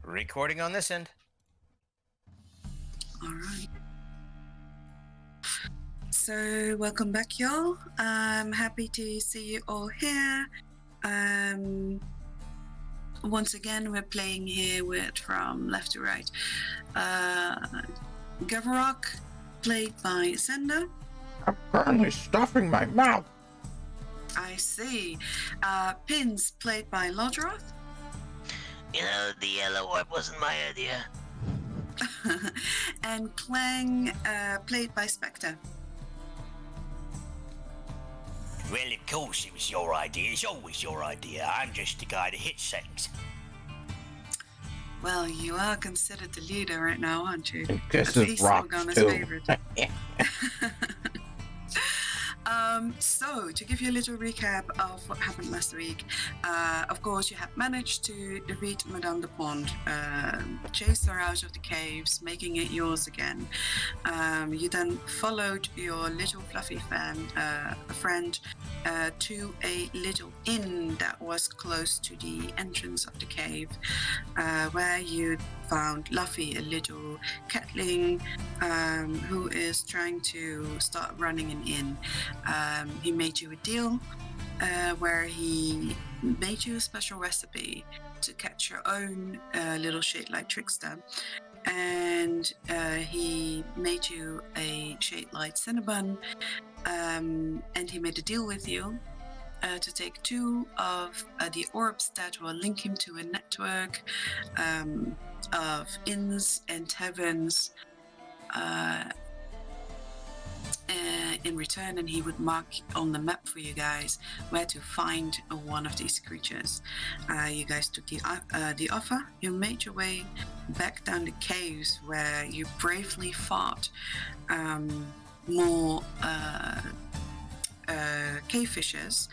Recording on this end. All right. So welcome back, y'all. I'm happy to see you all here. Once again, we're playing here with from left to right. Gavarok, played by Senda. I'm currently stuffing my mouth. I see. Pins, played by Lodroth. You know, the yellow orb wasn't my idea. And Clang, played by Spectre. Well, of course it was your idea. It's always your idea. I'm just the guy that hits things. Well, you are considered the leader right now, aren't you? This At is least Rock's Morgana's too. favorite. So, to give you a little recap of what happened last week, of course, you have managed to defeat Madame de Pont, chased her out of the caves, making it yours again. You then followed your little fluffy friend to a little inn that was close to the entrance of the cave, where you found Luffy, a little catling who is trying to start running an inn. He made you a deal where he made you a special recipe to catch your own little shade like trickster. And he made you a shade like Cinnabon, and he made a deal with you to take 2 of the orbs that will link him to a network of inns and taverns in return, and he would mark on the map for you guys where to find one of these creatures. You guys took the offer. You made your way back down the caves where you bravely fought more cave fishers.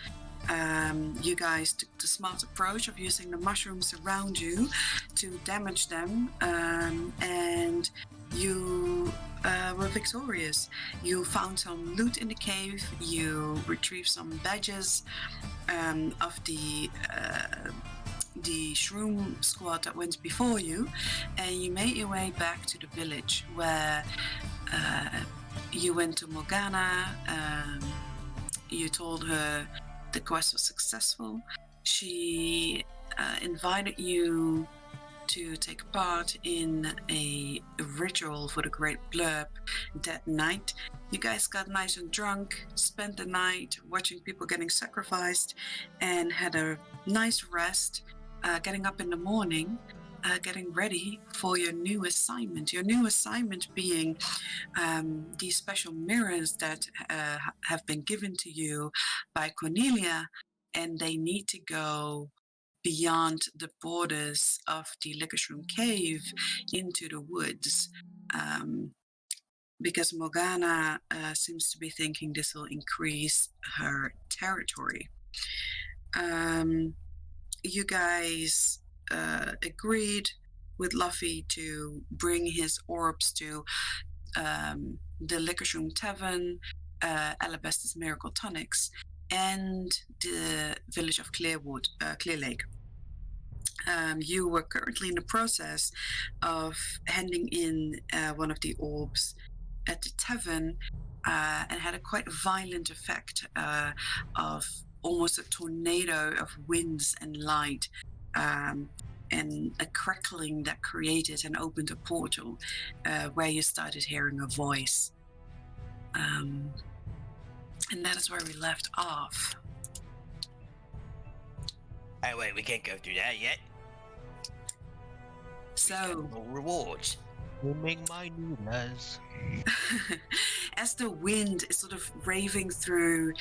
You guys took the smart approach of using the mushrooms around you to damage them, and you were victorious. You found some loot in the cave. You retrieved some badges of the shroom squad that went before you, and you made your way back to the village where you went to Morgana. You told her the quest was successful. She invited you to take part in a ritual for the Great Blurb that night. You guys got nice and drunk, spent the night watching people getting sacrificed, and had a nice rest, getting up in the morning, getting ready for your new assignment. Your new assignment being these special mirrors that have been given to you by Cornelia, and they need to go beyond the borders of the Lickershroom Cave into the woods, because Morgana seems to be thinking this will increase her territory. You guys agreed with Luffy to bring his orbs to the Lickershroom Tavern, Alabastus Miracle Tonics, and the village of Clear Lake. You were currently in the process of handing in one of the orbs at the tavern, and had a quite violent effect of almost a tornado of winds and light, and a crackling that created and opened a portal where you started hearing a voice. And that is where we left off. Oh wait, we can't go through that yet. So, More rewards. Swimming my noodles. as the wind is sort of raving through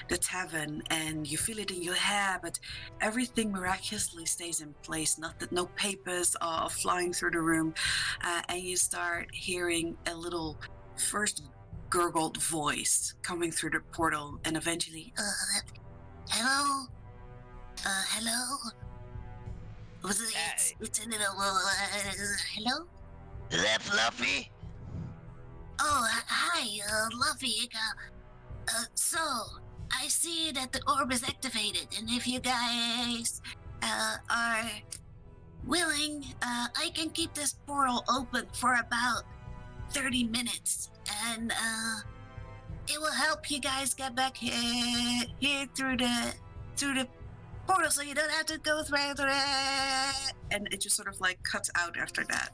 the tavern and you feel it in your hair, but everything miraculously stays in place. No papers are flying through the room, and you start hearing a little first gurgled voice coming through the portal, and eventually, Hello? Hello? It's a little, hello? Is that Fluffy? Oh, hi, Luffy. So, I see that the orb is activated, and if you guys are willing, I can keep this portal open for about 30 minutes, and it will help you guys get back here through the portal, so you don't have to go through it. And it just sort of like cuts out after that.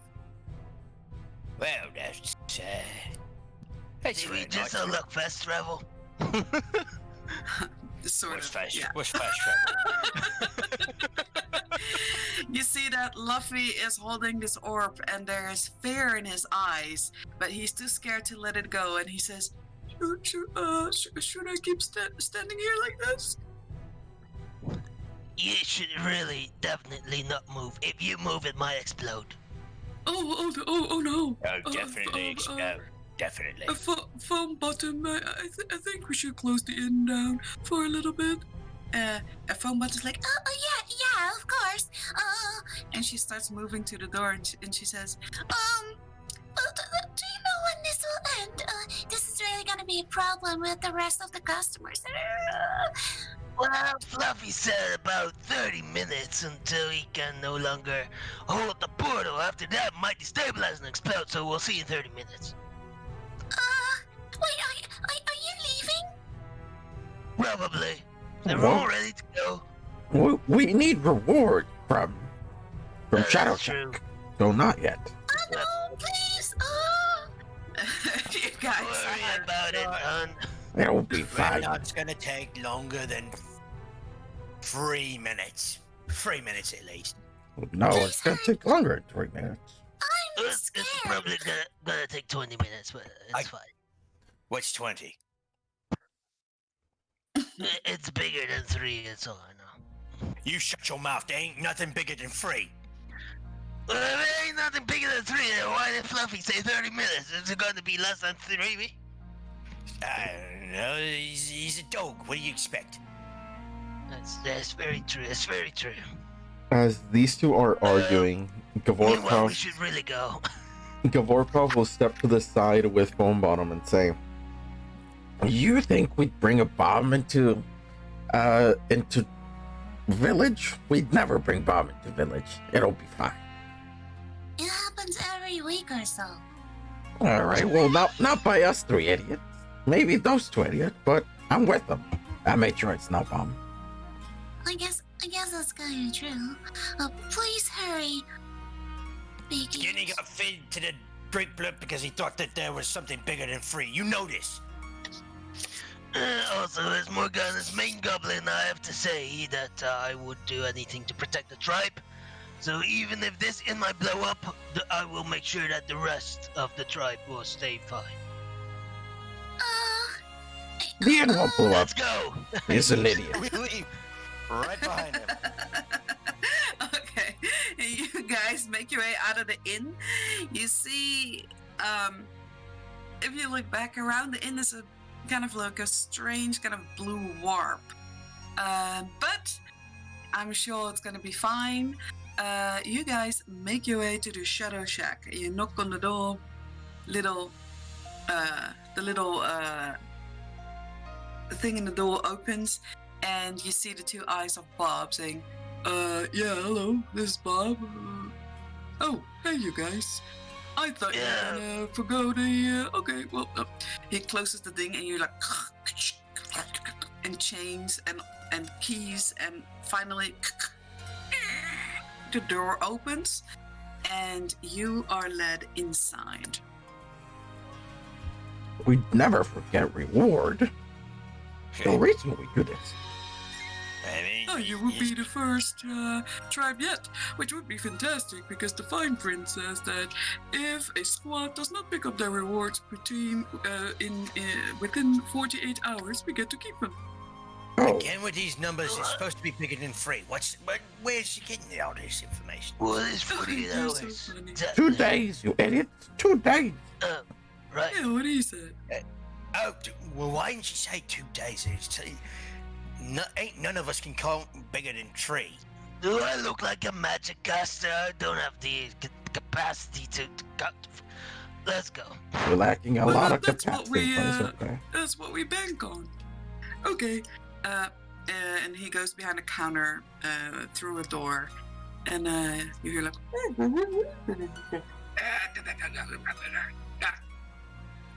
Well, that's Did we very just nice. unlock fast travel? Sort What's of. fast? Yeah. What's fast travel? You see that Luffy is holding this orb, and there is fear in his eyes, but he's too scared to let it go. And he says, "Should I keep standing here like this?" You should really definitely not move. If you move, it might explode. Oh no! Oh, definitely. Definitely. Foam bottom. I think we should close the inn down for a little bit. A Foam bottom's like, Yeah, of course. and she starts moving to the door, and she says, Do you know when this will end? This is really gonna be a problem with the rest of the customers. Well, Fluffy said about 30 minutes until he can no longer hold the portal. After that, it might destabilize and explode, so we'll see in 30 minutes. Wait, are you leaving? Probably. They're What? all ready to go. We need reward from Shadow That's true. Shack. So not yet. No, please. "You Don't guys worry are about it, hon. It'll be Well, fine. it's gonna take longer than 3 minutes. 3 minutes at least. No, it's gonna take longer than 3 minutes. I'm It's scared. probably gonna take 20 minutes, but it's fine. What's 20? It's bigger than 3, that's all I know. You shut your mouth. There ain't nothing bigger than 3. Well, if it ain't nothing bigger than 3, then why did Fluffy say 30 minutes? Is it gonna be less than 3, maybe? I don't know. He's a dog. What do you expect? That's very true. It's very true. As these two are arguing, Meanwhile, we Gavorkov should really go. will step to the side with Foam Bottom and say, "You think we'd bring a bomb into village? We'd never bring bomb into village. It'll be fine." It happens every week or so. All right. Well, not by us 3 idiots. Maybe those 2 idiots, but I'm with them. I made sure it's no bomb. I guess that's kind of true. Please hurry. Biggie. Skinny got fed to the drink blip because he thought that there was something bigger than 3. You know this. Also, as Morgana's main goblin, I have to say that I would do anything to protect the tribe. So even if this inn might blow up, I will make sure that the rest of the tribe will stay fine. The end won't blow up. Let's go! He's an idiot. We leave right behind him. Okay, you guys make your way out of the inn. You see, if you look back around, the inn is a kind of like a strange kind of blue warp. But I'm sure it's gonna be fine. You guys make your way to the Shadow Shack. You knock on the door. The little thing in the door opens, and you see the 2 eyes of Bob saying, "Yeah, hello, this is Bob. Oh, hey, you guys. I thought you were gonna forgo the. Okay, well, he closes the thing, and you're like, and chains and keys, and finally, the door opens, and you are led inside. We'd never forget reward. No reason we do this. I mean, Oh, you would be the first tribe yet, which would be fantastic because the fine print says that if a squad does not pick up their rewards within 48 hours, we get to keep them. Oh, Again with these numbers, it's supposed to be bigger than 3. Where's she getting all this information? What is 48 You're so hours? funny. 2 days, you idiot. 2 days. Right. Yeah, what he said. Oh, well, why didn't you say 2 days? Ain't none of us can count bigger than 3. Do I look like a magic caster? I don't have the capacity to cut. Let's go. You're lacking a Well, lot of that's what capacity, we, but it's okay. That's what we bank on. Okay. And he goes behind a counter through a door, And you hear like,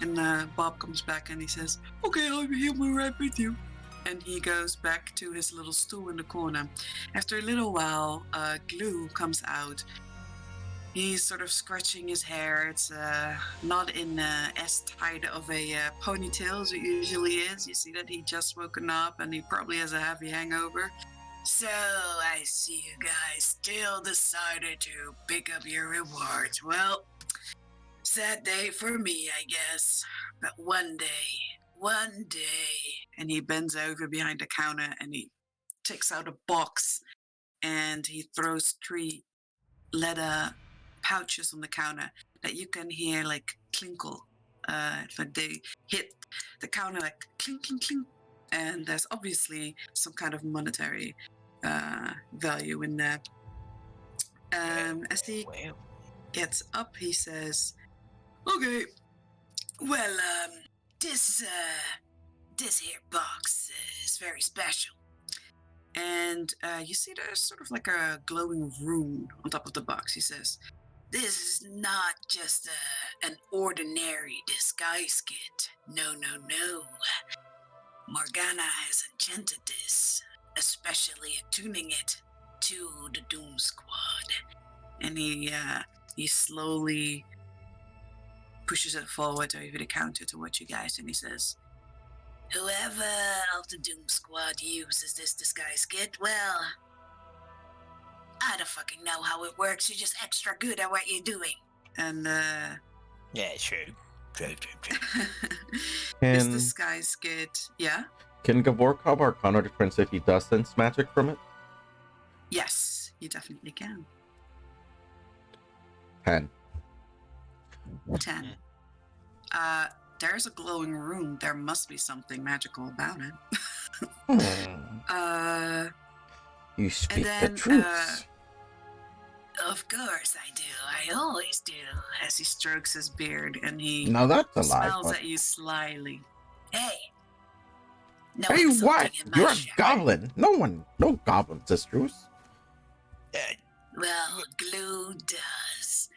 and Bob comes back and he says, "Okay, I'll be right with you." And he goes back to his little stool in the corner. After a little while, Glue comes out. He's sort of scratching his hair. It's not in as tight of a ponytail as it usually is. You see that he just woken up and he probably has a heavy hangover. So I see you guys still decided to pick up your rewards. Well, sad day for me, I guess. But one day, and he bends over behind the counter and he takes out a box and he throws 3 leather pouches on the counter that you can hear like clinkle. Like they hit the counter like clink, clink, clink. And there's obviously some kind of monetary value in there. As he gets up, he says, "Okay, well, this here box is very special." And you see there's sort of like a glowing rune on top of the box. He says, "This is not just an ordinary disguise kit. No. Morgana has enchanted this, especially attuning it to the Doom Squad." And he slowly pushes it forward over the counter towards you guys, and he says, "Whoever of the Doom Squad uses this disguise kit, well, I don't fucking know how it works. You're just extra good at what you're doing." And Yeah, true. True. this Can disguise kit, yeah? can Gavorkov Arcana determine if he does sense magic from it? Yes, you definitely can. 10. 10. There's a glowing rune. There must be something magical about it. You speak then, the truth. Of course I do. I always do. As he strokes his beard and he Now that's a lie. smiles But... at you slyly. Hey. No Hey, insulting what? in my You're a shop. goblin. No goblins, Sistrus. Well, Glue does.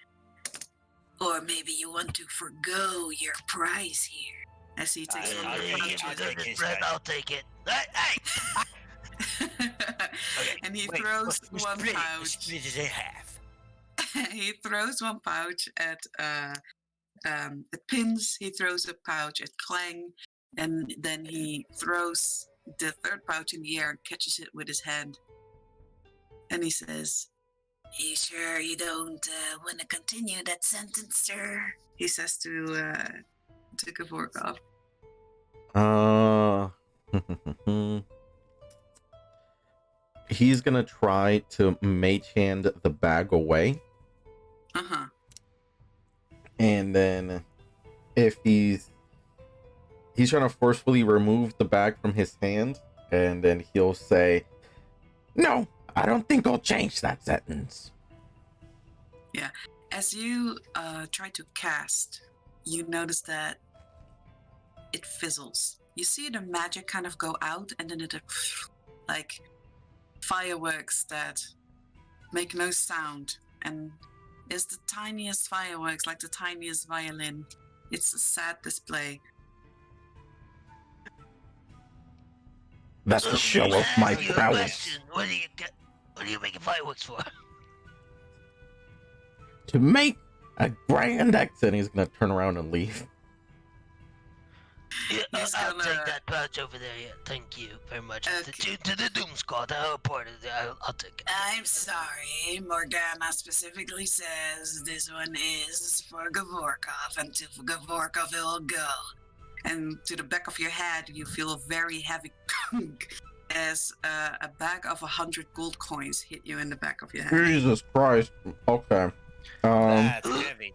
Or maybe you want to forgo your prize here. As he takes one of the pouches. I'll take it. Hey! And he Wait, throws we'll one split it. We'll pouch. split it in half. He throws one pouch at Pins. He throws a pouch at Clang, and then he throws the 3rd pouch in the air and catches it with his hand. And he says, "You sure you don't want to continue that sentence, sir?" He says to Gavorkov. He's gonna try to mage hand the bag away. Uh-huh. And then if he's trying to forcefully remove the bag from his hand, and then he'll say, "No, I don't think I'll change that sentence." Yeah. As you try to cast, you notice that it fizzles. You see the magic kind of go out, and then it like fireworks that make no sound, and it's the tiniest fireworks, like the tiniest violin. It's a sad display. That's to show off my Ask you a prowess. question. What are you making fireworks for? To make a grand exit. He's gonna turn around and leave. Yeah, He's I'll gonna- take that pouch over there. Yeah, thank you very much. Okay. To the Doom Squad, I'll report it. I'll take it. I'm sorry, Morgana specifically says this one is for Gavorkov, and to Gavorkov it will go. And to the back of your head, you feel a very heavy clunk as a bag of 100 gold coins hit you in the back of your head. Jesus Christ. Okay. That's heavy.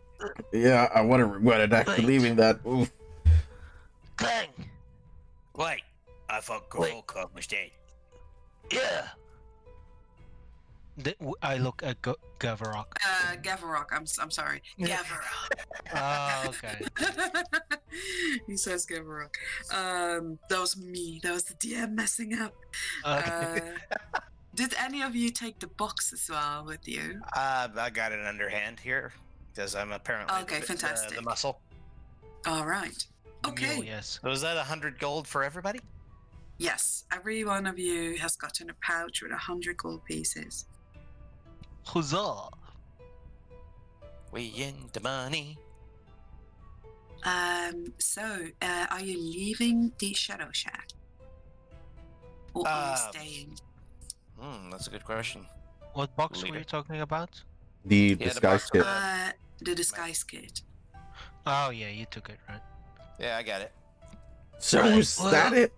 Yeah, I would have regretted actually Wait. leaving that. Oof. Clang! Wait, I thought Wait. Gavorkov was dead. Yeah! I look at Gavarok. Gavarok, I'm sorry. Gavarok. Oh, okay. He says Gavarok. That was me. That was the DM messing up. Okay. Did any of you take the box as well with you? I got it underhand here because I'm apparently Okay, the fantastic. muscle. All right. The mule, Okay. yes. So is that 100 gold for everybody? Yes, every one of you has gotten a pouch with 100 gold pieces. Huzzah! We in the money. So, are you leaving the Shadow Shack? Or are you staying? That's a good question. What box Leave were you it. talking about? The the disguise box kit. of The disguise kit. Oh yeah, you took it, right? Yeah, I got it. So Right, is that it?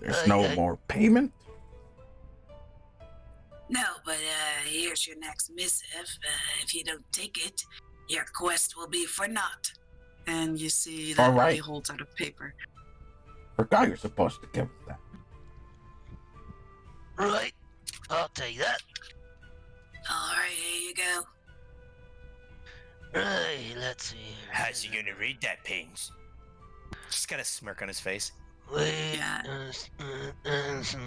There's no I- more payment? No, but here's your next missive. If you don't take it, your quest will be for naught. And you see that All he right. holds out a paper. Forgot you're supposed to give us that. Right, I'll take that. All right, here you go. Right, let's see. How's he gonna read that, Pings? Just got a smirk on his face. Wait, Yeah. There's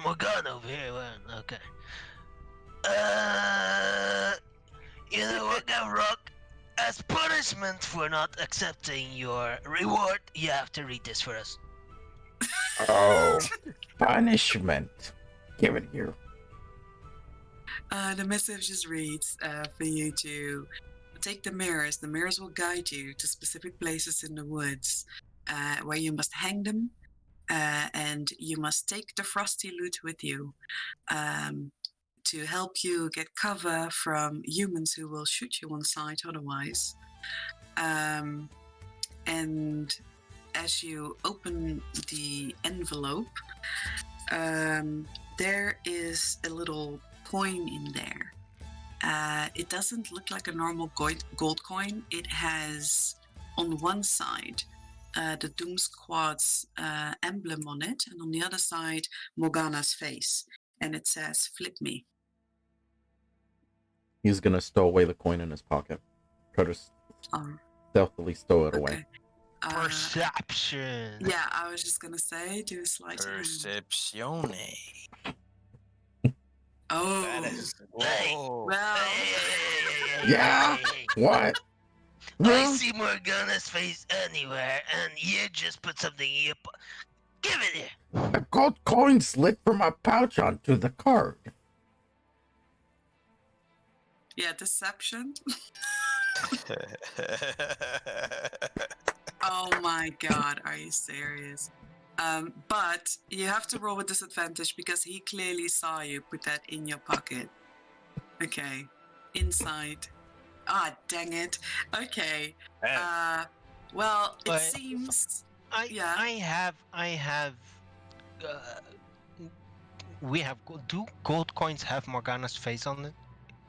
Morgana over here. Well, okay. You know what, Gavrok? As punishment for not accepting your reward, you have to read this for us. Oh, punishment. Give it here. The missive just reads for you to take the mirrors. The mirrors will guide you to specific places in the woods where you must hang them, and you must take the frosty loot with you to help you get cover from humans who will shoot you on sight otherwise. And as you open the envelope, there is a little coin in there. It doesn't look like a normal gold coin. It has on one side the Doom Squad's emblem on it, and on the other side Morgana's face, and it says "Flip me." He's gonna stow away the coin in his pocket. Try to stealthily stow it away. Okay. Perception. Yeah, I was just gonna say, do a sleight of hand. Perceptione. Oh, That is. Hey. Whoa. well, Yeah? What? I Huh? see Morgana's face anywhere, and you just put something in your Give it here. A gold coin slid from my pouch onto the card. yeah, deception. Oh my god, are you serious? But you have to roll with disadvantage because he clearly saw you put that in your pocket. Okay, inside. Ah, dang it. Okay. Well, it But- seems. I have. We have. Do gold coins have Morgana's face on it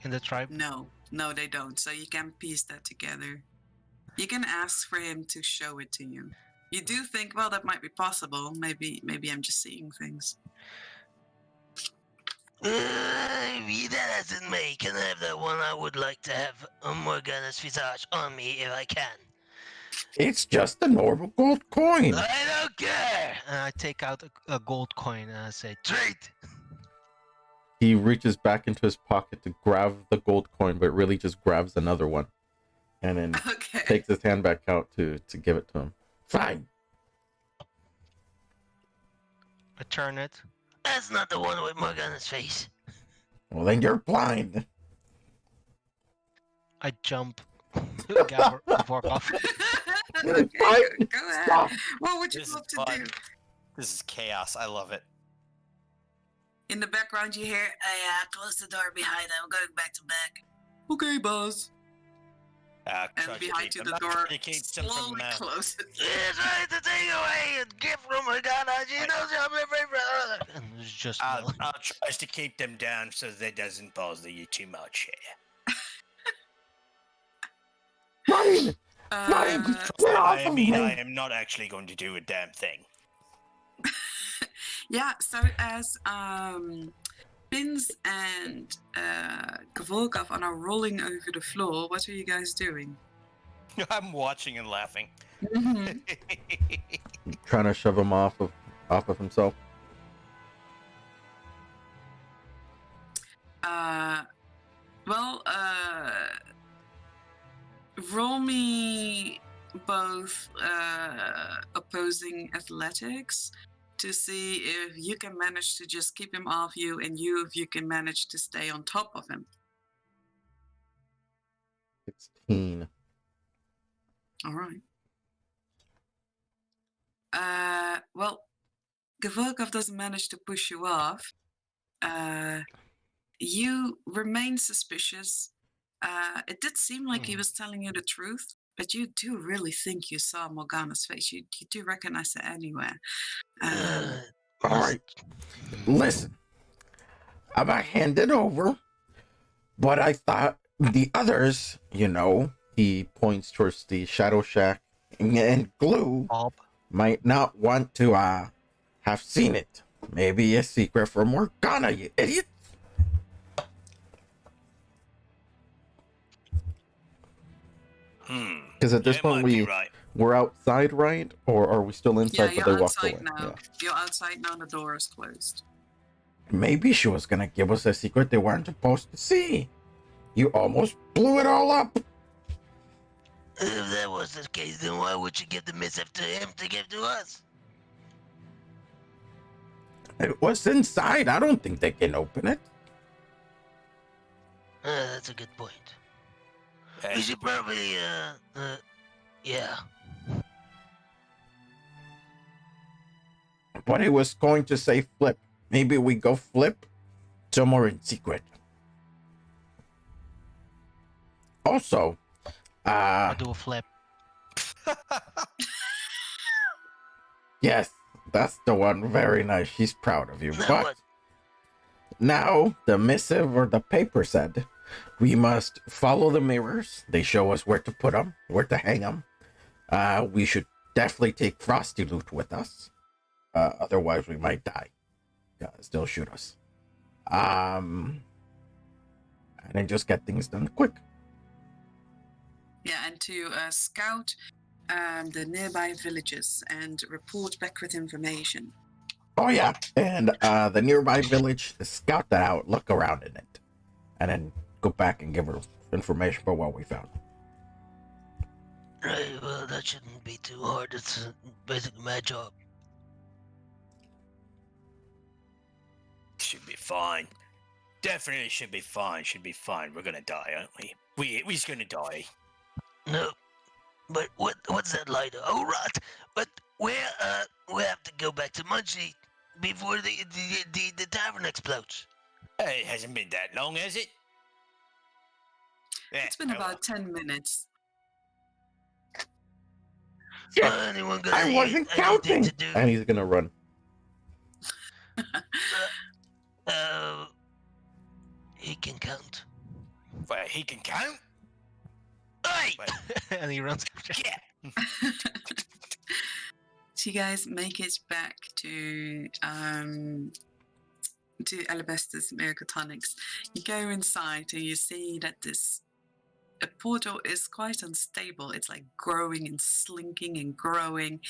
in the tribe? No, they don't. So you can piece that together. You can ask for him to show it to you. You do think, well, that might be possible. Maybe I'm just seeing things. Be that as it may, can I have that one? I would like to have a Morgana's visage on me if I can. It's just a normal gold coin. I don't care! And I take out a gold coin and I say, Treat! He reaches back into his pocket to grab the gold coin, but really just grabs another one. And then Okay. takes his hand back out to give it to him. Fine. I turn it. That's not the one with Morgana's face. Well, then you're blind. I jump. Gavrok off. Okay, Fine. go ahead. Stop. What would you This love is to fun. do? This is chaos. I love it. In the background, you hear, Close the door behind. I'm going back to back. okay, Buzz. Try And to behind keep you, them- the door try to keep them from, slowly closes. He's trying to take away a gift from Morgana. She knows I'm a favorite. And it's just I'll yelling. try to keep them down so that doesn't bother you too much here. Fine. Fine. Get off I of mean, me. I am not actually going to do a damn thing. Yeah, so as Pins and Kvolkov are now rolling over the floor, what are you guys doing? I'm watching and laughing. Trying to shove him off of himself. Well, roll me both opposing athletics to see if you can manage to just keep him off you, and you if you can manage to stay on top of him. 16. All right. Well, Gavorkov doesn't manage to push you off. You remain suspicious. It did seem like he was telling you the truth, but you do really think you saw Morgana's face. You do recognize it anywhere. All right. Listen, I'm gonna hand it over, but I thought the others, he points towards the Shadow Shack and Glue, Bob. might not want to have seen it. Maybe a secret from Morgana, you idiot. Because at this point we're outside, right? Or are we still inside? Yeah, But they you're walked away. outside now. Yeah. You're outside now. The door is closed. Maybe she was gonna give us a secret they weren't supposed to see. You almost blew it all up. If that was the case, then why would you give the missive to him to give to us? It was inside. I don't think they can open it. That's a good point. We should probably, yeah. But it was going to say flip. Maybe we go flip somewhere in secret. Also, I do a flip. yes, that's the one. Very nice. She's proud of you. Now But what? now the missive or the paper said we must follow the mirrors. They show us where to put them, where to hang them. We should definitely take Frosty Loot with us. Otherwise, we might die. Still shoot us. And then just get things done quick. Yeah, and to scout the nearby villages and report back with information. Oh yeah, and the nearby village, scout that out, look around in it, and then go back and give her information about what we found. Right, well, that shouldn't be too hard. It's basically my job. Should be fine. Definitely should be fine. Should be fine. We're gonna die, aren't we? We're gonna die. No, but what's that lighter? Oh, right. But we have to go back to Munchie before the tavern explodes. Hey, it hasn't been that long, has it? Yeah, It's been about 10 minutes. Shit, Anyone got I wasn't counting. to do? And he's gonna run. He can count. Wait, he can count? Hey! And he runs after. Yeah. So you guys make it back to Alabestus Miracotonics. You go inside and you see that this portal is quite unstable. It's like growing and slinking and growing,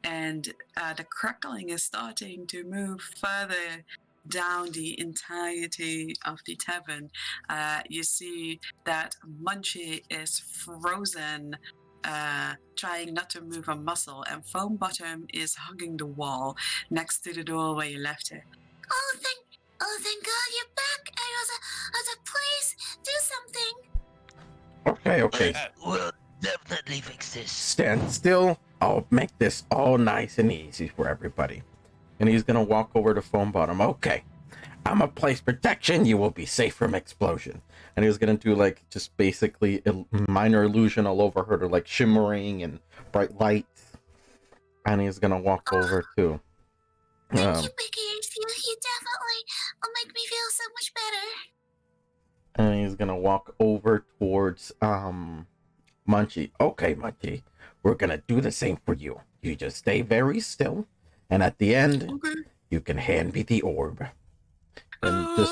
and the crackling is starting to move further down the entirety of the tavern. You see that Munchie is frozen, trying not to move a muscle, and Foam Bottom is hugging the wall next to the door where you left her. Oh, thank God you're back. I was like, please do something. Okay. We'll definitely fix this. Stand still. I'll make this all nice and easy for everybody. And he's gonna walk over to Foam Bottom. Okay, I'm gonna place protection. You will be safe from explosion. And he was gonna do like just basically a minor illusion all over her, to like shimmering and bright lights. And he's gonna walk over too. Thank you, Biggie. You definitely will make me feel so much better. And he's gonna walk over towards Munchie. Okay, Munchie, we're gonna do the same for you. You just stay very still, and at the end, Okay. you can hand me the orb. And just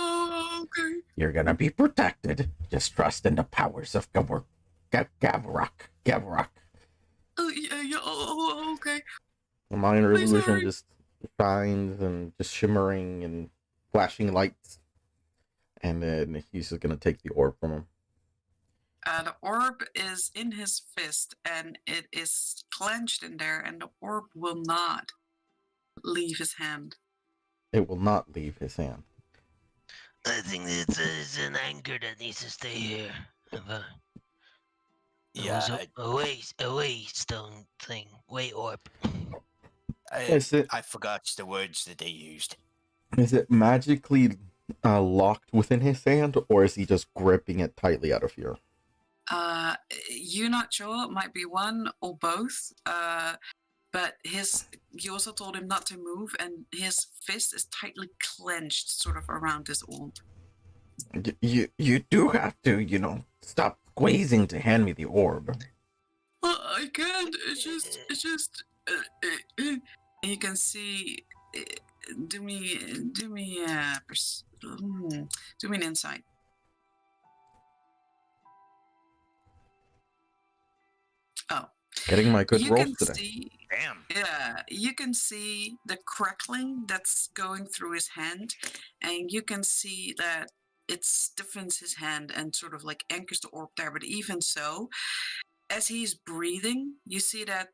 Okay. you're gonna be protected. Just trust in the powers of Gavorok. Oh, yeah, oh, okay. A minor Please illusion hurry. just shines and just shimmering and flashing lights. And then he's just gonna take the orb from him. The orb is in his fist and it is clenched in there, and the orb will not leave his hand. It will not leave his hand. I think it's an anchor that needs to stay here. It Yeah, was a way stone thing, way orb. Is it I forgot the words that they used. magically locked within his hand, or is he just gripping it tightly out of fear? You're not sure. It might be one or both. But you also told him not to move, and his fist is tightly clenched, sort of around his orb. You do have to, stop squeezing to hand me the orb. Well, I can't. It's just. And you can see. Do me an insight. Oh. Getting my good You rolls can today. see. Damn. Yeah, you can see the crackling that's going through his hand, and you can see that it stiffens his hand and sort of like anchors the orb there. But even so, as he's breathing, you see that,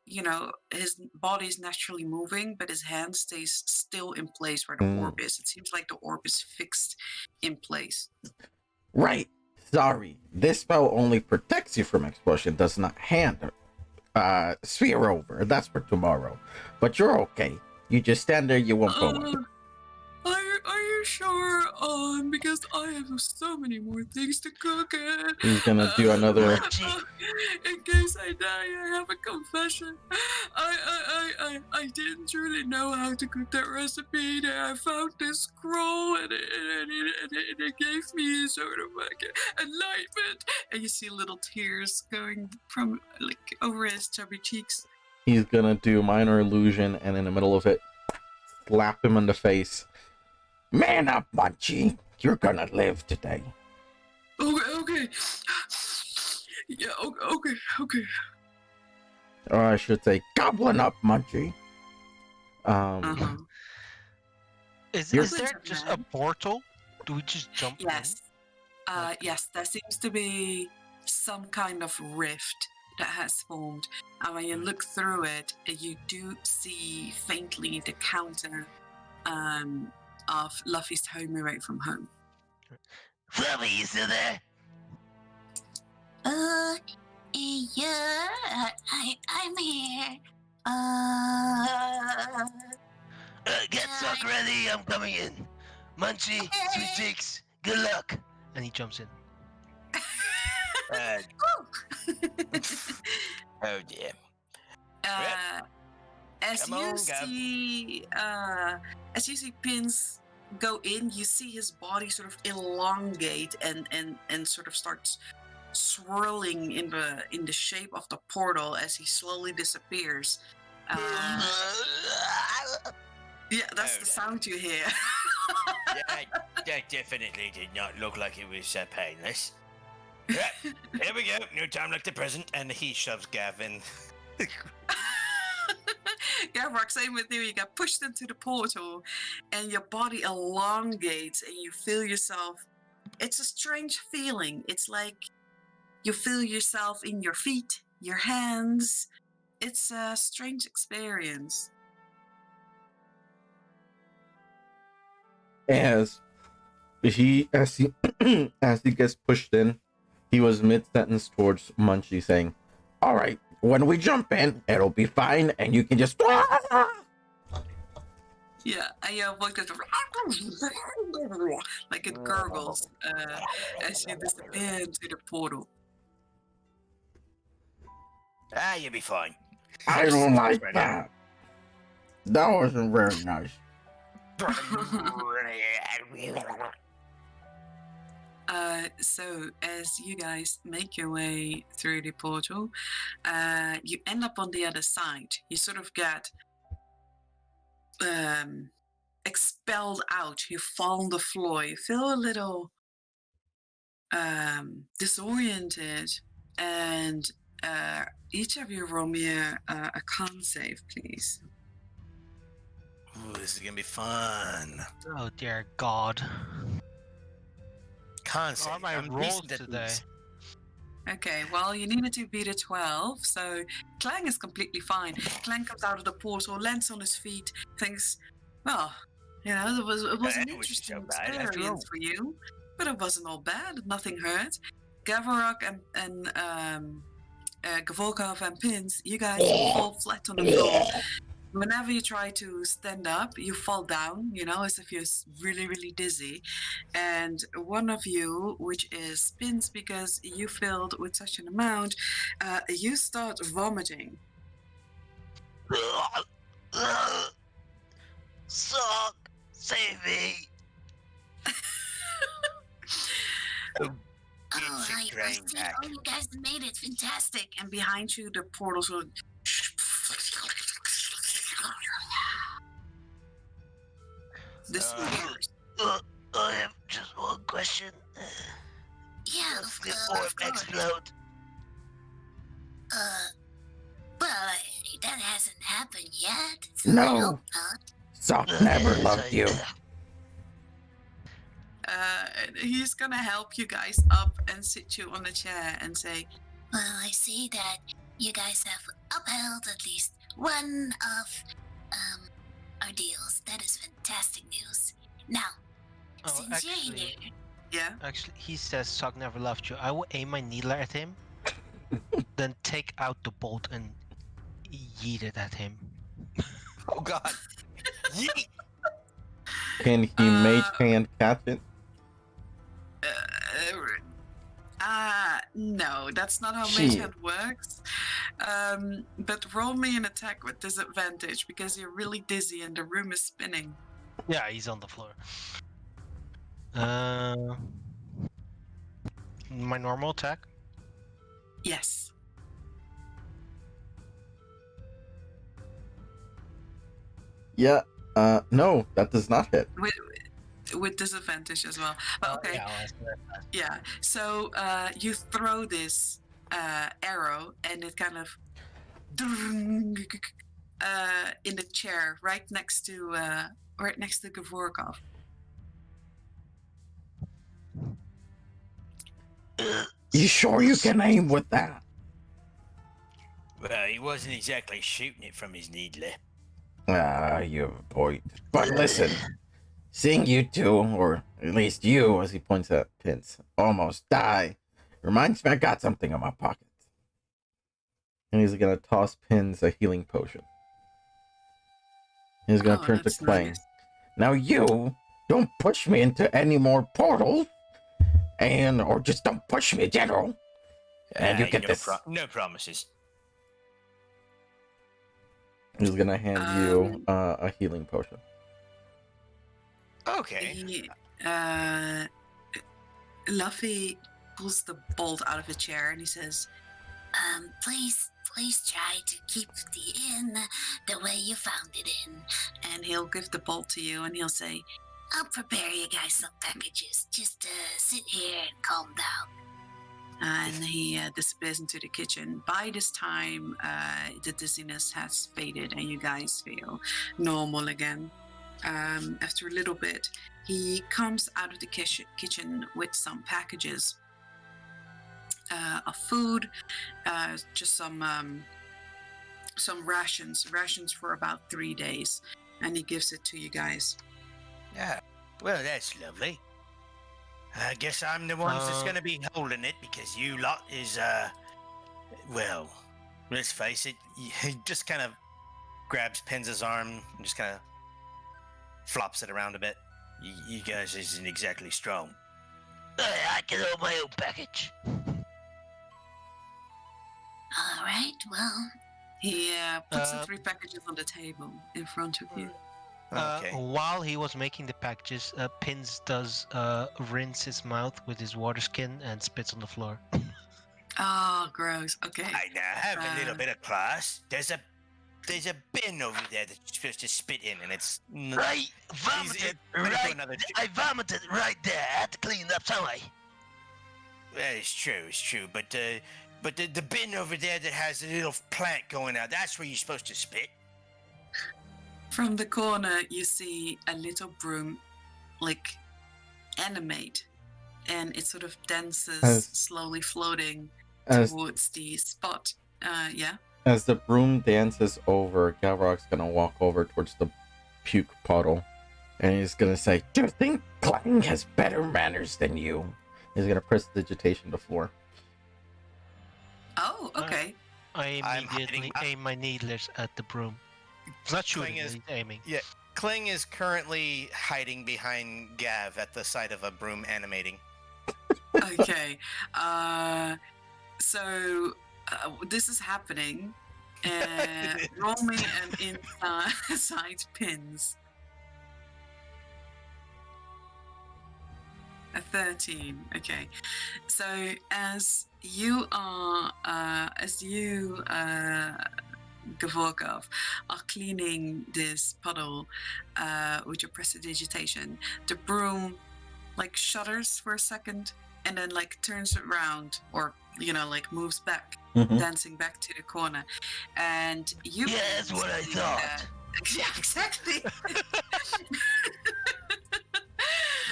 his body's naturally moving, but his hand stays still in place where the orb is. It seems like the orb is fixed in place. Right. Sorry. This spell only protects you from explosion, does not hand sphere over. That's for tomorrow. But you're okay. You just stand there, you won't go under. Are you sure? Because I have so many more things to cook. He's gonna do another. In case I die, I have a confession. I didn't really know how to cook that recipe. And I found this scroll, and it gave me sort of like enlightenment. And you see little tears going from like over his chubby cheeks. He's gonna do minor illusion, and in the middle of it, slap him in the face. Man up, Munchie. You're gonna live today. Okay. Yeah, okay. Or I should say, goblin up, Munchie. Is You're- there just a portal? Do we just jump Yes. in? Yes, there seems to be some kind of rift that has formed. And when you look through it, you do see faintly the counter of Luffy's home away from home. Fluffy, you still there? Yeah, I'm here. Get Sock ready, I'm coming in. Munchie, Sweet Cheeks, good luck. And he jumps in. Oh dear. As Come you on, Gav. see Pins go in, you see his body sort of elongate and sort of starts swirling in the shape of the portal as he slowly disappears. Yeah, that's the sound you hear. That definitely did not look like it was painless. Yeah, here we go. No time like the present. And he shoves Gavin. Gavrock, same with you. You get pushed into the portal, and your body elongates, and you feel yourself. It's a strange feeling. It's like you feel yourself in your feet, your hands. It's a strange experience. As he as he gets pushed in, he was mid-sentence towards Munchie saying, "All right, when we jump in, it'll be fine, and you can just." Yeah, and your voice goes like it gurgles as you disappear into the portal. You'll be fine. I don't like that. That wasn't very nice. So as you guys make your way through the portal, you end up on the other side. You sort of get expelled out. You fall on the floor. You feel a little disoriented, and each of you roll me a con save, please. Ooh, this is gonna be fun. Oh dear God. Can't What are say. my I'm rolls decent at today? these. Okay, well, you needed to beat a 12, so Clang is completely fine. Clang comes out of the portal, lands on his feet, thinks, well, it was an That wasn't interesting so bad after experience all. for you, but it wasn't all bad. Nothing hurt. Gavarok and Gavolkov and Pins, you guys fall flat on the floor. Whenever you try to stand up, you fall down, as if you're really, really dizzy. And one of you, which is Spins, because you filled with such an amount, you start vomiting. Sock, save me. Oh, It's a I grain see. pack. Oh, you guys made it. Fantastic. And behind you, the portal sort of disappears. I have just one question. Yeah, Does the of orb course. explode? Well, that hasn't happened yet. So No. I hope not. Sock never Yes, loved you. He's gonna help you guys up and sit you on a chair and say, Well, I see that you guys have upheld at least one of our deals. That is fantastic news. Now, Oh, since you're actually, here, yeah. actually, he says Sock never loved you. I will aim my needler at him, then take out the bolt and yeet it at him. Oh God. Yeet. Can he mage hand catch it? No, that's not how Mage Shit. Hand works. But roll me an attack with disadvantage because you're really dizzy and the room is spinning. Yeah, he's on the floor. My normal attack. Yes. Yeah. No, that does not hit. With disadvantage as well. But okay, Yeah, I'll answer that. yeah. So you throw this arrow and it kind of in the chair right next to Gavorkov. You sure you can aim with that? Well, he wasn't exactly shooting it from his needler. Ah, you have a point. But listen, seeing you two, or at least you, as he points at Pins, almost die, reminds me I got something in my pocket. And he's gonna toss Pins a healing potion. He's gonna turn to that's Clang. nice. Now you don't push me into any more portals, or just don't push me in general. And you get this. No promises. He's gonna hand you a healing potion. Okay. Luffy pulls the bolt out of the chair and he says, please try to keep the inn the way you found it in. and he'll give the bolt to you and he'll say, I'll prepare you guys some packages. Just sit here and calm down. and he disappears into the kitchen. By this time, the dizziness has faded and you guys feel normal again. After a little bit, he comes out of the kitchen with some packages of food, just some rations for about 3 days, and he gives it to you guys. Yeah. Well, that's lovely. I guess I'm the ones that's going to be holding it because you lot is, well, let's face it, he just kind of grabs Penz's arm and just kind of flops it around a bit. You guys isn't exactly strong. I can hold my own package. All right, well, He puts the 3 packages on the table in front of you. Okay. While he was making the packages, Pins does rinse his mouth with his water skin and spits on the floor. Oh, gross. Okay. I now have a little bit of class. There's a bin over there that you're supposed to spit in, and it's I vomited I vomited right there. I had to clean it up, don't I? Well, it's true. But the bin over there that has a little plant going out, that's where you're supposed to spit. From the corner, you see a little broom, like, animate and it sort of dances, As- slowly floating As towards the spot. Yeah. as the broom dances over, Galrock's gonna walk over towards the puke puddle, and he's gonna say, "Do you think Clang has better manners than you?" He's gonna press digitation to the floor. Oh, okay. I I'm immediately hiding- aim my needlers at the broom. It's not shooting, is- he's aiming. Yeah, Kling is currently hiding behind Gav at the sight of a broom animating. Okay. So this is happening. Roll me an inside pins. A 13. Okay. So as you Gavorkov, are cleaning this puddle with your prestidigitation, the broom like shudders for a second and then like turns around, or like moves back, Mhm. dancing back to the corner, and you. Yeah, that's what I thought. Yeah, exactly.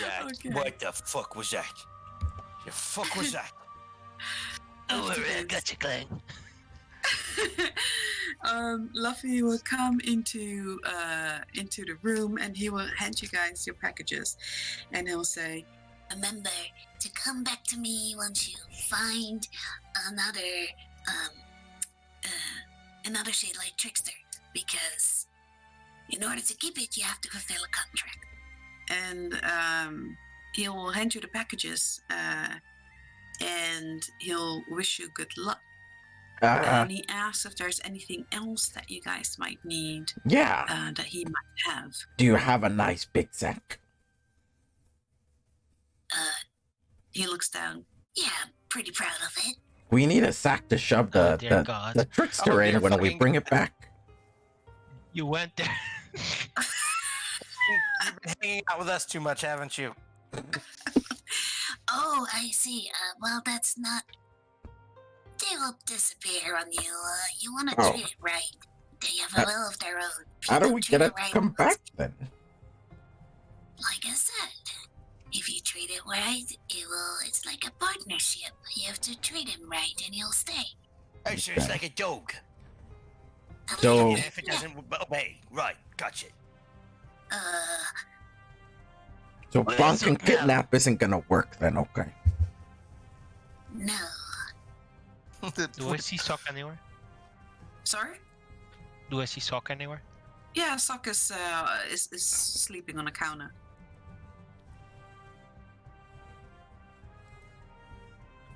Yeah, Okay. what the fuck was that? The fuck was that? Don't After worry, I this, got you, Clang. Luffy will come into the room and he will hand you guys your packages, and he'll say, Remember to come back to me once you find another shade like Trickster, because in order to keep it, you have to fulfill a contract. and he'll hand you the packages, and he'll wish you good luck. And he asks if there's anything else that you guys might need Yeah. that he might have. Do you have a nice big sack? He looks down. Yeah, I'm pretty proud of it. We need a sack to shove Oh, dear God. the trickster Oh, in you're when we fucking- bring it back. You went there. You've been hanging out with us too much, haven't you? Oh, I see. Well, that's not. They will disappear on you. You want to Oh. treat it right. They have Uh, a will of their own. If How you do don't we treat get it to right, come back then? Like I said, if you treat it right, it's like a partnership. You have to treat him right and he'll stay. Oh, so it's Okay. like a dog. A So- little Yeah, bit, if it yeah. doesn't obey. Right, gotcha. So Well, bonk so and now- kidnap isn't gonna work then, okay. No. Do I see Sock anywhere? Sorry? Do I see Sock anywhere? Yeah, Sock is sleeping on a counter.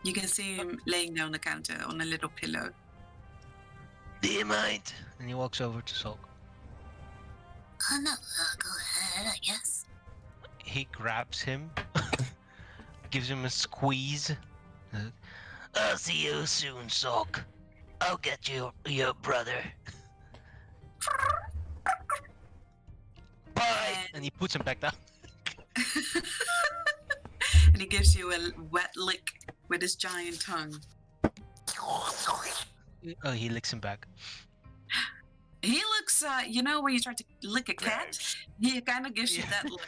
You can see him laying down on the counter on a little pillow. Do you mind? And he walks over to Sock. Oh, no. Go ahead, I guess. He grabs him, gives him a squeeze. I'll see you soon, Sock. I'll get you your brother. Bye. And he puts him back down. And he gives you a wet lick with his giant tongue. Oh, he licks him back. He looks, when you try to lick a cat, he kind of gives you Yeah. that look.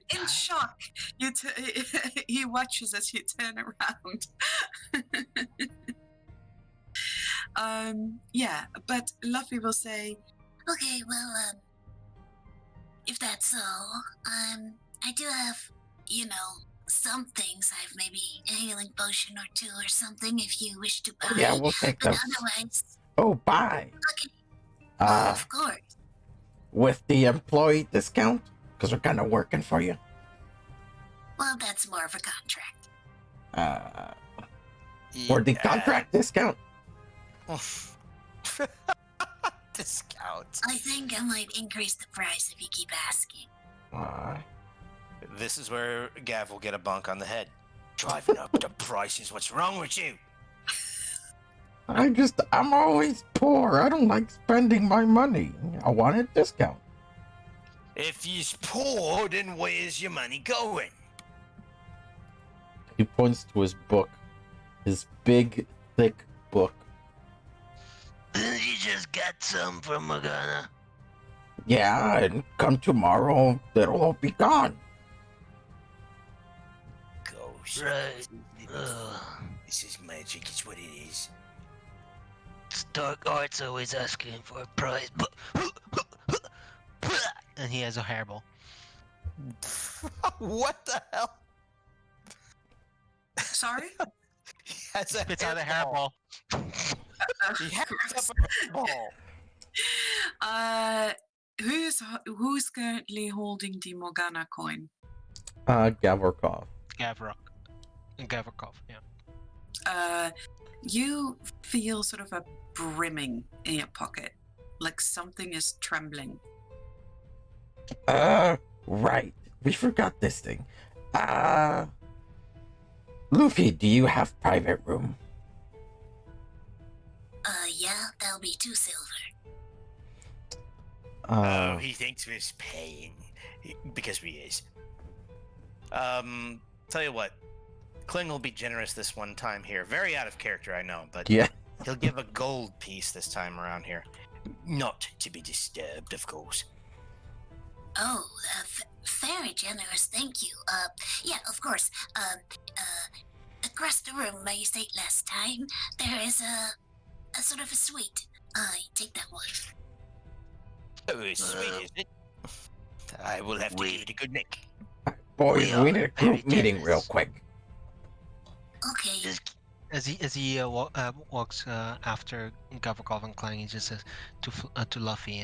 In shock, he watches as you turn around. Yeah, but Luffy will say, Okay, well, if that's so, I do have, some things. I've maybe a healing potion or two or something if you wish to buy. Yeah, we'll take But those. otherwise, Oh, bye. okay, Uh, of course. with the employee discount, because we're kind of working for you. Well, that's more of a contract. For the contract discount. Discount. I think I might increase the price if you keep asking. This is where Gav will get a bunk on the head. Driving up the prices. What's wrong with you? I'm always poor. I don't like spending my money. I want a discount. If he's poor, then where's your money going? He points to his book. His big, thick book. Didn't you just get some from Morgana? Yeah, and come tomorrow, it'll all be gone. Ghost. Right. Ugh. This is magic, it's what it is. Dark arts always asking for a prize, but And he has a hairball. What the hell? Sorry? He has a Spits out a hairball. hairball. He has Gross. a hairball. Who's currently holding the Morgana coin? Gavorkov. Gavrikov, yeah. You feel sort of a brimming in your pocket, like something is trembling. Right. We forgot this thing. Luffy, do you have private room? Yeah, that'll be 2 silver. Oh, he thinks we're paying. Because we is. Tell you what. Kling will be generous this one time here. Very out of character, I know, but Yeah. he'll give a gold piece this time around here. Not to be disturbed, of course. Oh, very generous, thank you. Yeah, of course. Across the room where you stayed last time, there is a sort of a suite. Take that one. Oh, it's sweet, is it? I will have to give it a good nick. Boys, We we are need a very group meeting real generous. quick. Okay. Just As he walks after Gavrikov and Klang, he just says to Luffy,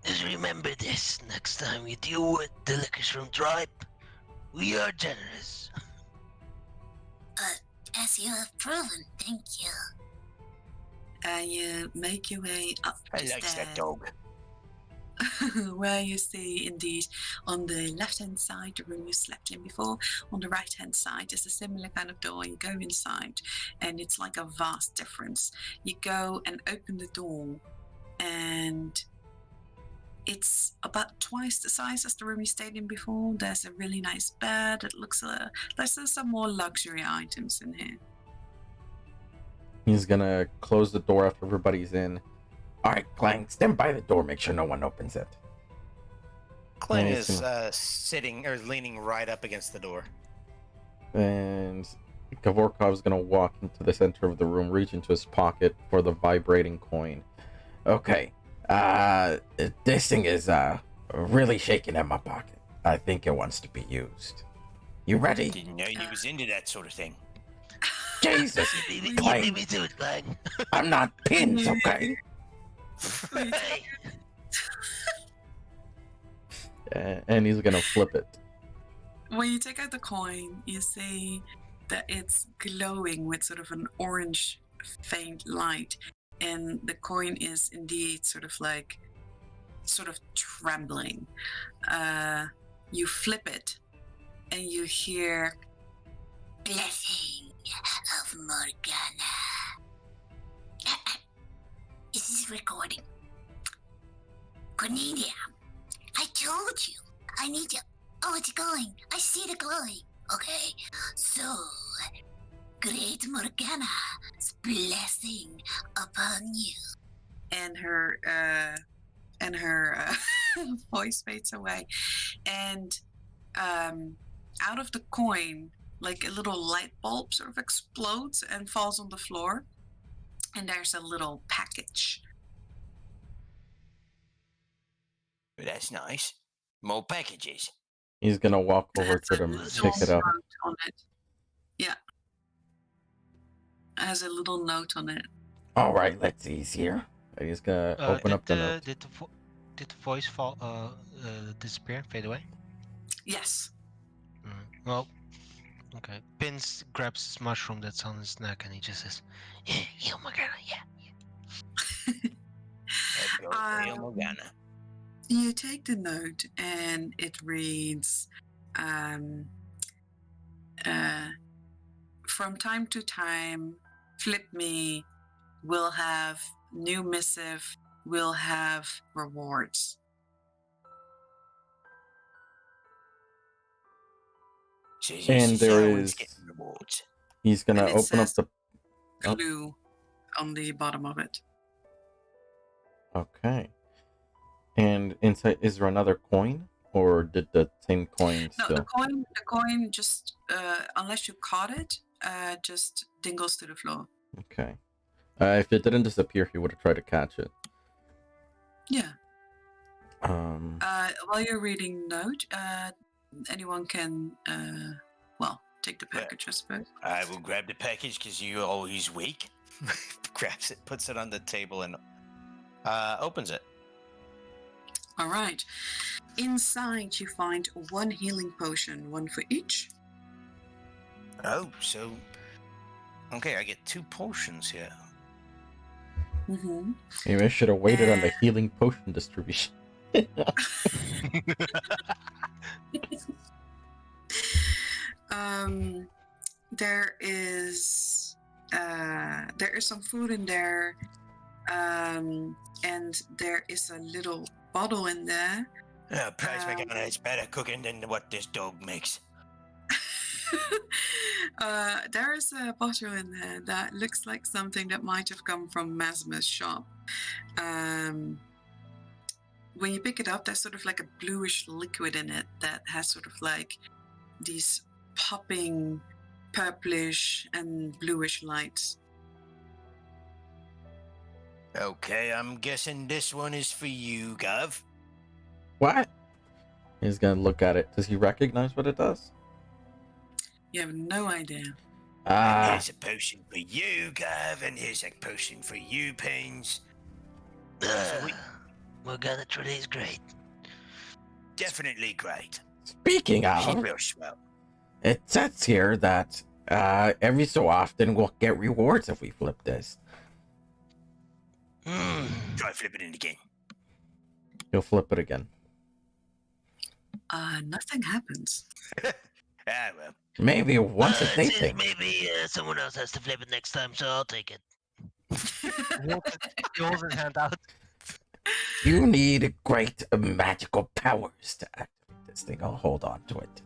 Just remember this next time you deal with the Liquors from Tribe. We are generous. As you have proven, thank you. You make your way up I the like that stairs, dog. where you see indeed on the left-hand side the room you slept in before. On the right-hand side is a similar kind of door. You go inside, and it's like a vast difference. You go and open the door, and it's about twice the size as the room you stayed in before. There's a really nice bed. It looks there's some more luxury items in here. He's gonna close the door after everybody's in. Alright, Clang, stand by the door, make sure no one opens it. Kling Yeah, is it's sitting or leaning right up against the door. And Gavorkov's gonna walk into the center of the room, reach into his pocket for the vibrating coin. Okay, this thing is really shaking in my pocket. I think it wants to be used. You ready? Didn't know you was into that sort of thing. Jesus, You beat Clang, me to it, Clang. I'm not pins, okay? Hey, And he's gonna flip it. When you take out the coin, you see that it's glowing with sort of an orange faint light, and the coin is indeed sort of trembling. You flip it, and you hear, Blessing of Morgana. Is this recording? Cornelia, I told you. I need you. Oh, it's glowing. I see the glowing. Okay, so Great Morgana's blessing upon you. and her voice fades away, and out of the coin, like a little light bulb sort of explodes and falls on the floor, and there's a little package. That's nice. More packages. He's gonna walk over Has to a them, little pick it up. note on it. Yeah, it has a little note on it. Alright, let's ease here. And he's gonna open up the note. Did the voice fall disappear, fade away? Yes. Well, okay. Pins grabs his mushroom that's on his neck and he just says, oh my god, yeah. Let's go, Real Morgana. You take the note and it reads, from time to time, flip me, we'll have new missive, we'll have rewards. So And there everyone's is- getting rewards. He's gonna And it open up says- the. Oh. Clue on the bottom of it. Okay. And inside, is there another coin, or did the same coin No, still? the coin just unless you caught it, just dingles to the floor. Okay. If it didn't disappear, he would have tried to catch it. Yeah. Um. While you're reading note, anyone can take the Yeah. package, I suppose. I will grab the package because you're always weak. Grabs it, puts it on the table, and opens it. All right. Inside, you find one healing potion, one for each. Oh, so okay, I get 2 potions here. Mm-hmm. Maybe I should have waited on the healing potion distribution. There is some food in there, and there is a little bottle in there. Prize McGonagall is better cooking than what this dog makes. There is a bottle in there that looks like something that might have come from Masma's shop. When you pick it up, there's sort of like a bluish liquid in it that has sort of like these popping purplish and bluish lights. Okay, I'm guessing this one is for you, Gov. What? He's gonna look at it. Does he recognize what it does? You have no idea. And Ah, here's a potion for you, Gov, and here's a potion for you, Pains. Morgana is great. Definitely great. speaking She's of, real swell. it says here that every so often we'll get rewards if we flip this. Try flipping it again. He'll flip it again. Nothing happens. Well. Maybe once a day It says thing. maybe someone else has to flip it next time, so I'll take it. He holds his hand out. You need great magical powers to activate this thing. I'll hold on to it.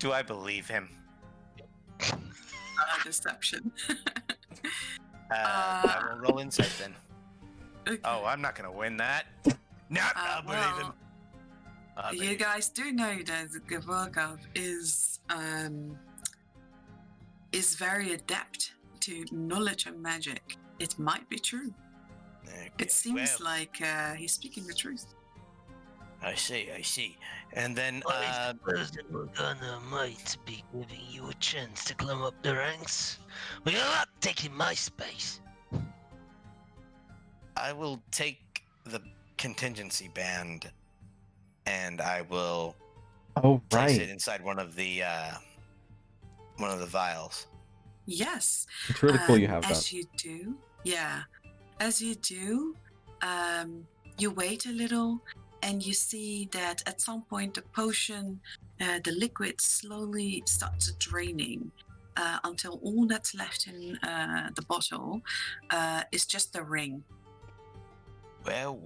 Do I believe him? Deception. I will roll insight then. Okay. Oh, I'm not gonna win that. No, I'll believe him. I'll You believe him. guys do know that Gavorkov is very adept to knowledge and magic. It might be true. Okay, It seems well, like he's speaking the truth. I see. And then, I suppose that Morgana might be giving you a chance to climb up the ranks. But you're not taking my space. I will take the contingency band, and I will Oh, place it right. inside one of the vials. Yes. It's really cool you have as that. you do, yeah. As you do, you wait a little, and you see that at some point the potion, the liquid slowly starts draining until all that's left in the bottle is just the ring. Well.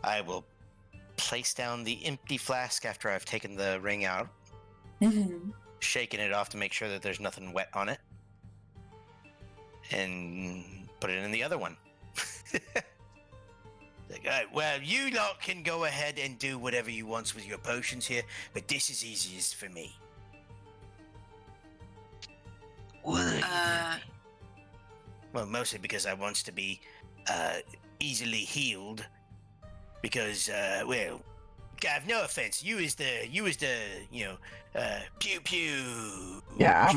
I will place down the empty flask after I've taken the ring out, Mm-hmm. shaking it off to make sure that there's nothing wet on it, and put it in the other one. Like, all right, well, you lot can go ahead and do whatever you want with your potions here, but this is easiest for me. What are you Uh, doing? Well, mostly because I wants to be easily healed. Because, well, Gav, no offense, you is the pew pew. Yeah,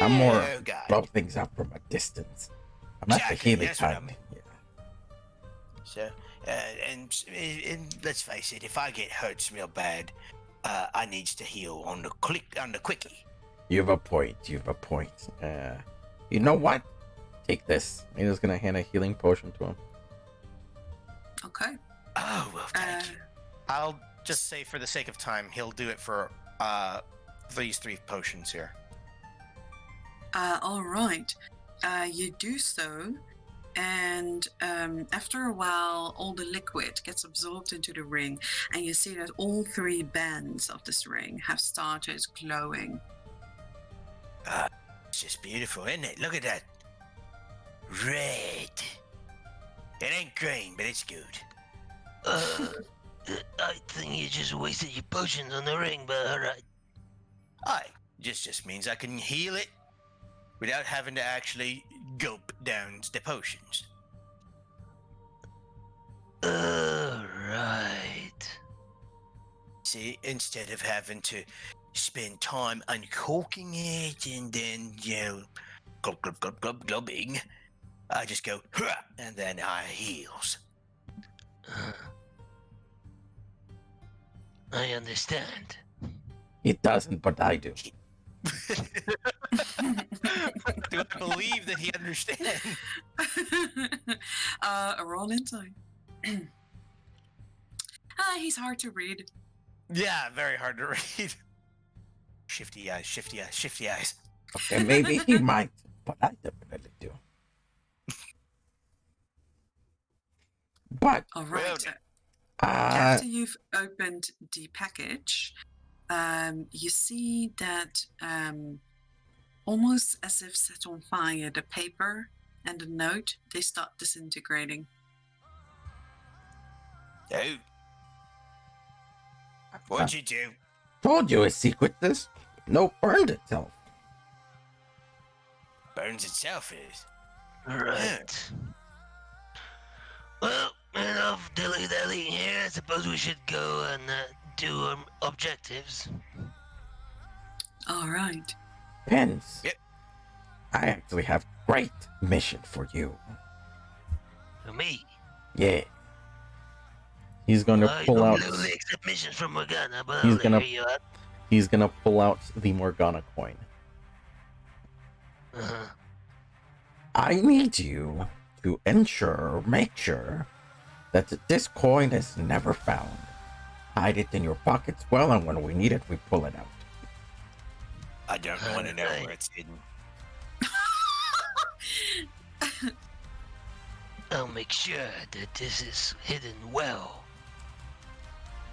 I'm more guy. blow things up from a distance. I'm at the Exactly, healing that's what I time. mean. Yeah. So, and let's face it, if I get hurt real bad, I needs to heal on the quickie. You have a point. You know what? Take this. I'm just gonna hand a healing potion to him. Okay. Oh well, thank you. I'll just say, for the sake of time, he'll do it for these 3 potions here. All right. You do so, and after a while, all the liquid gets absorbed into the ring, and you see that all 3 bands of this ring have started glowing. It's just beautiful, isn't it? Look at that. Red. It ain't green, but it's good. I think you just wasted your potions on the ring, but alright. Aye, just means I can heal it without having to actually gulp down the potions. Alright. See, instead of having to spend time uncorking it and then, glub, glub, glub, glub, glubbing, I just go, "Hurrah," and then I heals. I understand. He doesn't, but I do. Do I believe that he understands? A roll inside. He's hard to read. Yeah, very hard to read. Shifty eyes, shifty eyes, shifty eyes. Okay, maybe he might, but I definitely do. But All right. Well, After you've opened the package, you see that almost as if set on fire, the paper and the note, they start disintegrating. Oh. What'd you do? told you his secret this. No, burned itself. Burns itself is. Right. Well, enough dilly-dallying here. I suppose we should go and do our objectives. All right. Pens. Yep. I actually have great mission for you. For me, Yeah. He's gonna I pull out. don't really accept missions from Morgana, but He's I'll gonna- hear you out. He's gonna pull out the Morgana coin. Uh-huh. I need you to make sure that this coin is never found. Hide it in your pockets well, and when we need it, we pull it out. I don't want to know Alright. where it's hidden. I'll make sure that this is hidden well.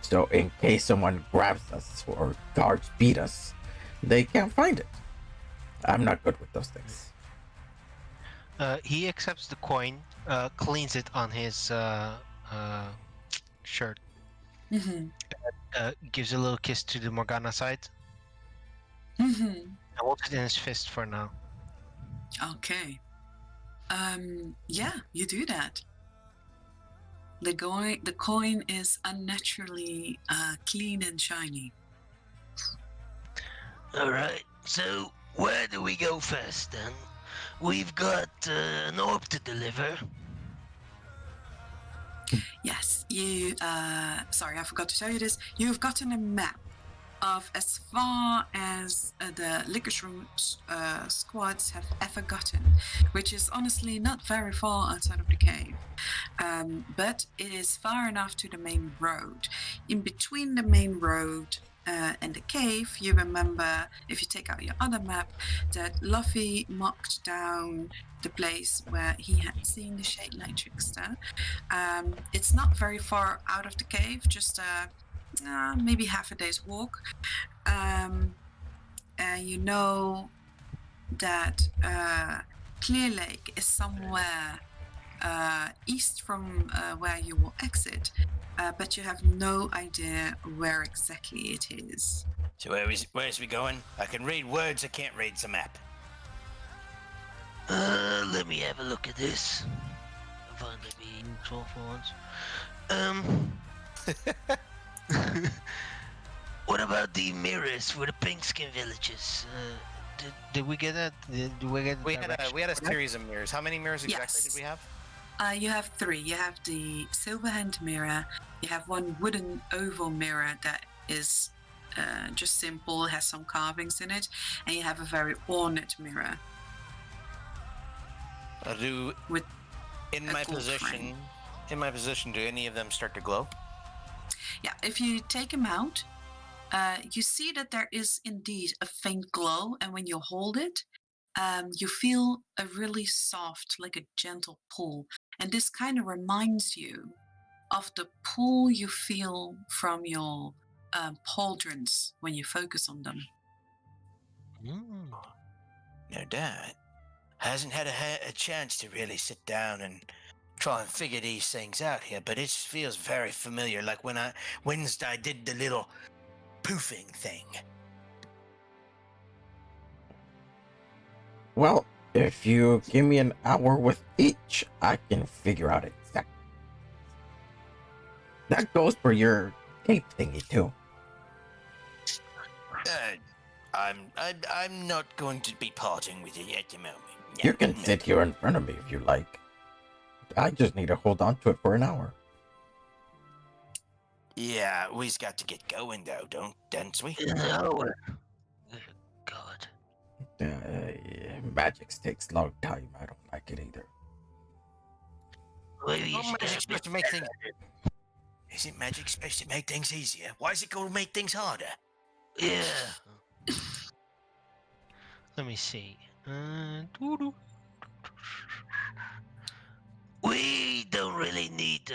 So in case someone grabs us or guards beat us, they can't find it. I'm not good with those things. He accepts the coin, cleans it on his shirt, Mm-hmm. gives a little kiss to the Morgana side, Mm-hmm. and holds it in his fist for now. Okay. Yeah, you do that. The coin is unnaturally clean and shiny. Alright, so where do we go first then? We've got an orb to deliver. Yes, you. Sorry, I forgot to tell you this. You've gotten a map of as far as the Licorice Room squads have ever gotten, which is honestly not very far outside of the cave. But it is far enough to the main road. In between the main road and the cave, you remember, if you take out your other map, that Luffy marked down the place where he had seen the Shade Light Trickster. It's not very far out of the cave, just maybe half a day's walk. And you know that Clear Lake is somewhere east from where you will exit, but you have no idea where exactly it is. So where's we going? I can read words, I can't read the map. Let me have a look at this. I find it be useful for once. What about the mirrors for the pink skin villages? Did we get that? Did we get? We had a direction? series of mirrors. How many mirrors exactly Yes. did we have? You have three. You have the silver hand mirror. You have one wooden oval mirror that is just simple, has some carvings in it, and you have a very ornate mirror. Do With in a my gold position? frame. In my position, do any of them start to glow? Yeah, if you take them out, you see that there is indeed a faint glow, and when you hold it, you feel a really soft, like a gentle pull. And this kind of reminds you of the pull you feel from your pauldrons when you focus on them. Mm. No doubt. Hasn't had a chance to really sit down and try and figure these things out here, but it feels very familiar, like when Wednesday did the little poofing thing. Well, if you give me an hour with each, I can figure out exactly. That goes for your cape thingy too. I'm not going to be parting with it at the moment. No, You can no. sit here in front of me if you like. I just need to hold on to it for an hour. Yeah, we've got to get going though, don't we? An hour. God. Magic takes a long time. I don't like it either. Maybe you Oh, should magic's get a supposed to bit make things. better. Isn't magic supposed to make things easier? Why is it going to make things harder? Yeah. Let me see. Doo-doo. We don't really need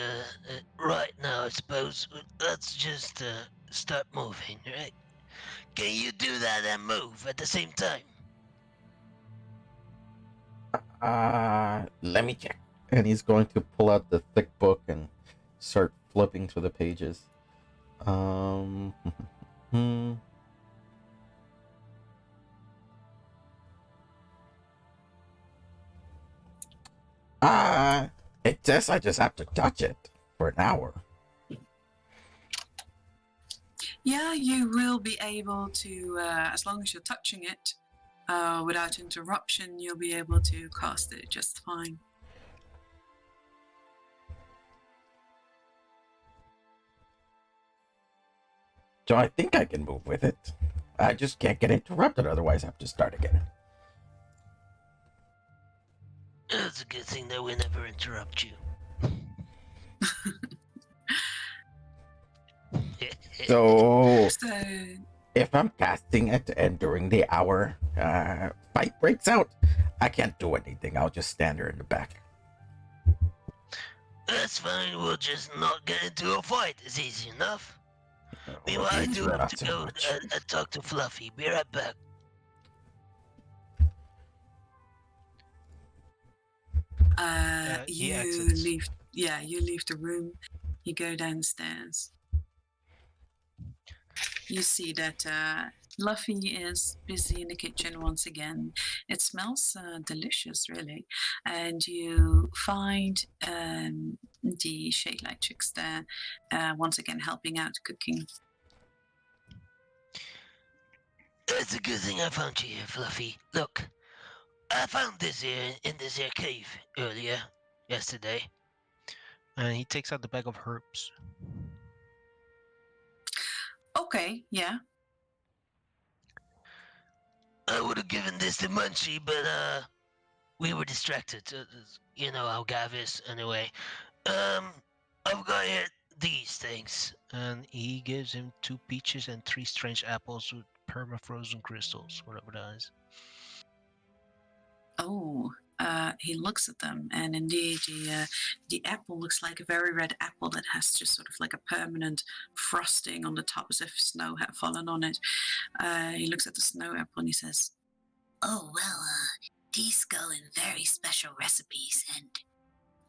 right now, I suppose. Let's just start moving, right? Can you do that and move at the same time? Let me check. And he's going to pull out the thick book and start flipping through the pages. Hmm. It says I just have to touch it for an hour. Yeah, you will be able to, as long as you're touching it without interruption, you'll be able to cast it just fine. So I think I can move with it. I just can't get interrupted, otherwise I have to start again. It's a good thing that we never interrupt you. So So, if I'm casting it and during the hour fight breaks out, I can't do anything. I'll just stand there in the back. That's fine, we'll just not get into a fight. It's easy enough. Or Meanwhile, I maybe do have not to so go much. and talk to Fluffy. Be right back. He you exits. leave. Yeah, you leave the room. You go downstairs. You see that Luffy is busy in the kitchen once again. It smells delicious, really. And you find the Shade Light chicks there once again helping out cooking. It's a good thing I found you here, Fluffy. Look, I found this here in this here cave yesterday. And he takes out the bag of herbs. Okay, yeah. I would have given this to Munchie, but we were distracted. You know how Gav is, anyway. I've got here these things. And he gives him 2 peaches and 3 strange apples with permafrozen crystals, whatever that is. Oh, he looks at them, and indeed, the apple looks like a very red apple that has just sort of like a permanent frosting on the top, as if snow had fallen on it. He looks at the snow apple and he says, Oh, well, these go in very special recipes, and,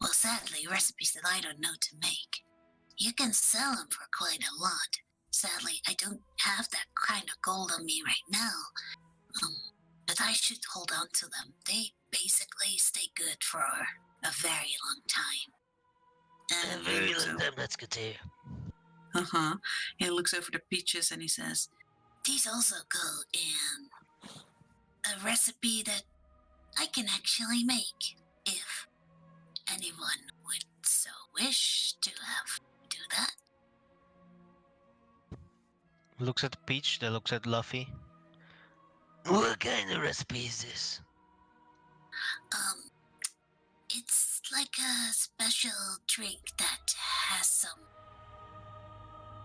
well, sadly, recipes that I don't know to make. You can sell them for quite a lot. Sadly, I don't have that kind of gold on me right now. But I should hold on to them. They basically stay good for a very long time. A And very so- long time, that's good to hear. uh-huh. He looks over the peaches and he says, these also go in a recipe that I can actually make if anyone would so wish to do that. Looks at the peach, then looks at Luffy. What kind of recipe is this? It's like a special drink that has some.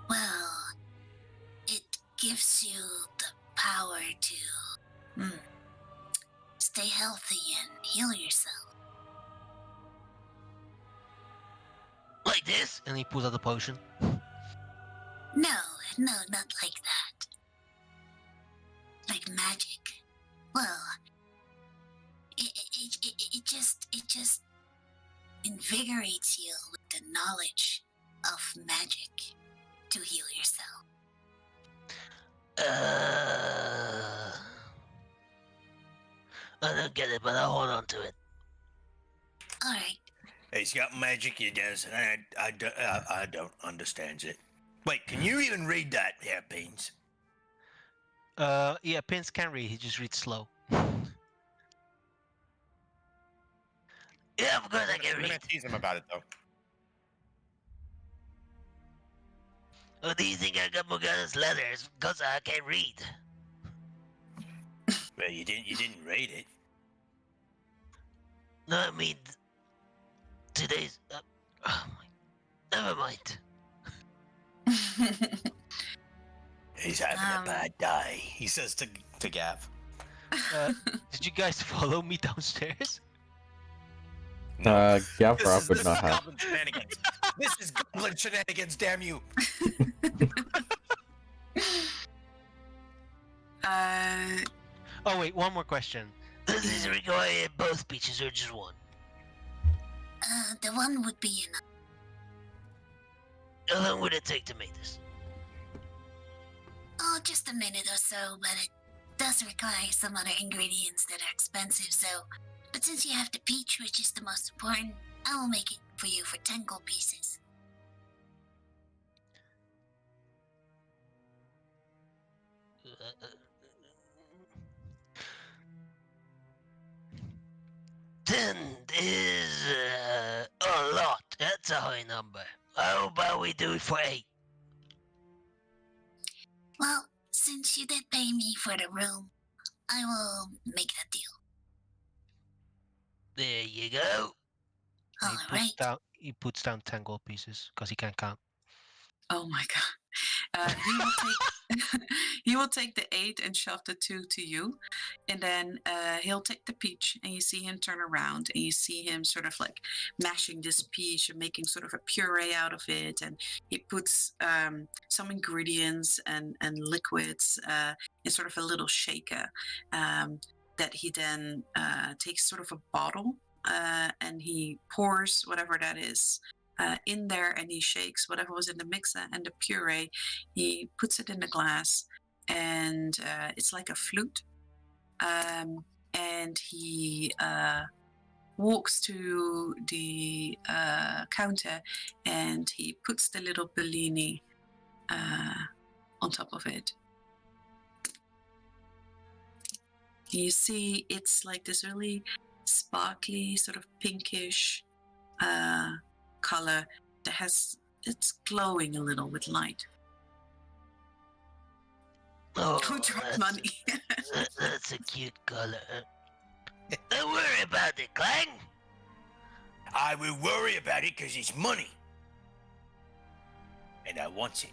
Well, it gives you the power to stay healthy and heal yourself. Like this? And he pulls out the potion. No, not like that. Like magic. Well, it just invigorates you with the knowledge of magic to heal yourself. I don't get it, but I'll hold on to it. All right. He's got magic, he does, and I don't understand it. Wait, can you even read that, here, Beans? Yeah, Pins can read. He just reads slow. Yeah, of course I can I'm gonna read. tease him about it though. Oh, do you think I got Morgana's letters because I can't read? Well, you didn't read it. No, I mean today's. Oh my, never mind. He's having a bad day, he says to Gav. Did you guys follow me downstairs? Gavrop would This not is have. goblin shenanigans. This is goblin shenanigans, damn you. Oh wait, one more question. Does this require both speeches or just one? The one would be enough. How long would it take to make this? Oh, just a minute or so, but it does require some other ingredients that are expensive, so... But since you have the peach, which is the most important, I will make it for you for 10 gold pieces. Ten is a lot. That's a high number. How about we do it for 8? Well, since you did pay me for the room, I will make that deal. There you go. And Alright. He puts down 10 gold pieces because he can't count. Oh my god. He will take the 8 and shove the 2 to you, and then he'll take the peach, and you see him turn around, and you see him sort of like mashing this peach and making sort of a puree out of it, and he puts some ingredients and liquids in sort of a little shaker that he then takes sort of a bottle and he pours whatever that is in there, and he shakes whatever was in the mixer and the puree. He puts it in the glass, and it's like a flute. And he walks to the counter, and he puts the little Bellini on top of it. You see, it's like this really sparkly, sort of pinkish color that it's glowing a little with light. Oh, Who dropped money? That's a cute color. Don't worry about it, Clang. I will worry about it because it's money. And I want it.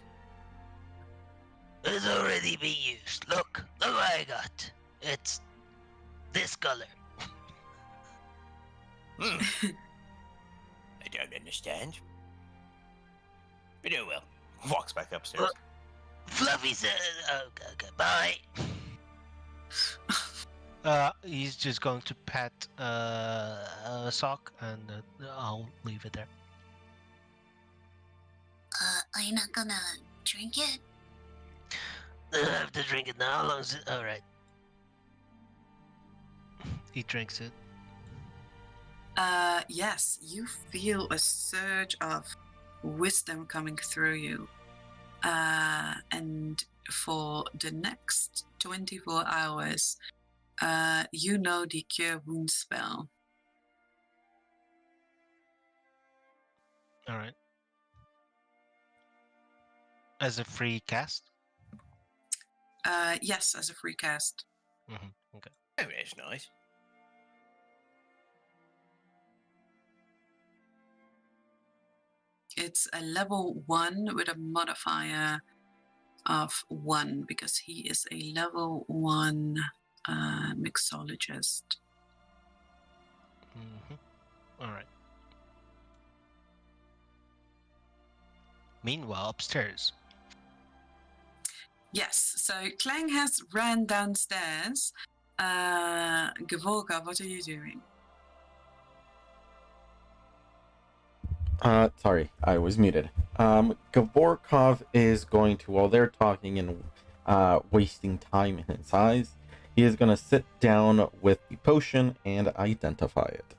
It's already been used. Look what I got. It's this color. I don't understand. But oh well. Walks back upstairs. Fluffy said, okay, bye. He's just going to pet a sock, and I'll leave it there. Are you not gonna drink it? I have to drink it now. How long is it? All right. He drinks it. Yes, you feel a surge of wisdom coming through you. And for the next 24 hours, you know the Cure Wound spell. All right. As a free cast? Yes, as a free cast. Mm-hmm. Okay. Oh, that's nice. It's a level 1 with a modifier of 1 because he is a level 1 mixologist. Mm-hmm. All right. Meanwhile, upstairs. Yes, so Clang has ran downstairs. Gavorka, what are you doing? Sorry, I was muted. Gavorkov is going to, while they're talking and wasting time in his eyes, he is going to sit down with the potion and identify it.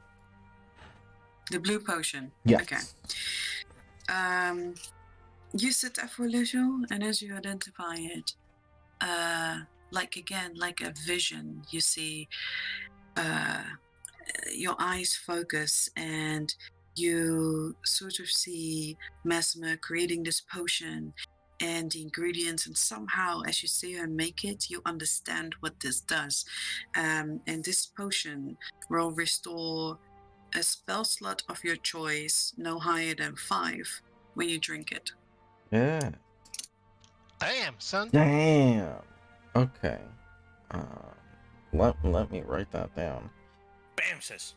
The blue potion. Yes. Okay. You sit there for a little, and as you identify it, like a vision, you see your eyes focus, and you sort of see Mesmer creating this potion and the ingredients, and somehow as you see her make it, you understand what this does. And this potion will restore a spell slot of your choice, no higher than 5, when you drink it. Yeah. Damn, son. Damn. Okay. Let me write that down. Bam, sis.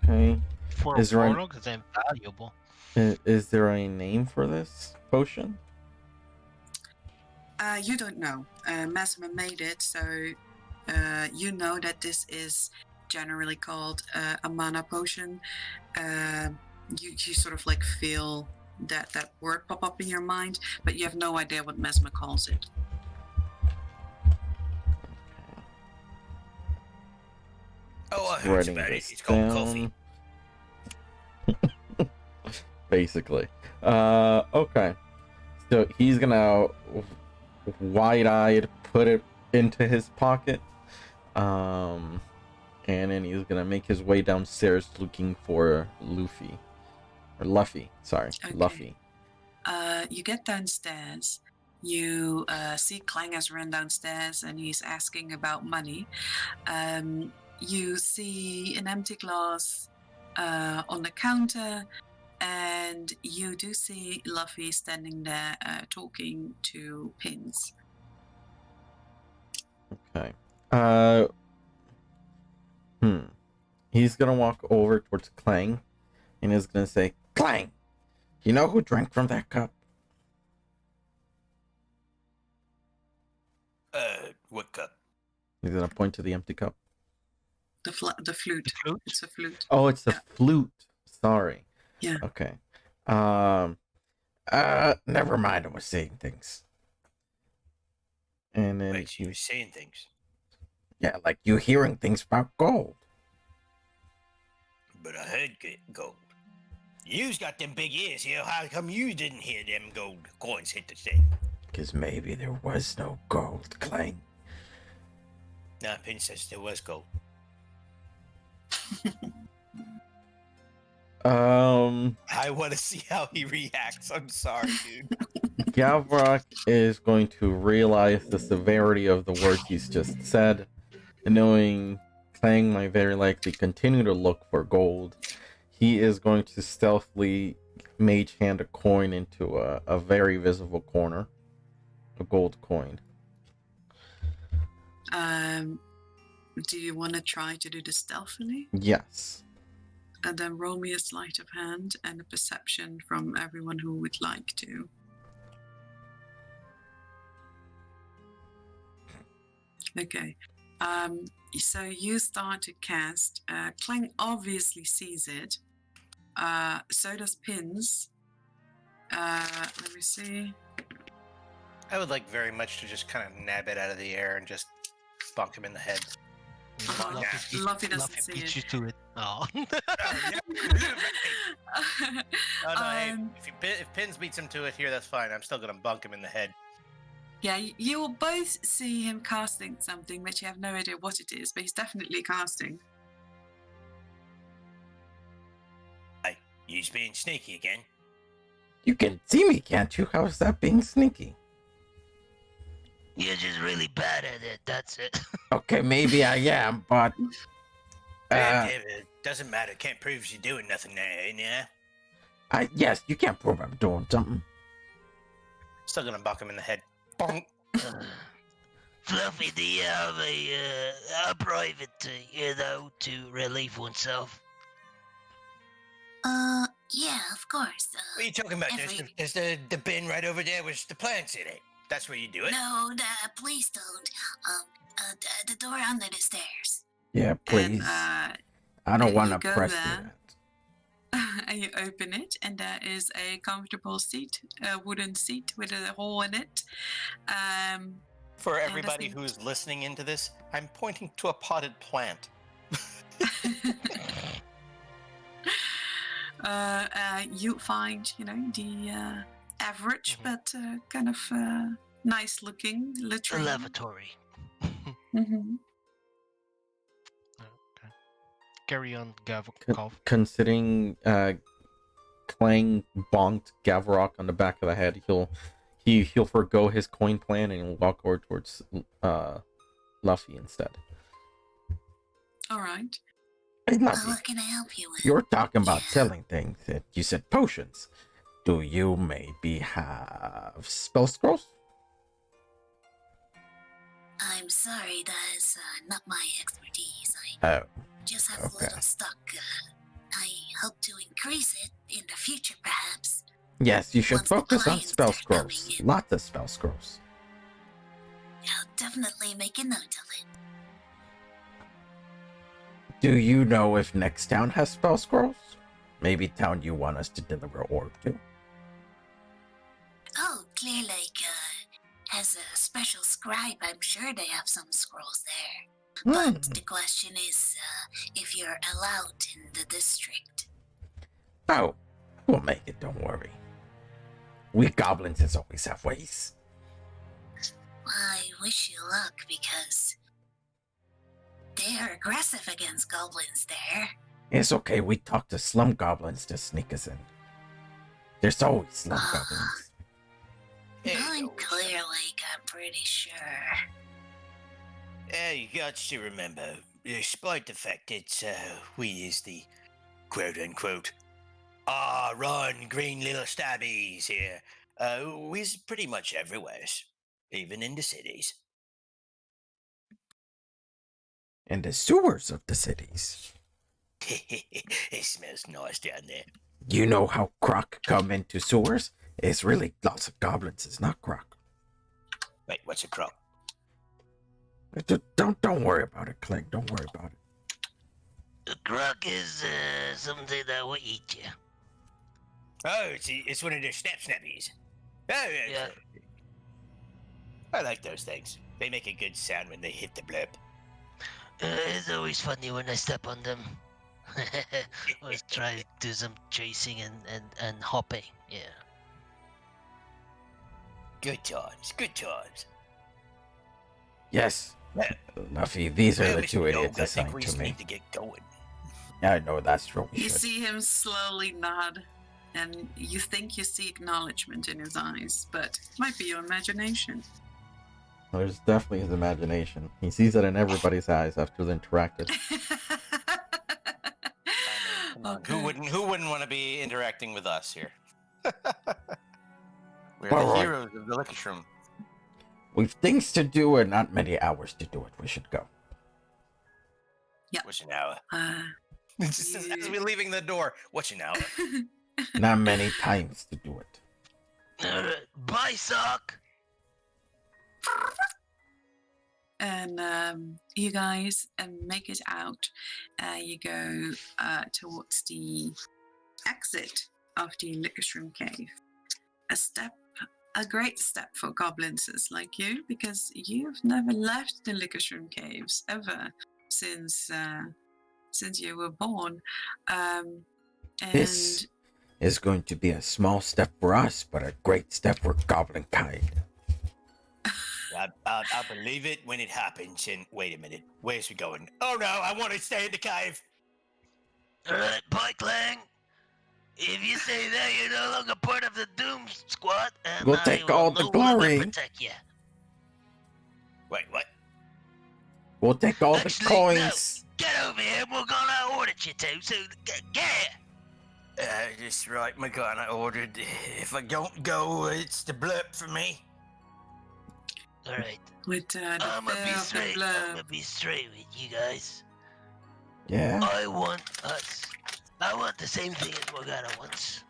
Okay. For Is a there portal, because they're valuable. Is there a name for this potion? You don't know. Mesmer made it, so you know that this is generally called a mana potion. You sort of like feel that word pop up in your mind, but you have no idea what Mesmer calls it. Oh, I heard Writing about it. this It's called down. coffee. Basically. Okay. So he's gonna wide-eyed put it into his pocket. And then he's gonna make his way downstairs looking for Luffy. Or Luffy, sorry. Okay. Luffy. You get downstairs. You see Clang has run downstairs and he's asking about money. You see an empty glass on the counter, and you do see Luffy standing there talking to Pins. Okay. He's gonna walk over towards Clang and is gonna say, Clang, you know who drank from that cup? What cup? He's gonna point to the empty cup. The flute. The flute? It's a flute. Oh, it's the Yeah. flute. Sorry. Yeah. Okay. Never mind, I was saying things. And then Wait, she was saying things. yeah, like you hearing things about gold. But I heard gold. You's got them big ears here. How come you didn't hear them gold coins hit the stage? Because maybe there was no gold, Clang. Nah, Pin says there was gold. I want to see how he reacts. I'm sorry, dude. Gavrock is going to realize the severity of the words he's just said, and knowing Clang might very likely continue to look for gold, he is going to stealthily mage hand a coin into a very visible corner. A gold coin. Do you want to try to do this stealthily? Yes. And then roll me a sleight of hand and a perception from everyone who would like to. Okay. So you start to cast. Clang obviously sees it. So does Pins. Let me see. I would like very much to just kind of nab it out of the air and just bonk him in the head. Luffy doesn't see beat it. you to it. Oh. Oh, no, hey, if Pins beats him to it here, that's fine. I'm still gonna bunk him in the head. Yeah, you will both see him casting something, but you have no idea what it is, but he's definitely casting. Hey, you's being sneaky again. You can see me, can't you? How's that being sneaky? You're just really bad at it, that's it. Okay, maybe I am, but It doesn't matter. Can't prove you're doing nothing there, yeah? yes, you can't prove I'm doing something. Still gonna bonk him in the head. Bonk. Fluffy, do you have a private, to relieve oneself? Yeah, of course. What are you talking about? There's the bin right over there with the plants in it. That's where you do it. No, please don't. The door under the stairs. Yeah, please. And, I don't you want to go press there. that. and you open it, and there is a comfortable seat, a wooden seat with a hole in it. For And everybody I think- who's listening into this, I'm pointing to a potted plant. You find, the average, but kind of nice looking A latrine. lavatory. Mm-hmm. Okay. Carry on, Golf. Considering Clang bonked Gavarok on the back of the head, he'll forgo his coin plan and he'll walk over towards Luffy instead. All right. Hey, Well, Luffy, what can I help you with? you're talking about Yeah. selling things. And you said potions. Do you maybe have spell scrolls? I'm sorry, that is not my expertise. I Oh, just have a okay. little stock. I hope to increase it in the future, perhaps. yes, you should Once the focus on clients spell start coming scrolls. in. Lots of spell scrolls. I'll definitely make a note of it. Do you know if next town has spell scrolls? Maybe town you want us to deliver orb to? Oh, Clear Lake has a special scribe. I'm sure they have some scrolls there. But the question is if you're allowed in the district. Oh, we'll make it, don't worry. We goblins as always have ways. I wish you luck because they're aggressive against goblins there. It's okay, we talked to slum goblins to sneak us in. There's always slum goblins. I'm Clear Lake, I'm pretty sure. You got to remember, despite the fact that we is the quote-unquote run green little stabbies here, we's pretty much everywhere, even in the cities. And the sewers of the cities. It smells nice down there. You know how Croc come into sewers? It's really lots of goblins, it's not Croc. Wait, what's a croc? Don't worry about it, Clegg. Don't worry about it. A croc is something that will eat you. Oh, it's one of their snappies. Oh, Yeah. I like those things. They make a good sound when they hit the blip. It's always funny when I step on them. Always try to do some chasing and hopping. Yeah. Good times, good times. Yes. Yeah. Luffy, these are Well, the Mr. two Dog, idiots I think assigned we to just me. need to get going. I know, that's true. We You should. see him slowly nod, and you think you see acknowledgement in his eyes, but it might be your imagination. There's definitely his imagination. He sees it in everybody's eyes after they interacted. Come on, Okay. Who wouldn't want to be interacting with us here? We're All the right. heroes of the liquor room. We've things to do and not many hours to do it. We should go. What's an hour? Just as You- we're leaving the door, what's an hour? Not many times to do it. Alright, bye, sock. and you guys make it out. You go towards the exit of the Lickishroom Cave. A great step for goblins like you, because you've never left the Lickishroom Caves ever since you were born. And This is going to be a small step for us, but a great step for goblin kind. I'll believe it when it happens. And wait a minute, where's we going? Oh no, I want to stay in the cave. Alright, bye, Clang. If you say that, you're no longer part of the Doom Squad, and We'll I take will all the no longer glory. protect you. Wait, what? We'll take all Actually, the coins. Get over here, we're gonna audit you two, so get here. That's right, my God, I ordered. If I don't go, it's the blurb for me. Alright, with the I'm gonna be fear of the straight. I'm blur. gonna be straight with you guys. Yeah. I want the same thing as Morgana wants.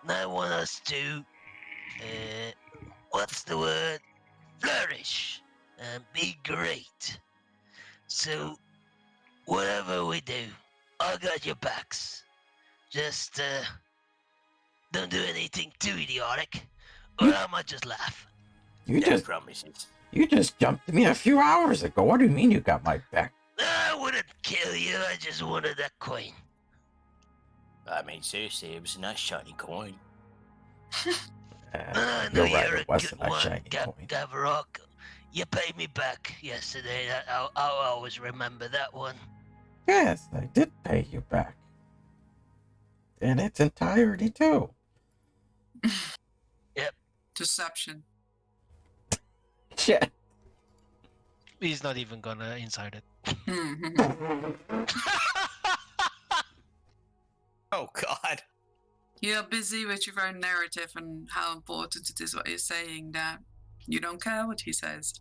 And I want us to, what's the word? Flourish and be great. So, whatever we do, I got your backs. Just don't do anything too idiotic, or I might just laugh. No promises. You just jumped me a few hours ago. What do you mean you got my back? I wouldn't kill you. I just wanted that coin. I mean, seriously, it was a nice shiny coin. I know You're right, you're it a wasn't good a one, shiny coin. Gavarok. You paid me back yesterday. I'll always remember that one. Yes, I did pay you back. In its entirety, too. Deception. Shit. He's not even gonna inside it. Oh, God. You're busy with your own narrative and how important it is what you're saying that you don't care what he says.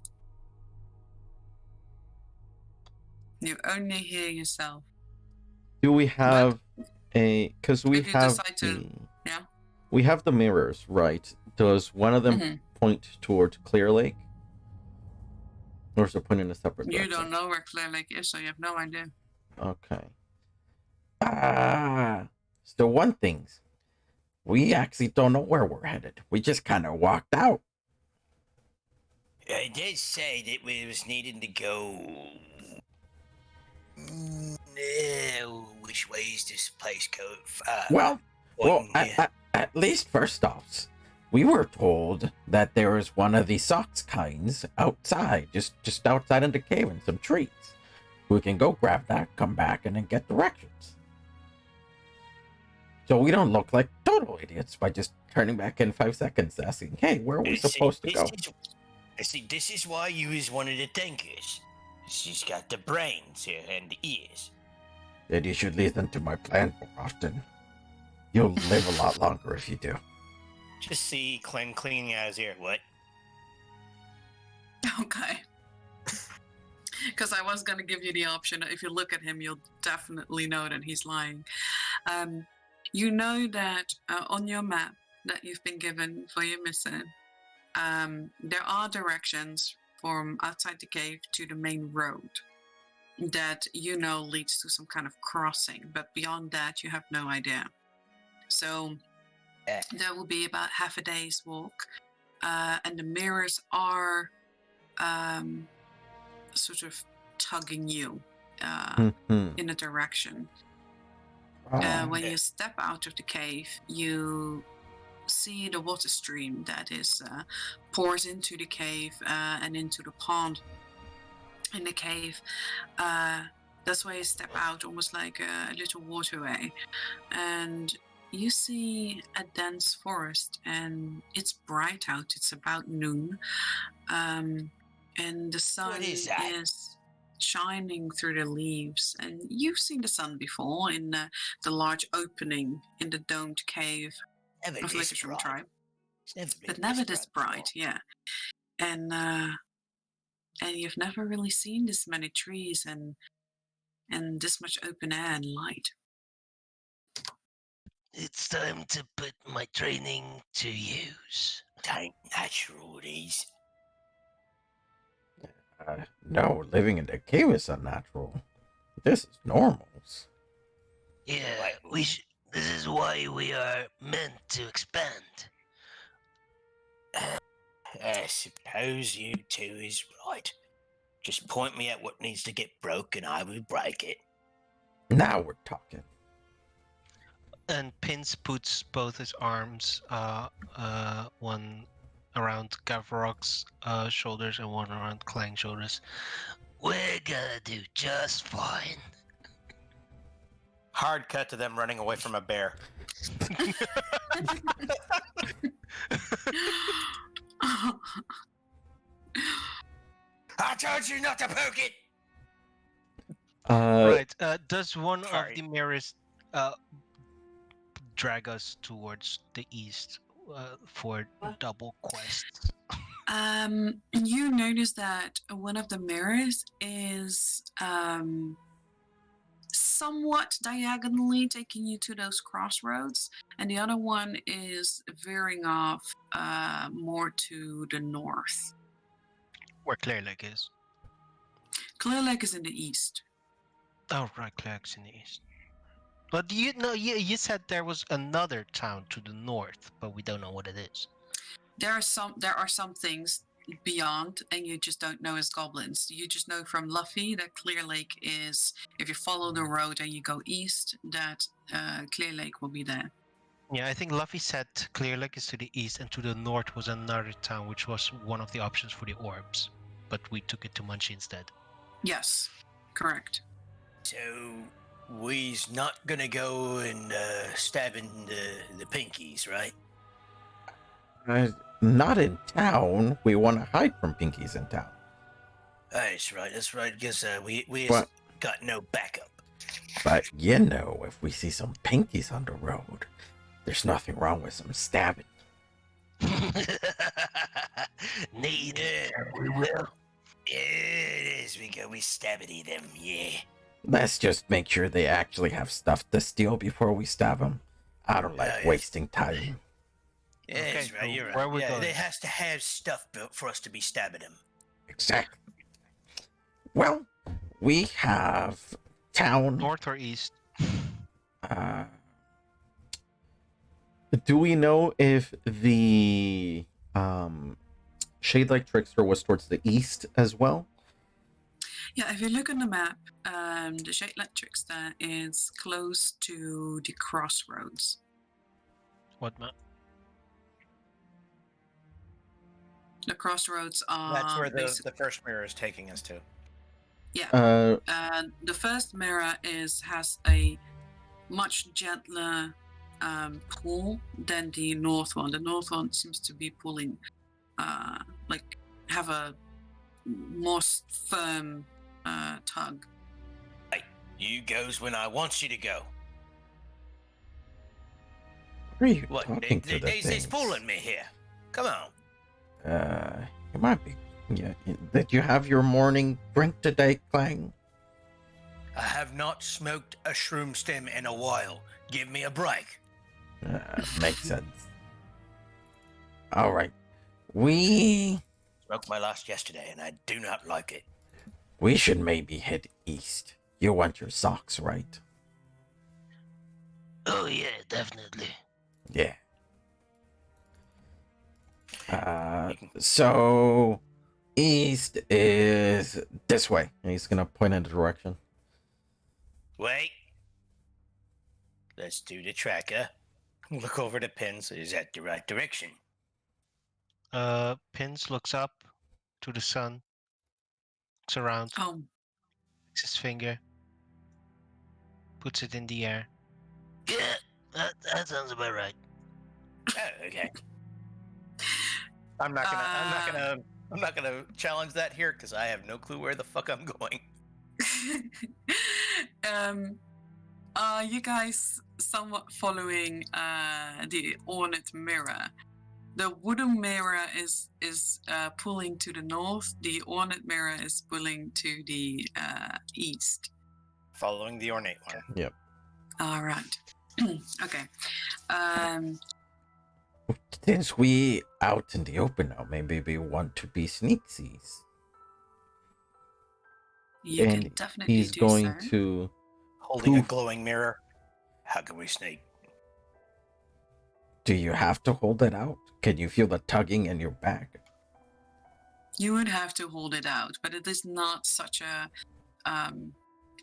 You only hear yourself. Do we have because we if you have decide to- yeah. we have the mirrors, right? Does one of them Mhm. point towards Clear Lake? Or is it pointing in a separate You direction? don't know where Clear Lake is, so you have no idea. Okay. So one thing, we actually don't know where we're headed. We just kind of walked out. I did say that we was needing to go. Which way is this place go? Well, yeah. at least first off, we were told that there was one of the socks kinds outside, just outside in the cave in some trees. We can go grab that, come back, and then get directions. So we don't look like total idiots by just turning back in 5 seconds asking, hey, where are we supposed to go? This is why you is one of the thinkers. She's got the brains here and the ears. Then you should listen to my plan more often. You'll live a lot longer if you do. Just see Clem cleaning out his ear. What? Okay. Because I was going to give you the option. If you look at him, you'll definitely know that he's lying. You know that on your map that you've been given for your mission, there are directions from outside the cave to the main road that you know leads to some kind of crossing. But beyond that, you have no idea. So that will be about half a day's walk. And the mirrors are sort of tugging you in a direction. When you step out of the cave, you see the water stream that is pours into the cave and into the pond in the cave. That's why you step out, almost like a little waterway, and you see a dense forest, and it's bright out. It's about noon, and the sun is that? is shining through the leaves. And you've seen the sun before in the large opening in the domed cave Never of this Lickisham bright. tribe, It's never been but never this before. bright. Yeah, and you've never really seen this many trees and this much open air and light. It's time to put my training to use. Ain't natural, these. No, living in the cave is unnatural. This is normal. Yeah, this is why we are meant to expand. I suppose you two is right. Just point me at what needs to get broke and I will break it. Now we're talking. And Pins puts both his arms, one around Gavrok's shoulders and one around Klang's shoulders. We're gonna do just fine. Hard cut to them running away from a bear. I told you not to poke it! Right. Does one sorry. of the mirrors drag us towards the east for double quests? You notice that one of the mirrors is somewhat diagonally taking you to those crossroads, and the other one is veering off more to the north. Where Clear Lake is. Clear Lake is in the east. Oh, right, Clear Lake's in the east. But you know, you said there was another town to the north, but we don't know what it is. There are some things beyond, and you just don't know as goblins. You just know from Luffy that Clear Lake is. If you follow the road and you go east, that Clear Lake will be there. Yeah, I think Luffy said Clear Lake is to the east, and to the north was another town, which was one of the options for the orbs. But we took it to Munchie instead. Yes, correct. So we's not gonna go and stabbing the pinkies, right? Not in town. We want to hide from pinkies in town. That's right. That's right. Guess we What? got no backup. But you know, if we see some pinkies on the road, there's nothing wrong with some stabbing. Need Yeah, we will. yeah, it is. We stabbity them. Yeah. Let's just make sure they actually have stuff to steal before we stab them. I don't like Yeah, yes. wasting time. Yeah, that's Okay, right. so You're where right. are we Yeah, going? they has to have stuff built for us to be stabbing them. Exactly. Well, we have town. North or east? Uh, do we know if the Shade Like Trickster was towards the east as well? Yeah, if you look on the map, the Shade Light Trickster is close to the crossroads. What map? The crossroads are That's where basic- the first mirror is taking us to. yeah. The first mirror has a much gentler pull than the north one. The north one seems to be pulling, have a more firm tug. You goes when I wants you to go. Who are you What? talking to the They's things? fooling me here. Come on. You might be. Yeah. Did you have your morning drink today, Clang? I have not smoked a shroom stem in a while. Give me a break. Makes sense. All right. We Smoked my last yesterday, and I do not like it. should maybe head east. You want your socks, right? Oh yeah, definitely. Yeah. So east is this way. And he's gonna point in the direction. Wait. Let's do the tracker. Look over the pins. Is that the right direction? Pins looks up to the sun. Looks around. Oh, Takes his finger. Puts it in the air. Yeah, that sounds about right. Oh, okay. I'm not gonna challenge that here because I have no clue where the fuck I'm going. are you guys somewhat following the ornate mirror? The wooden mirror is pulling to the north. The ornate mirror is pulling to the east. Following the ornate one. All right. Okay. Since we out in the open now, maybe we want to be sneaksies. You can And definitely he's do going so. to. Holding a Poof. glowing mirror. How can we sneak? Do you have to hold it out? Can you feel the tugging in your back? You would have to hold it out, but it is not such a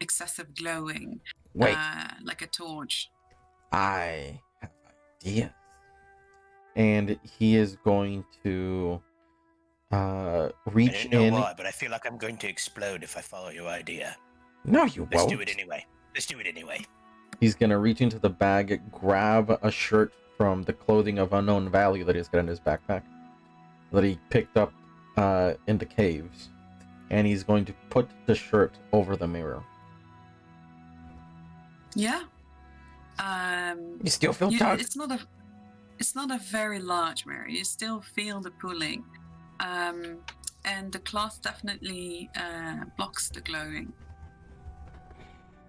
excessive glowing Wait, like a torch. I have ideas. And he is going to I reach don't know in. why, but I feel like I'm going to explode if I follow your idea. No, you Let's won't. do it anyway. Let's do it anyway. He's gonna reach into the bag, grab a shirt from the clothing of unknown value that he's got in his backpack that he picked up in the caves, and he's going to put the shirt over the mirror. Yeah. You still feel tugged? It's not a very large mirror. You still feel the pulling, and the cloth definitely blocks the glowing.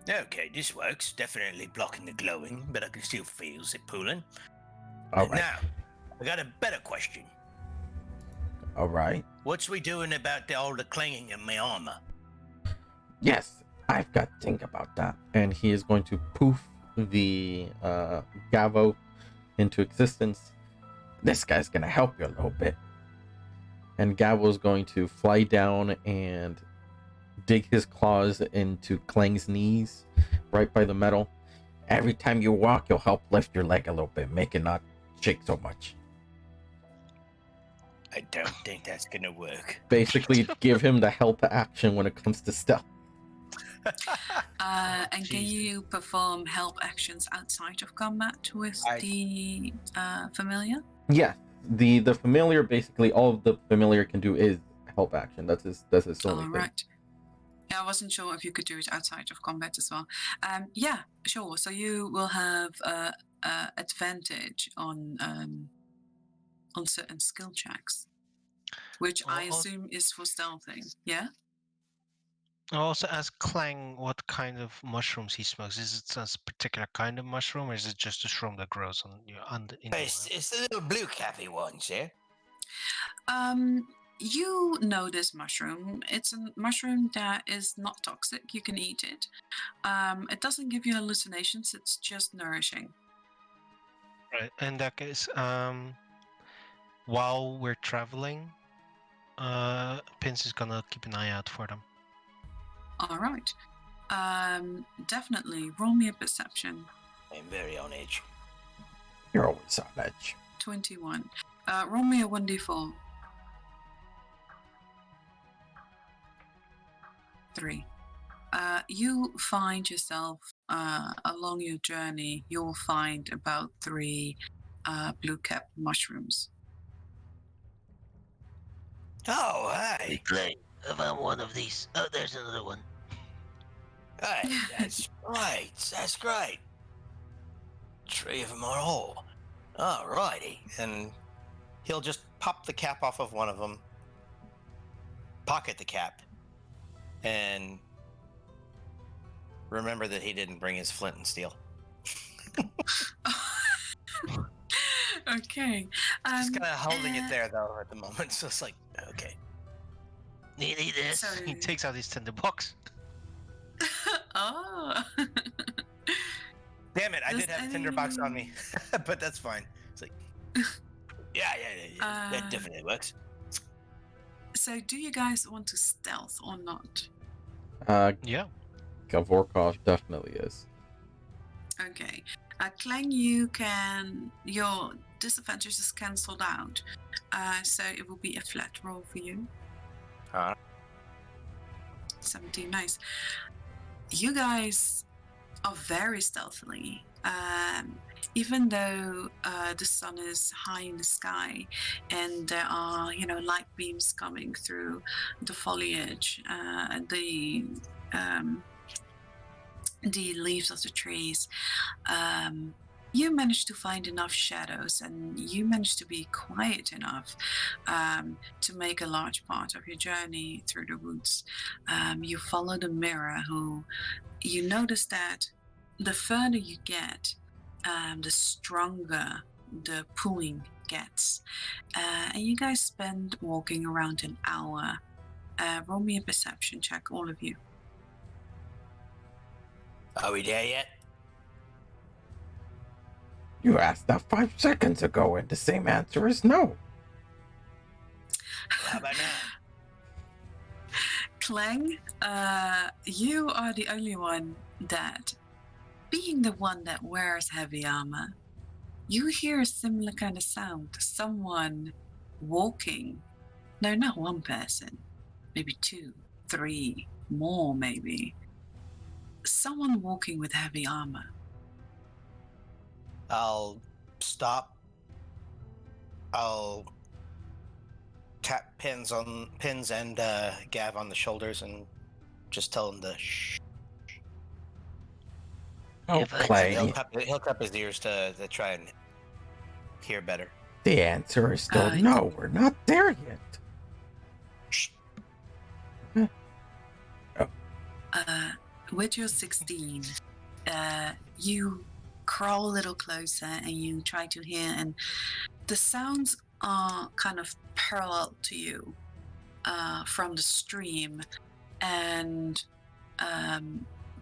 Okay, this works. Definitely blocking the glowing, but I can still feel it pulling. All right. Now, I got a better question. All right. What's we doing about all the clanging in my armor? Yes, I've got to think about that. And he is going to poof the Gavo into existence. This guy's gonna help you a little bit. And Gavo's going to fly down and dig his claws into Klang's knees, right by the metal. Every time you walk, you'll help lift your leg a little bit, make it not shake so much. I don't think that's gonna work. Basically, give him the help action when it comes to stealth. And can Jesus. you perform help actions outside of combat with the familiar? Yeah, the familiar, basically all the familiar can do is help action. That's his only All thing. right. Yeah, I wasn't sure if you could do it outside of combat as well. Yeah, sure. So you will have advantage on certain skill checks, which I assume is for stealthing. Yeah. I'll also ask Clang what kind of mushrooms he smokes. Is it a particular kind of mushroom, or is it just a shroom that grows in the wild? It's the little blue cappy ones, yeah? You know this mushroom. It's a mushroom that is not toxic. You can eat it. It doesn't give you hallucinations. It's just nourishing. Right. In that case, while we're traveling, Pins is gonna keep an eye out for them. All right. Definitely. Roll me a perception. I'm very on edge. You're always on edge. 21. Roll me a 1d4. 3. You find yourself along your journey. You'll find about 3 blue cap mushrooms. Oh, Hey, hey. Clay, I found one of these. Oh, there's another one. Hey, that's right. That's great. 3 of them are all. Alrighty. And he'll just pop the cap off of one of them, pocket the cap, and remember that he didn't bring his flint and steel. Okay. Just kind of holding it there, though, at the moment. So it's like, okay. Need this? So, He takes out his tinderbox. oh. Damn it, I Does did have a tinderbox on me, but that's fine. It's like, yeah, that definitely works. So, do you guys want to stealth or not? Yeah. Gavorkov definitely is. Okay. Clang, your disadvantage is cancelled out. So it will be a flat roll for you. 17, nice. You guys are very stealthily. Even though the sun is high in the sky and there are, light beams coming through the foliage, the leaves of the trees, you managed to find enough shadows and you managed to be quiet enough to make a large part of your journey through the woods. You follow the mirror, who you notice that the further you get, the stronger the pulling gets. And you guys spend walking around an hour. Roll me a perception check, all of you. Are we there yet? You asked that 5 seconds ago, and the same answer is no. How about now? Clang, you are the only one that, being the one that wears heavy armor, you hear a similar kind of sound. Someone walking. No, not one person. Maybe 2, 3, more maybe. Someone walking with heavy armor. I'll stop. I'll tap Pins and Gav on the shoulders and just tell him to shh. Oh, If I- Clay, He'll cup his ears to try and hear better. the answer is still no. We're not there yet. Shh. With your 16, you crawl a little closer and you try to hear, and the sounds are kind of parallel to you from the stream, and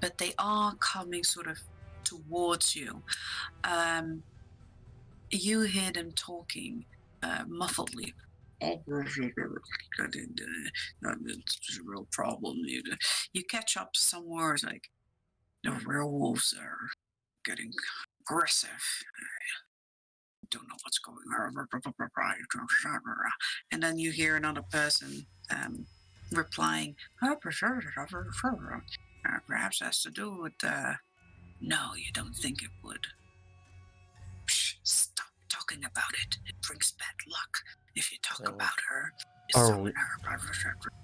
but they are coming sort of towards you. You hear them talking muffledly. It's a real problem. You catch up some words like, the werewolves are getting aggressive. I don't know what's going on. And then you hear another person replying, perhaps has to do with, no, you don't think it would. Psh, stop talking about it. It brings bad luck. If you talk about her, you summon her.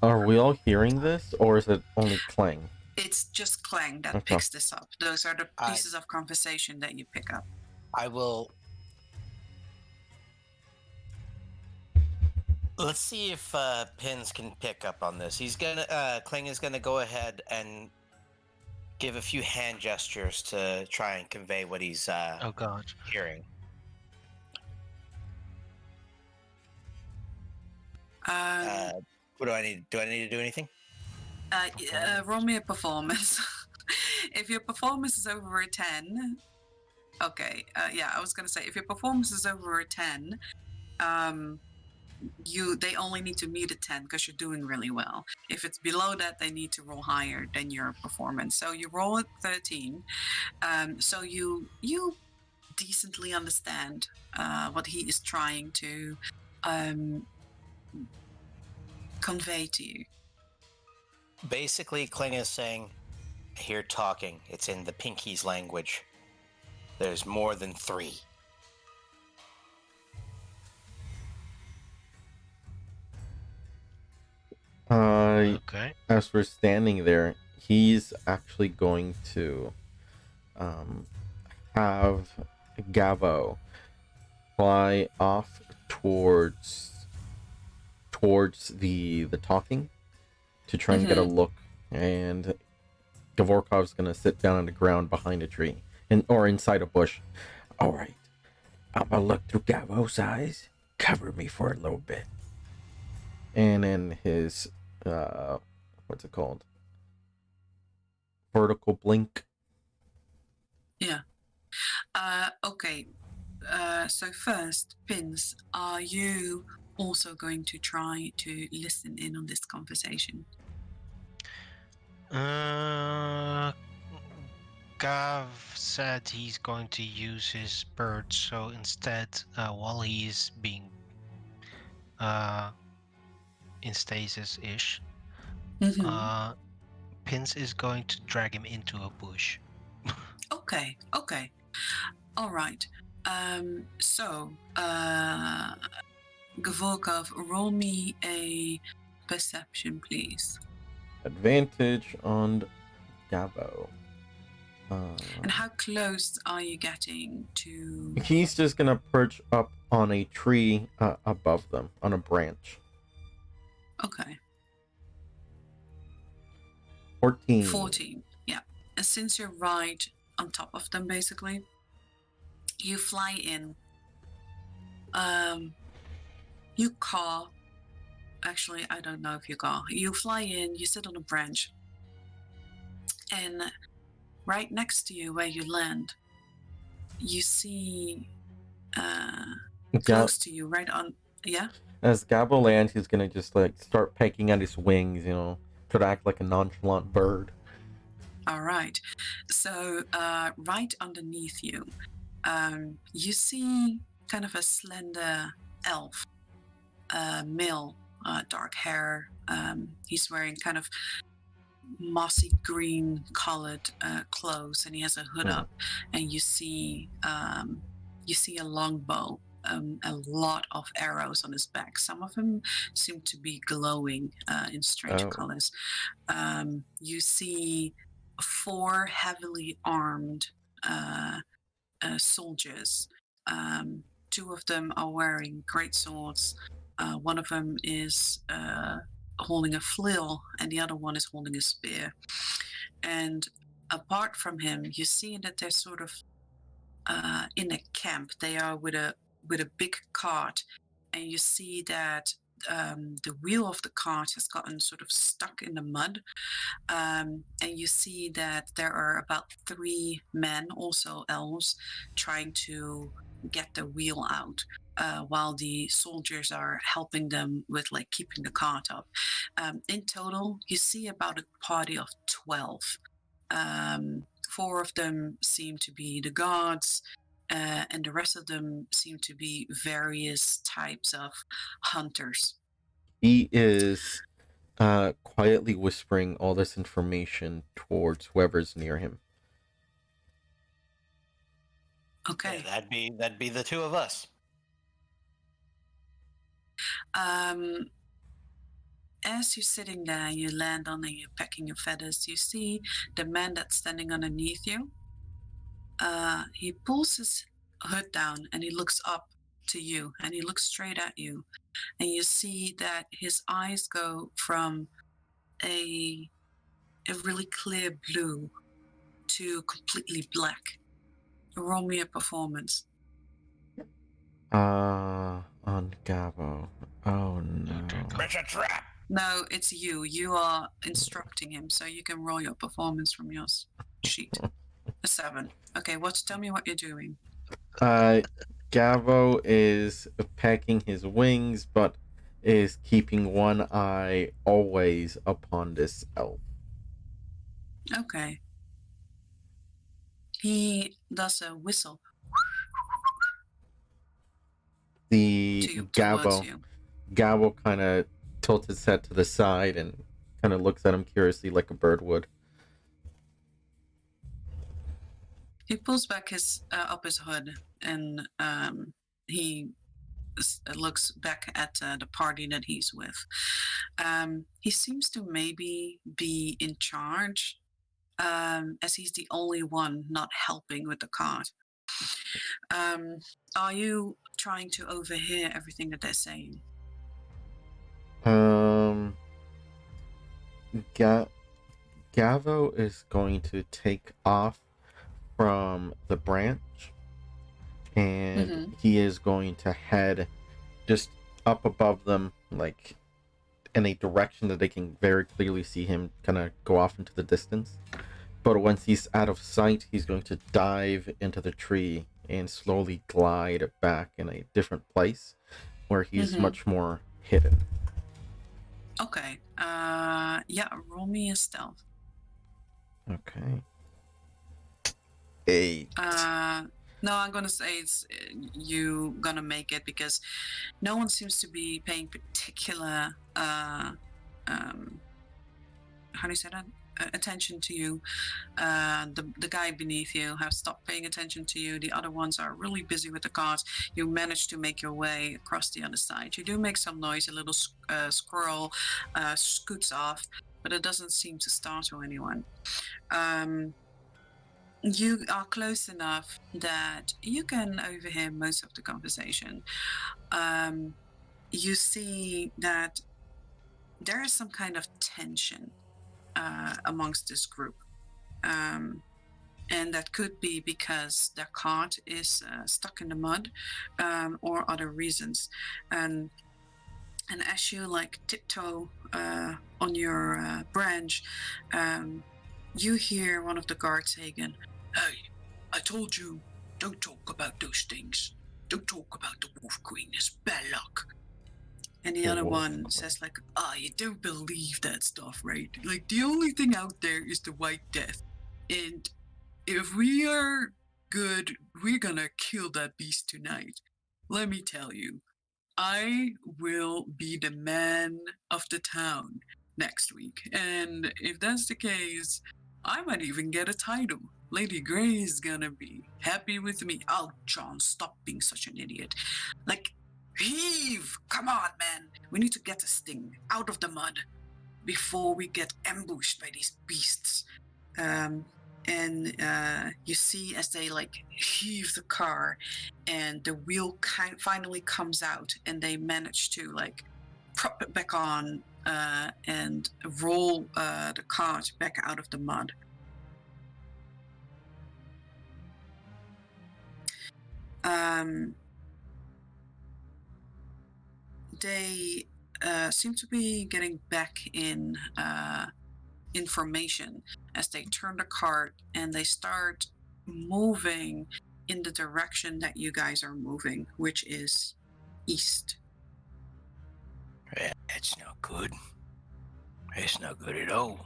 Are we all hearing this, or is it only Clang? It's just Clang that Okay. picks this up. Those are the pieces of conversation that you pick up. I will. Let's see if Pins can pick up on this. Kling is gonna go ahead and give a few hand gestures to try and convey what he's Oh God. hearing. What do I need? Do I need to do anything? Roll me a performance. If your performance is over a 10, okay. I was gonna say if your performance is over a 10, they only need to meet a 10 because you're doing really well. If it's below that, they need to roll higher than your performance. So you roll at 13. So you decently understand what he is trying to convey to you. Basically, Kling is saying, I hear talking. It's in the Pinkies language. There's more than 3. Okay. As we're standing there, he's actually going to have Gavo fly off towards the talking to try and get a look, and Gavorkov's gonna sit down on the ground behind a tree or inside a bush. All right, I'm gonna look through Gavo's eyes. Cover me for a little bit, and then his what's it called? Vertical blink. Yeah. Okay. So first, Pins, are you also going to try to listen in on this conversation? Gav said he's going to use his bird, so instead, while he's being in stasis-ish, Pins is going to drag him into a bush. Okay. All right. So, Gavorkov, roll me a perception, please. Advantage on Gavo. And how close are you getting to... He's just gonna perch up on a tree above them, on a branch. Okay. 14. Yeah. And since you're right on top of them, basically, you fly in. You caw. Actually, I don't know if you caw. You fly in, you sit on a branch, and right next to you where you land, you see close to you, right on... Yeah? As Gabo lands, he's gonna just start pecking at his wings, try to act like a nonchalant bird. All right. So right underneath you, you see kind of a slender elf, male, dark hair. He's wearing kind of mossy green colored clothes, and he has a hood up, and you see a long bow, a lot of arrows on his back. Some of them seem to be glowing in strange colors. You see 4 heavily armed soldiers. 2 of them are wearing great swords. One of them is holding a flail, and the other one is holding a spear. And apart from him, you see that they're sort of in a camp. They are with a big cart, and you see that the wheel of the cart has gotten sort of stuck in the mud. And you see that there are about 3 men, also elves, trying to get the wheel out, while the soldiers are helping them with like keeping the cart up. In total, you see about a party of 12. 4 of them seem to be the gods, and the rest of them seem to be various types of hunters. He is quietly whispering all this information towards whoever's near him. Okay. Yeah, that'd be the 2 of us. As you're sitting there, you land on and you're pecking your feathers. You see the man that's standing underneath you. He pulls his hood down and he looks up to you and he looks straight at you. And you see that his eyes go from a really clear blue to completely black. Roll me a performance. On Gabo. Oh no. It's a trap. No, it's you. You are instructing him, so you can roll your performance from your sheet. A 7. Okay, tell me what you're doing. Gavo is pecking his wings, but is keeping one eye always upon this elf. Okay. He does a whistle The towards you. Gabo kind of tilts his head to the side and kind of looks at him curiously like a bird would. He pulls back his hood and he looks back at the party that he's with. He seems to maybe be in charge, as he's the only one not helping with the cart. Are you trying to overhear everything that they're saying? Gavo is going to take off from the branch, and he is going to head just up above them, like in a direction that they can very clearly see him kind of go off into the distance. But once he's out of sight, he's going to dive into the tree and slowly glide back in a different place where he's much more hidden. Okay. Yeah, roll me a stealth. Okay. 8. No, I'm gonna say it's you gonna make it because no one seems to be paying particular how do you say that? Attention to you. The guy beneath you have stopped paying attention to you. The other ones are really busy with the cars. You manage to make your way across the other side. You do make some noise. A little squirrel scoots off, but it doesn't seem to startle anyone. You are close enough that you can overhear most of the conversation. You see that there is some kind of tension amongst this group. And that could be because their cart is stuck in the mud, or other reasons. And as you like tiptoe on your branch, you hear one of the guards say again, "Hey, I told you, don't talk about those things. Don't talk about the Wolf Queen. It's bad luck." And the other one says like, you don't believe that stuff, right? Like, the only thing out there is the White Death. And if we are good, we're gonna kill that beast tonight. Let me tell you, I will be the man of the town next week. And if that's the case, I might even get a title. Lady Grey is gonna be happy with me. Oh, John, stop being such an idiot. Like, heave! Come on, man. We need to get this thing out of the mud before we get ambushed by these beasts. And you see as they like heave the car and the wheel finally comes out and they manage to like prop it back on and roll the cart back out of the mud. They seem to be getting back in information as they turn the cart and they start moving in the direction that you guys are moving, which is east. Yeah, that's not good. That's not good at all.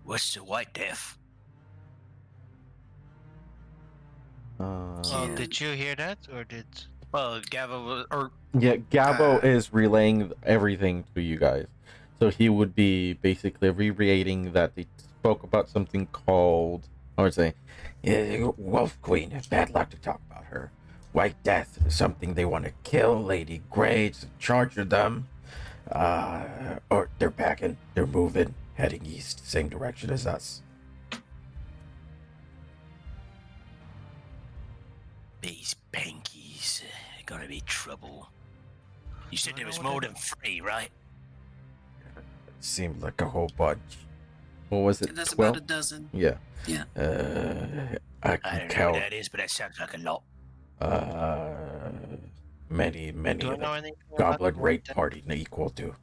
What's the White Death? Yeah. Did you hear that, or did? Well, Gava was, or Yeah, Gabo Uh, is relaying everything to you guys. So he would be basically reiterating that they spoke about something called, I would say, Wolf Queen. Bad luck to talk about her. White Death is something they want to kill Lady Grades, charge of them. Or they're packing, they're moving, heading east, same direction as us. These Pankies gonna be trouble. You said I there know was what more I- than 3, right? Seemed like a whole bunch. What was it? that's 12? about a dozen. Yeah. Yeah. I I can don't know what count. that is, but that sounds like a lot. Many Do I of know a anything about goblin the raid White Death? party equal to.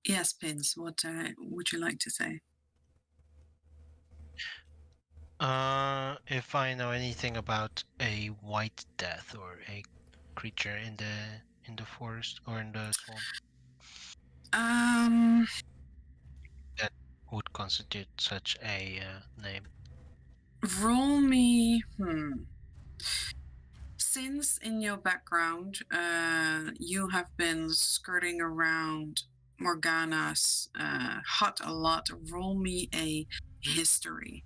Yes, Pins, what would you like to say? If I know anything about a White Death or a creature in the forest or in the swamp Um, that would constitute such a name. roll me. Since in your background, you have been skirting around Morgana's hut a lot, roll me a history.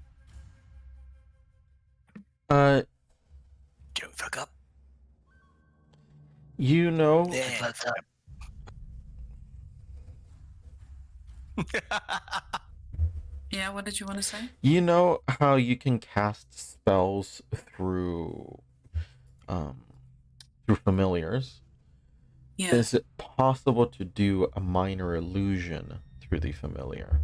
Don't fuck up. You know, Yeah, fucked fuck up. Yeah, what did you want to say? you know how you can cast spells through familiars. Yeah, Is it possible to do a minor illusion through the familiar?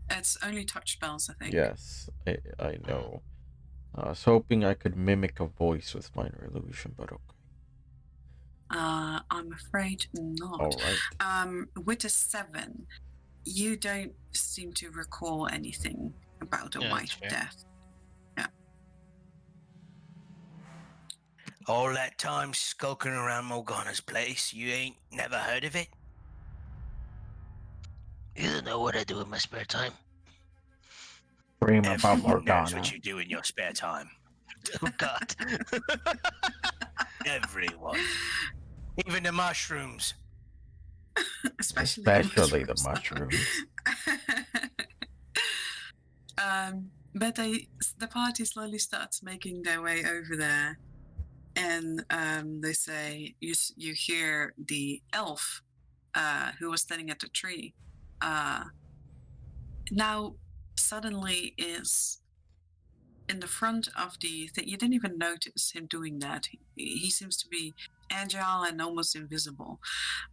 it's only touch spells, I think. Yes, I know. I was hoping I could mimic a voice with minor illusion, but okay. I'm afraid not. All right. With a 7, you don't seem to recall anything about a Yeah, White that's fair. Death. All that time skulking around Morgana's place, you ain't never heard of it? You don't know what I do in my spare time. Dream about Everyone knows Morgana. what you do in your spare time. Oh God. Everyone. Even the mushrooms. Especially The mushrooms. mushrooms. But the party slowly starts making their way over there, and they say you hear the elf who was standing at the tree now suddenly is in the front of the thing. You didn't even notice him doing that. He seems to be agile and almost invisible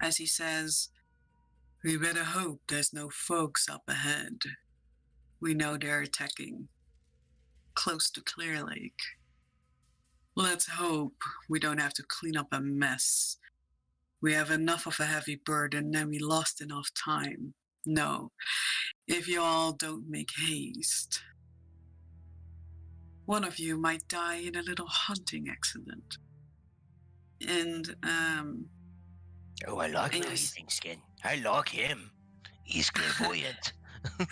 as he says, "We better hope there's no folks up ahead. We know they're attacking close to Clear Lake. Let's hope we don't have to clean up a mess. We have enough of a heavy burden and we lost enough time. No, if you all don't make haste, one of you might die in a little hunting accident." And Oh, I like And the yes. evening skin. I like him. He's clairvoyant. Of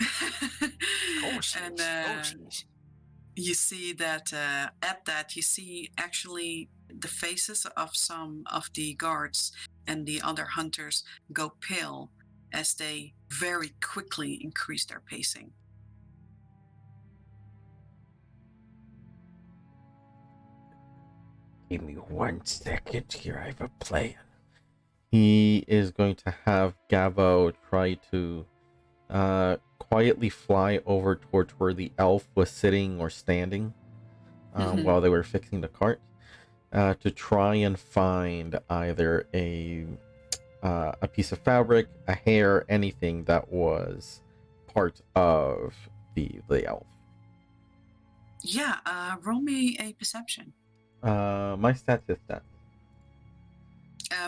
course he and is. Of course he is. you see that at that you see actually the faces of some of the guards and the other hunters go pale as they very quickly increase their pacing. Give me 1 second here. I have a plan. He is going to have Gavo try to quietly fly over towards where the elf was sitting or standing while they were fixing the cart to try and find either a piece of fabric, a hair, anything that was part of the elf. Yeah, roll me a perception. My stats is that.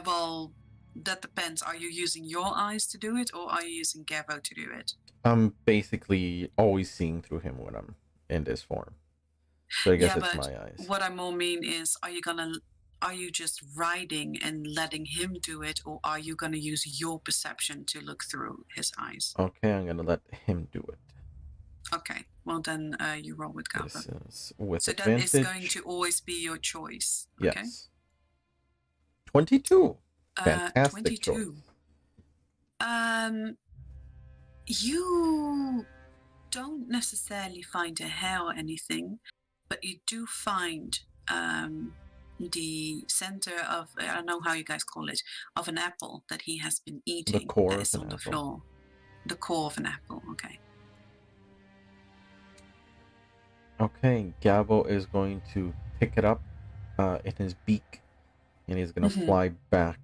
Well, that depends. Are you using your eyes to do it, or are you using Gavo to do it? I'm basically always seeing through him when I'm in this form. So I guess Yeah, it's but my eyes. what I more mean is, are you just riding and letting him do it, or are you gonna use your perception to look through his eyes? Okay, I'm gonna let him do it. Okay, well then you roll with Gavo. This is with So that advantage. is going to always be your choice. Okay. Yes. 22. Fantastic 22. You don't necessarily find a hair or anything, but you do find the center of, I don't know how you guys call it, of an apple that he has been eating. core that of is an on the apple. floor. The core of an apple. Okay. Okay, Gabo is going to pick it up in his beak, and he's gonna fly back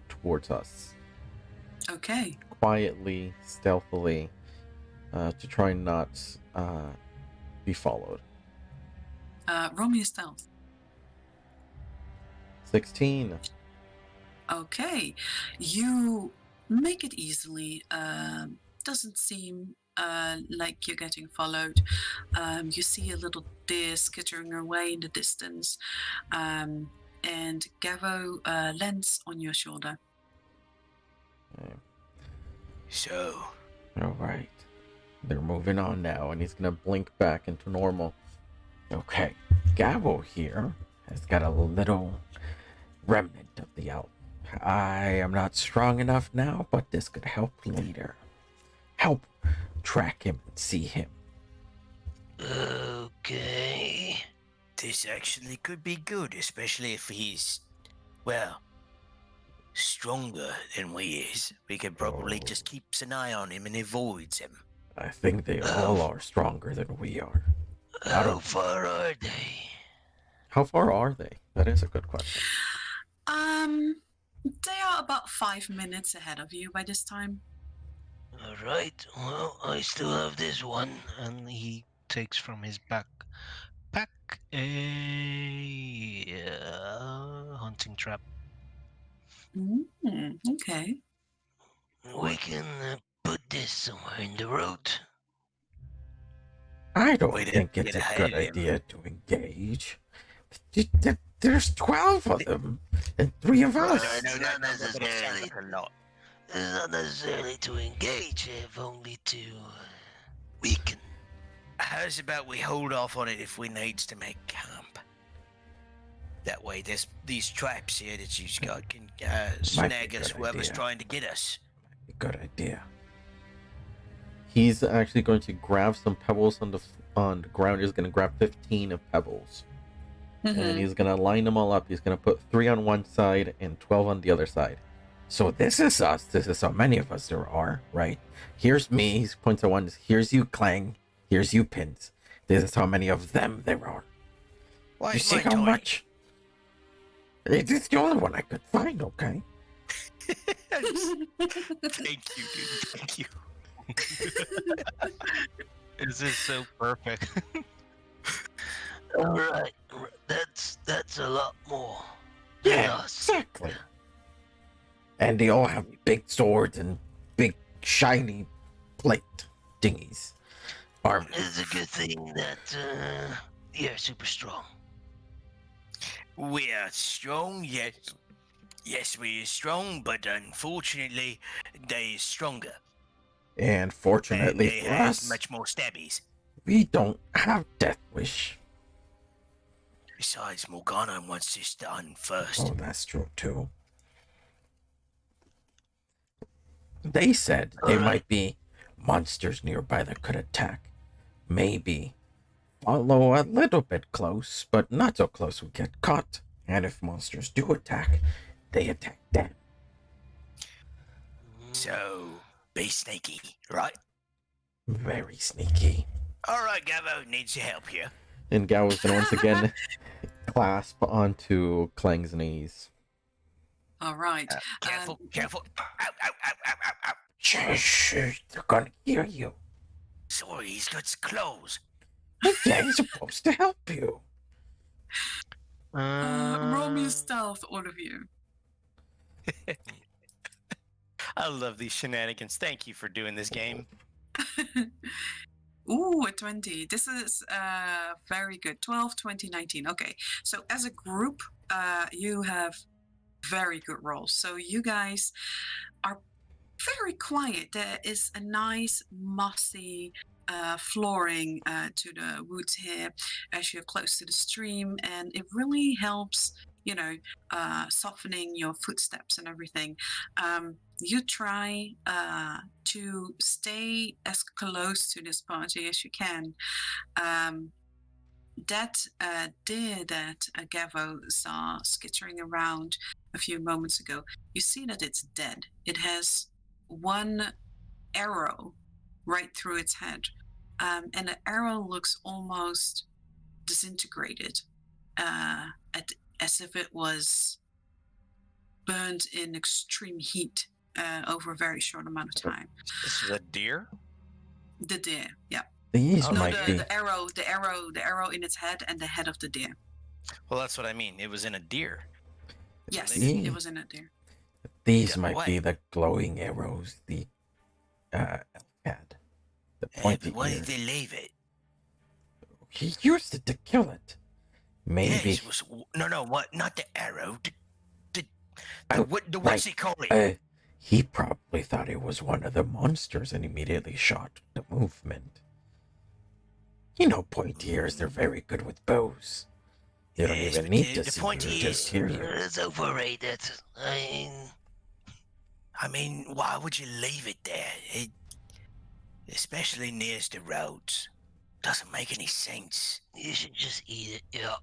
towards us. Okay. Quietly, stealthily, to try not be followed. Roll me a stealth. 16. Okay. You make it easily. Doesn't seem like you're getting followed. You see a little deer skittering away in the distance. And Gavo lands on your shoulder. Okay. So, All right. They're moving on now, and he's gonna blink back into normal. Okay, Gabo here has got a little remnant of the elf. I am not strong enough now, but this could help later. Help track him and see him. Okay. this actually could be good, especially if he's, well, stronger than we is. We could probably Oh. just keeps an eye on him and avoids him. I think they all are stronger than we are. How far are they? How far are they? That is a good question. They are about 5 minutes ahead of you by this time. All right. Well, I still have this one. And he takes from his backpack a hunting trap. Okay. We can put this somewhere in the road. I don't Wait, think it's get a ahead good of him. idea to engage. There's 12 of them, and 3 of Well, us. it's I know not that number, but it sounds necessarily. like a lot. It's not necessarily to engage, if only to weaken. How's about we hold off on it if we needs to make camp? That way, these traps here that you've got can snag be a us, good whoever's idea. trying to get us. Good idea. He's actually going to grab some pebbles on the ground. He's going to grab 15 of pebbles, and he's going to line them all up. He's going to put 3 on one side and 12 on the other side. So this is us. This is how many of us there are, right? Here's me. He points at one. Here's you, Clang. Here's you, Pins. This is how many of them there are. Why You is see mine how tiny? much? It's the only one I could find, okay? Thank you, dude. Thank you. This is so perfect. All right, that's a lot more than Yeah, us. exactly. And they all have big swords and big shiny plate dingies. Armor. It's a good thing that you're super strong. We are strong, yes. Yes, we are strong, but unfortunately, they is stronger. And And fortunately they for has us, much more stabbies. we don't have Death Wish. Besides, Morgana wants this done first. Oh, that's true too. They said there Alright. might be monsters nearby that could attack. Maybe follow a little bit close, but not so close we get caught. And if monsters do attack, they attack them. So, be sneaky, right? Very sneaky. Alright, Gavo needs your help here. And Gao is going to once again clasp onto Klang's knees. All right. Careful, careful. Ow, ow, ow, ow, ow, ow. Shh, they're going to hear you. Sorry, he's got claws. Yeah, he's supposed to help you. Roll me stealth, all of you. I love these shenanigans. Thank you for doing this game. Ooh, a 20. This is very good. 12, 20, 19. Okay. So as a group, you have very good rolls. So you guys are very quiet. There is a nice mossy flooring to the woods here as you're close to the stream, and it really helps, softening your footsteps and everything. You try to stay as close to this party as you can. That deer that Gavo saw skittering around a few moments ago, you see that it's dead. It has one arrow right through its head, and the arrow looks almost disintegrated, as if it was burned in extreme heat over a very short amount of time. This is a deer? The deer, yeah. These No, might be. the arrow in its head, and the head of the deer. Well, that's what I mean. It was in a deer. Yes, Yeah. it was in a deer. These Yeah, might what? be the glowing arrows the elf had. The pointy Why did ears. they leave it? He used it to kill it. Maybe. Yes, no, what? Not the arrow. Oh, What's right. he call it? He probably thought it was one of the monsters and immediately shot the movement. You know, pointy ears, they're very good with bows. You don't Yes, even but need the to see pointy you, just hear you. It's overrated. I mean, why would you leave it there? Especially nearest the roads. Doesn't make any sense. You should just eat it. Yeah.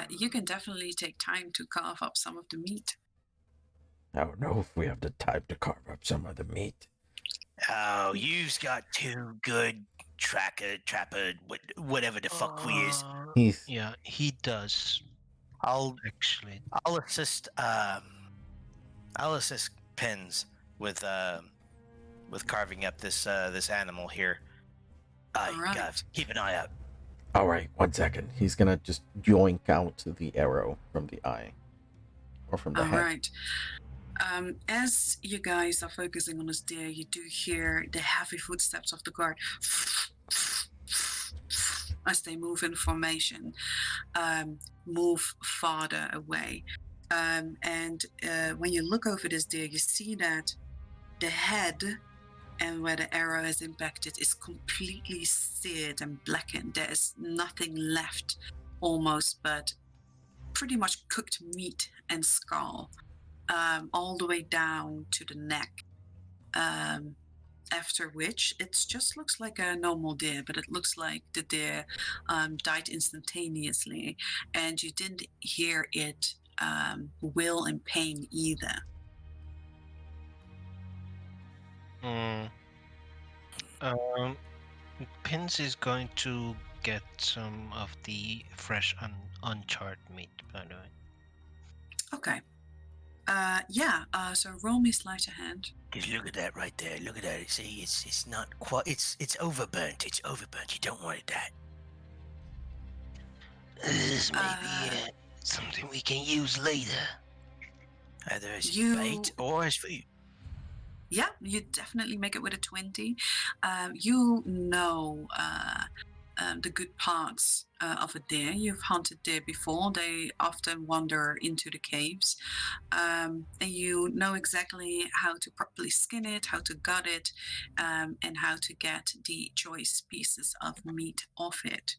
You can definitely take time to carve up some of the meat. I don't know if we have the time to carve up some of the meat. Oh, you've got too good trapper, whatever the fuck we is. He's Yeah, he does I'll actually. assist Pins with carving up this animal here. Aye, Alright. Gav, keep an eye out. all right. 1 second. He's gonna just yoink out the arrow from the eye, or from the All head. right. As you guys are focusing on this deer, you do hear the heavy footsteps of the guard as they move in formation, move farther away. And when you look over this deer, you see that the head and where the arrow has impacted is completely seared and blackened. There is nothing left almost but pretty much cooked meat and skull, all the way down to the neck. After which it just looks like a normal deer, but it looks like the deer died instantaneously, and you didn't hear it wail in pain either. Pins is going to get some of the fresh uncharred meat, by the way. Okay. So roll me sleight of hand. Just look at that right there. Look at that. See, it's not quite. It's overburnt. It's overburnt. You don't want it that. This may be something we can use later. Either as You- bait or as food. Yeah, you definitely make it with a 20. You know the good parts of a deer. You've hunted deer before. They often wander into the caves. And you know exactly how to properly skin it, how to gut it, and how to get the choice pieces of meat off it.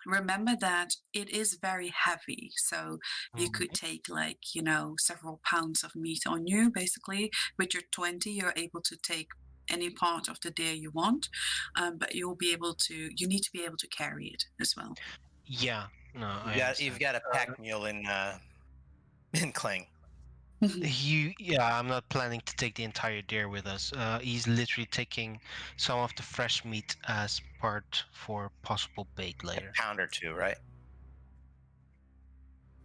Remember that it is very heavy, so you could take several pounds of meat on you. Basically, with your 20, you're able to take any part of the deer you want, but you need to be able to carry it as well. Yeah, no, You've got a pack mule in Kling. I'm not planning to take the entire deer with us. He's literally taking some of the fresh meat as part for possible bait later. A pound or two, right?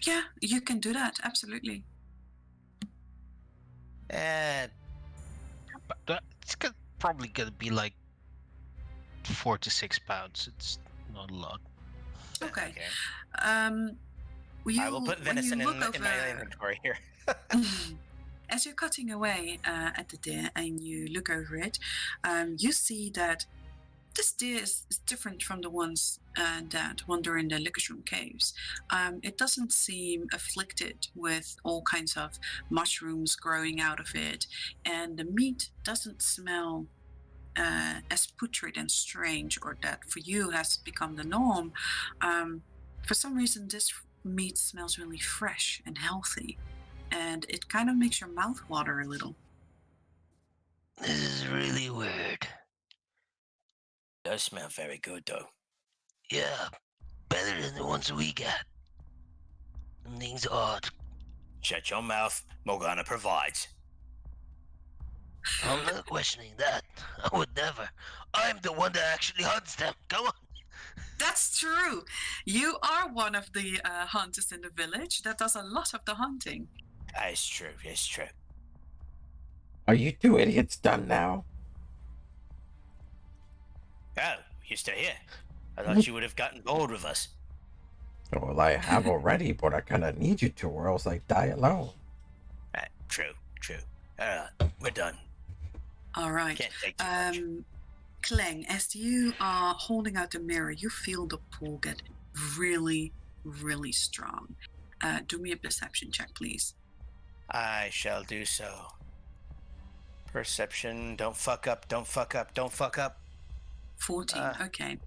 Yeah, you can do that, absolutely. But it's probably gonna be like 4 to 6 pounds. It's not a lot. Okay. Okay. You, I will put when you venison look in my over, inventory here. as you're cutting away at the deer and you look over it, you see that this deer is different from the ones that wander in the Licorice caves. It doesn't seem afflicted with all kinds of mushrooms growing out of it, and the meat doesn't smell as putrid and strange, or that for you has become the norm. For some reason, this meat smells really fresh and healthy, and it kind of makes your mouth water a little. This is really weird. Does smell very good though. Yeah, better than the ones we got. Something's odd. Shut your mouth. Morgana provides. I'm not questioning that. I would never. I'm the one that actually hunts them. Come on. That's true. You are one of the hunters in the village that does a lot of the hunting. It's true. It's true. Are you two idiots done now? Oh, you're still here. I thought you would have gotten bored with us. Well, I have already, but I kind of need you to, or else I die alone. True. We're done. All right. Can't take too much. Cleng, as you are holding out the mirror, you feel the pull get really, really strong. Do me a perception check, please. I shall do so. Perception. Don't fuck up. Don't fuck up. Don't fuck up. 14. Okay.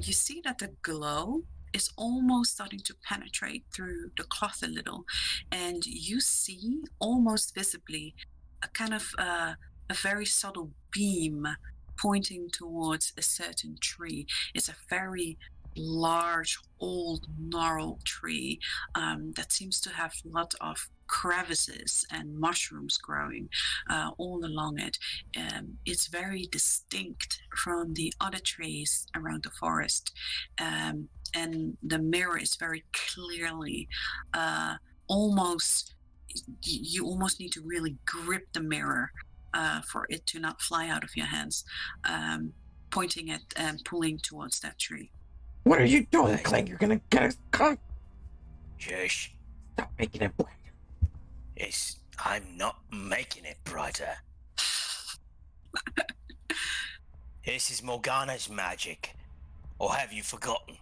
You see that the glow is almost starting to penetrate through the cloth a little, and you see almost visibly a kind of a very subtle beam pointing towards a certain tree. It's a very large, old, gnarled tree that seems to have a lot of crevices and mushrooms growing all along it. It's very distinct from the other trees around the forest, and the mirror is very clearly almost. You almost need to really grip the mirror for it to not fly out of your hands, pointing at and pulling towards that tree. What are you doing, Clank? You're gonna get us caught. Shush. Stop making it bright. I'm not making it brighter. This is Morgana's magic. Or have you forgotten?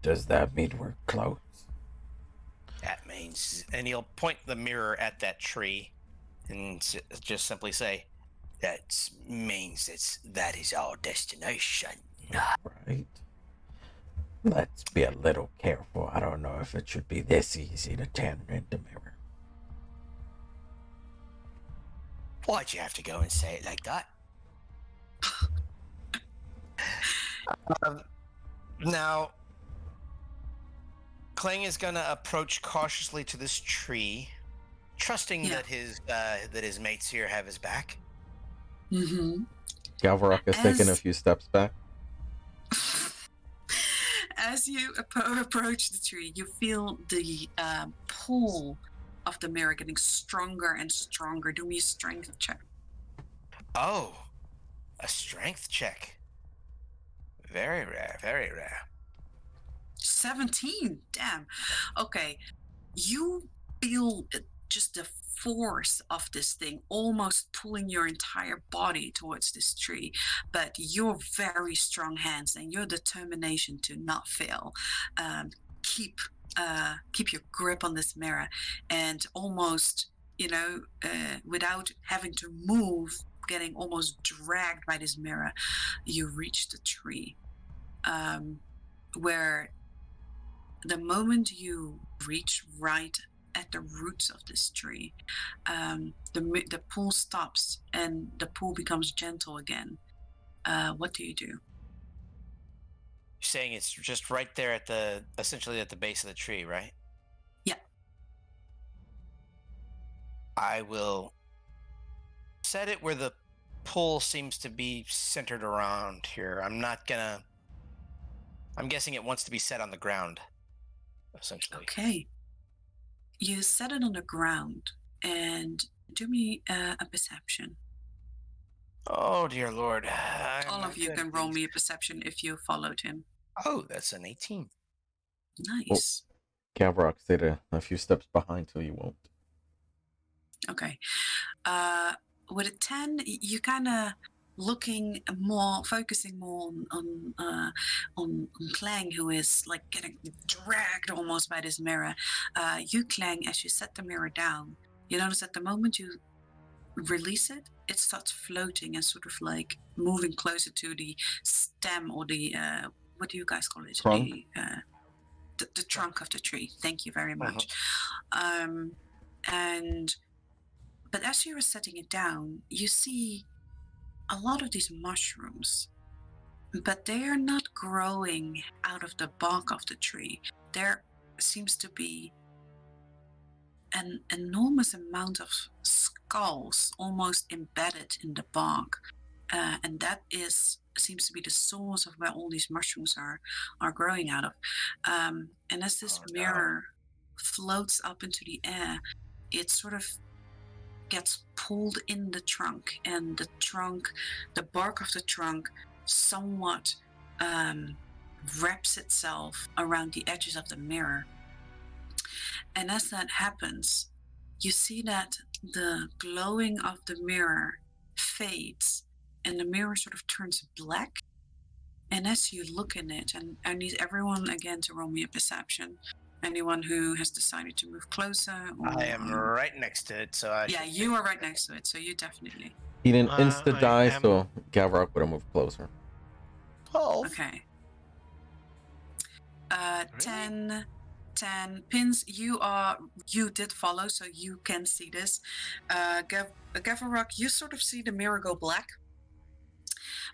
Does that mean we're close? That means... And he'll point the mirror at that tree and just simply say, that means that is our destination. Right. Let's be a little careful. I don't know if it should be this easy to turn into mirror. Why'd you have to go and say it like that? Now, Clang is gonna approach cautiously to this tree, trusting that his mates here have his back. Mm-hmm. Galvarok is taking a few steps back. As you approach the tree, you feel the pull of the mirror getting stronger and stronger. Do me a strength check. Oh, a strength check. Very rare, very rare. 17. Damn. Okay. You feel just the force of this thing almost pulling your entire body towards this tree, but your very strong hands and your determination to not fail keep your grip on this mirror, and almost without having to move, getting almost dragged by this mirror, you reach the tree, where the moment you reach right at the roots of this tree, the pool stops and the pool becomes gentle again. What do you do? You're saying it's just right there essentially at the base of the tree, right? Yeah. I will set it where the pool seems to be centered around here. I'm guessing it wants to be set on the ground, essentially. Okay. You set it on the ground and do me a perception. Oh dear lord. All of you can roll me a perception if you followed him. Oh, that's an 18. Nice. Gavrok stayed a few steps behind, so you won't. Okay. With a 10, you kind of focusing more on Clang, who is like getting dragged almost by this mirror. You, Clang, as you set the mirror down, you notice at the moment you release it, it starts floating and sort of like moving closer to the stem or the what do you guys call it? Trunk? The trunk of the tree. Thank you very much. But as you were setting it down, you see a lot of these mushrooms, but they are not growing out of the bark of the tree. There seems to be an enormous amount of skulls almost embedded in the bark. And that seems to be the source of where all these mushrooms are growing out of. And as this mirror floats up into the air, it sort of gets pulled in the trunk, and the bark of the trunk somewhat wraps itself around the edges of the mirror. And as that happens, you see that the glowing of the mirror fades and the mirror sort of turns black. And as you look in it, and I need everyone again to roll me a perception. Anyone who has decided to move closer. Or, I am right next to it, so you are right next to it, so you definitely. He didn't insta I die, am- so Gavrok would have moved closer. 12. Okay. 10 pins. You did follow, so you can see this. Gavarok, you sort of see the mirror go black,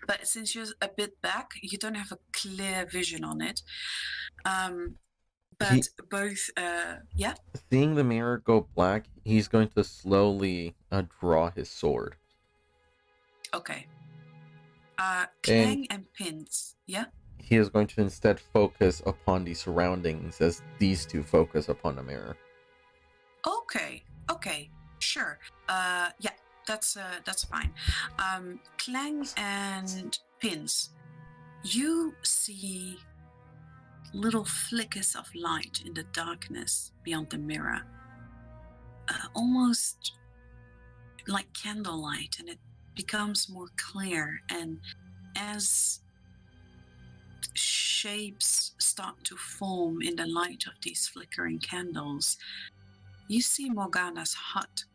but since you're a bit back, you don't have a clear vision on it. But both, yeah. Seeing the mirror go black, he's going to slowly draw his sword. Okay. Clang and pins. Yeah. He is going to instead focus upon the surroundings as these two focus upon the mirror. Okay. Sure. Yeah. That's fine. Clang and pins. You see little flickers of light in the darkness beyond the mirror, almost like candlelight, and it becomes more clear. And as shapes start to form in the light of these flickering candles, you see Morgana's hut.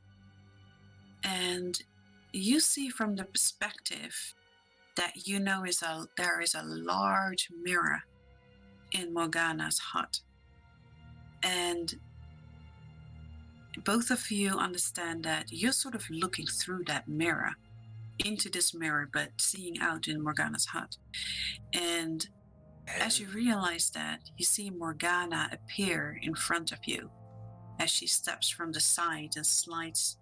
And you see from the perspective that you know there is a large mirror in Morgana's hut. And both of you understand that you're sort of looking through that mirror, into this mirror, but seeing out in Morgana's hut. And as you realize that, you see Morgana appear in front of you as she steps from the side and slides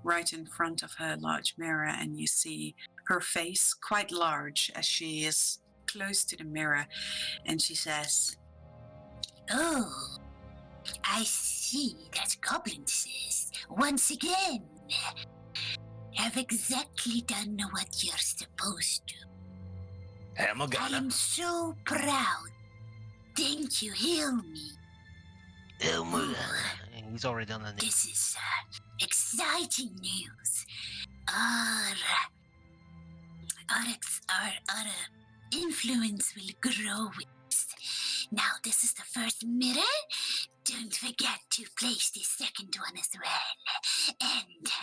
right in front of her large mirror, and you see her face quite large as she is close to the mirror, and she says, Oh, I see that Goblins once again have exactly done what you're supposed to. I Morgana. am so proud. Thank you, heal me. Oh, Morgana. And he's already on the knee. This is exciting news. Our influence will grow with this. Now, this is the first mirror. Don't forget to place the second one as well.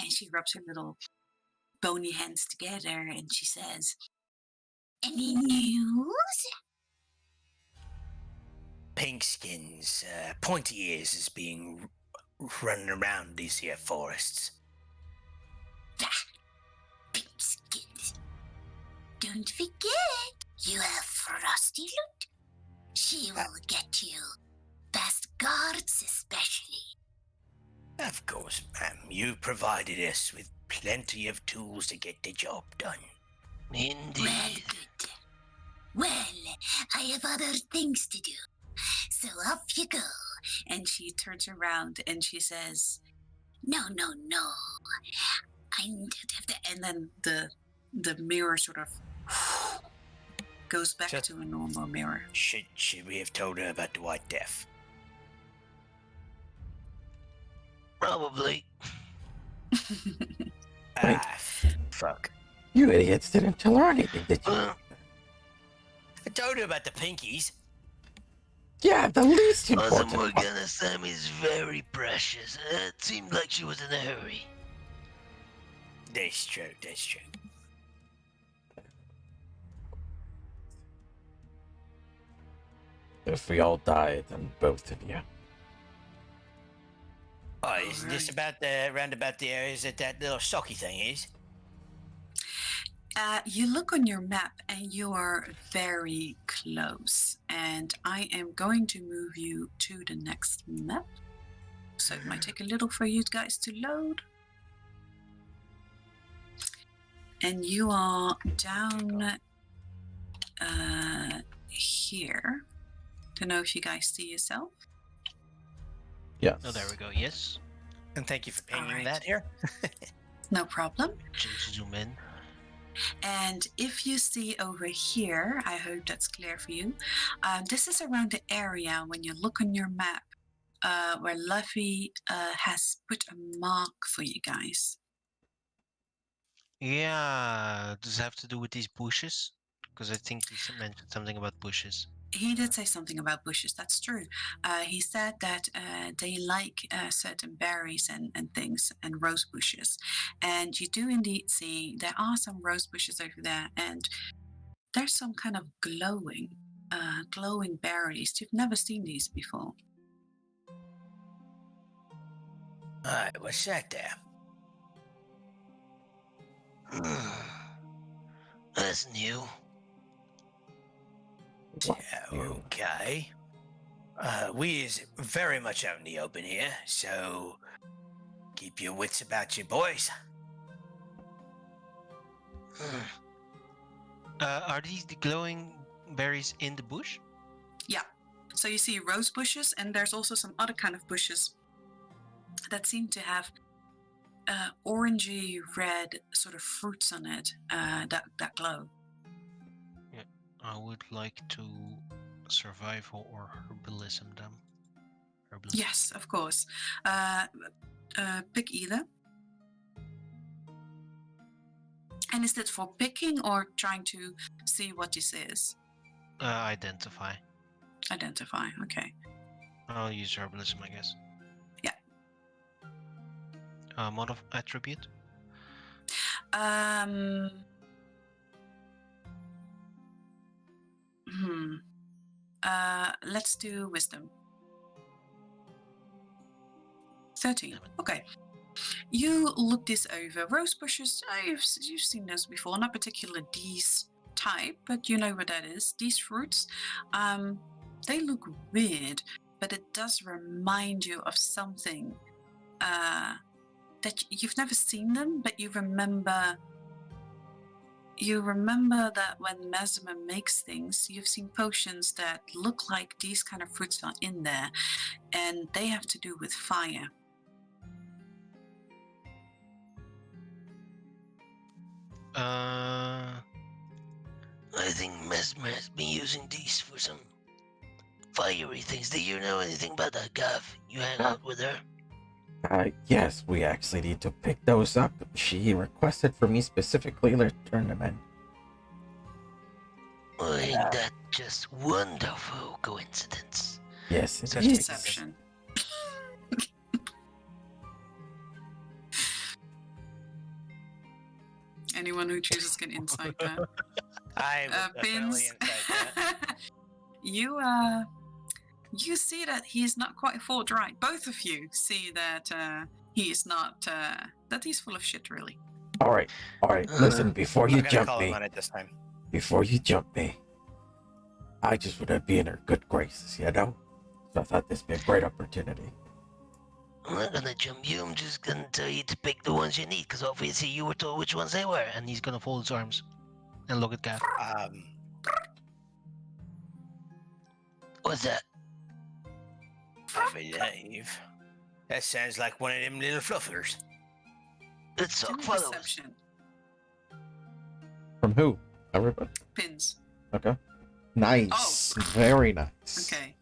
and she rubs her little bony hands together, and she says, Any news? Pinkskins, pointy ears is being running around these here forests. Pinkskins. Don't forget, you have Frosty Loot. She will get you. Best guards especially. Of course, ma'am. You provided us with plenty of tools to get the job done. Indeed. Well, good. Well, I have other things to do. So off you go. and she turns around and she says, No. I don't have to, and then the the mirror sort of goes back Just- to a normal mirror. Should we have told her about the White Death? Probably. Wait. Fuck. You idiots didn't tell her anything, did you? Well, I told her about the pinkies. Yeah, the least Mother important part. Morgana's time is very precious. It seemed like she was in a hurry. That's true, that's true. If we all die, then both of you. Oh, isn't this about round about the areas that little socky thing is? You look on your map and you are very close. And I am going to move you to the next map. So it might take a little for you guys to load. And you are down here. Don't know if you guys see yourself. Yes. Oh, there we go. Yes. And thank you for painting Alright. that here. No problem. Just zoom in. And if you see over here, I hope that's clear for you. This is around the area when you look on your map where Luffy has put a mark for you guys. Yeah. Does it have to do with these bushes? Because I think he mentioned something about bushes. He did say something about bushes, that's true. He said that they like certain berries and things and rose bushes. And you do indeed see there are some rose bushes over there, and there's some kind of glowing berries. You've never seen these before. Alright, what's that there? That's new. Okay. We is very much out in the open here, so keep your wits about you, boys. Are these the glowing berries in the bush? Yeah. So you see rose bushes, and there's also some other kind of bushes that seem to have orangey red sort of fruits on it that glow. I would like to survival or herbalism them. Herbalism. Yes, of course. Pick either. And is it for picking or trying to see what this is? Identify. Identify, okay. I'll use herbalism, I guess. Yeah. Mod of attribute. Let's do wisdom. 13. Okay. You look this over. Rose bushes, you've seen those before. Not particularly these type, but you know what that is. These fruits, they look weird, but it does remind you of something that you've never seen them, but you remember that when Mesmer makes things, you've seen potions that look like these kind of fruits are in there, and they have to do with fire. I think Mesmer has been using these for some fiery things. Do you know anything about that, Gav? You hang out with her? Yes, we actually need to pick those up. She requested for me specifically to turn them in. Well, ain't that just wonderful coincidence? Yes, it Such is. Perception. Anyone who chooses can insight that. I will definitely Pins. insight that. You see that he's not quite forthright. Both of you see that he is not. That he's full of shit, really. All right. Listen, before you I'm gonna jump call him me, on it this time. I just want to be in her good graces, you know? So I thought this would be a great opportunity. I'm not gonna jump you, I'm just gonna tell you to pick the ones you need, because obviously you were told which ones they were. And he's gonna fold his arms and look at Gav. What's that? I believe. That sounds like one of them little fluffers. It's Do Sock a Follows. perception. From who? Everybody? Pins. Okay. Nice. Very nice. Okay.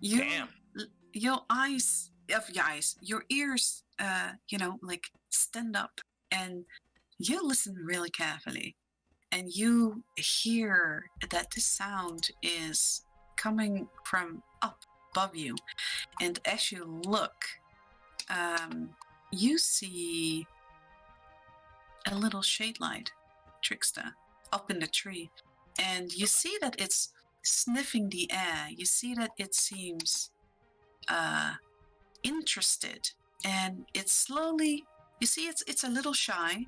You, Damn. Your eyes, your ears, like stand up and you listen really carefully. And you hear that the sound is coming from up above you. And as you look, you see a little shade light trickster up in the tree. And you see that it's sniffing the air. You see that it seems interested. And it's slowly, you see it's a little shy,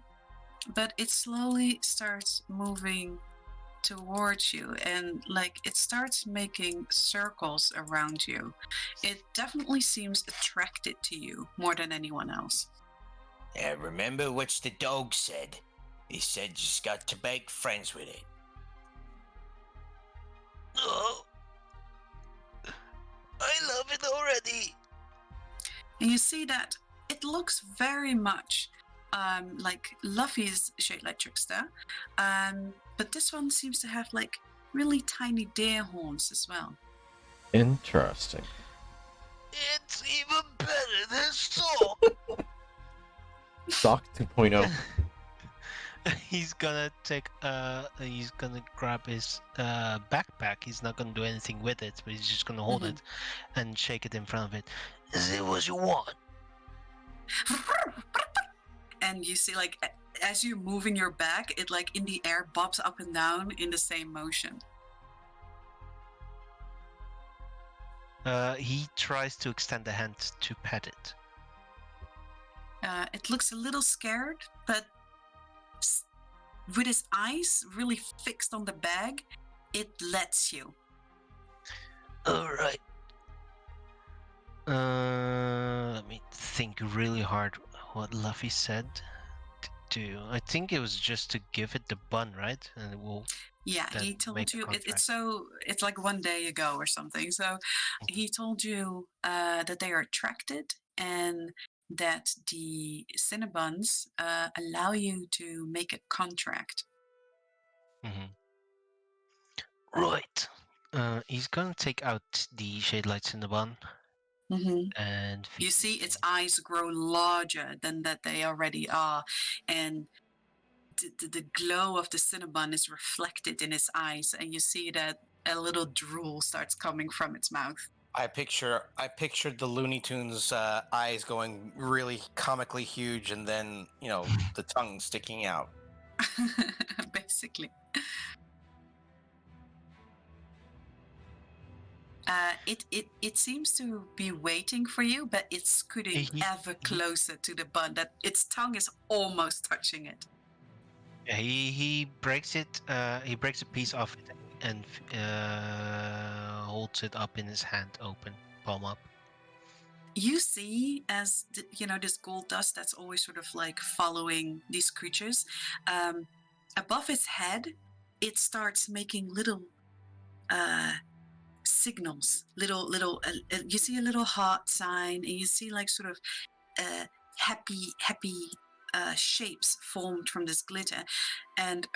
but it slowly starts moving towards you, and like it starts making circles around you. It definitely seems attracted to you more than anyone else. Remember what the dog said? He said you just got to make friends with it. Oh, I love it already. And you see that it looks very much like Luffy's shade light trickster, but this one seems to have like really tiny deer horns as well. Interesting. It's even better than Sock. Sock 2.0. He's gonna he's gonna grab his backpack. He's not gonna do anything with it, but he's just gonna hold it and shake it in front of it. Is it what you want? And you see like as you're moving your back, it like in the air bobs up and down in the same motion. He tries to extend a hand to pet it. It looks a little scared, but with his eyes really fixed on the bag, it lets you. All right. Let me think really hard what Luffy said to do. I think it was just to give it the bun, right? And it will. Yeah, Then he told make a you it's like one day ago or something. So he told you that they are attracted and that the Cinnabons allow you to make a contract. Right. He's gonna take out the shade lights in the bun and You see its eyes grow larger than that they already are, and the glow of the Cinnabon is reflected in its eyes, and you see that a little drool starts coming from its mouth. I pictured the Looney Tunes eyes going really comically huge, and then the tongue sticking out. Basically. It seems to be waiting for you, but it's scooting ever closer to the bun. That its tongue is almost touching it. Yeah, he breaks it. He breaks a piece off it and holds it up in his hand, open, palm up. You see, as this gold dust that's always sort of like following these creatures, above its head, it starts making little signals. Little. You see a little heart sign, and you see like sort of happy shapes formed from this glitter. And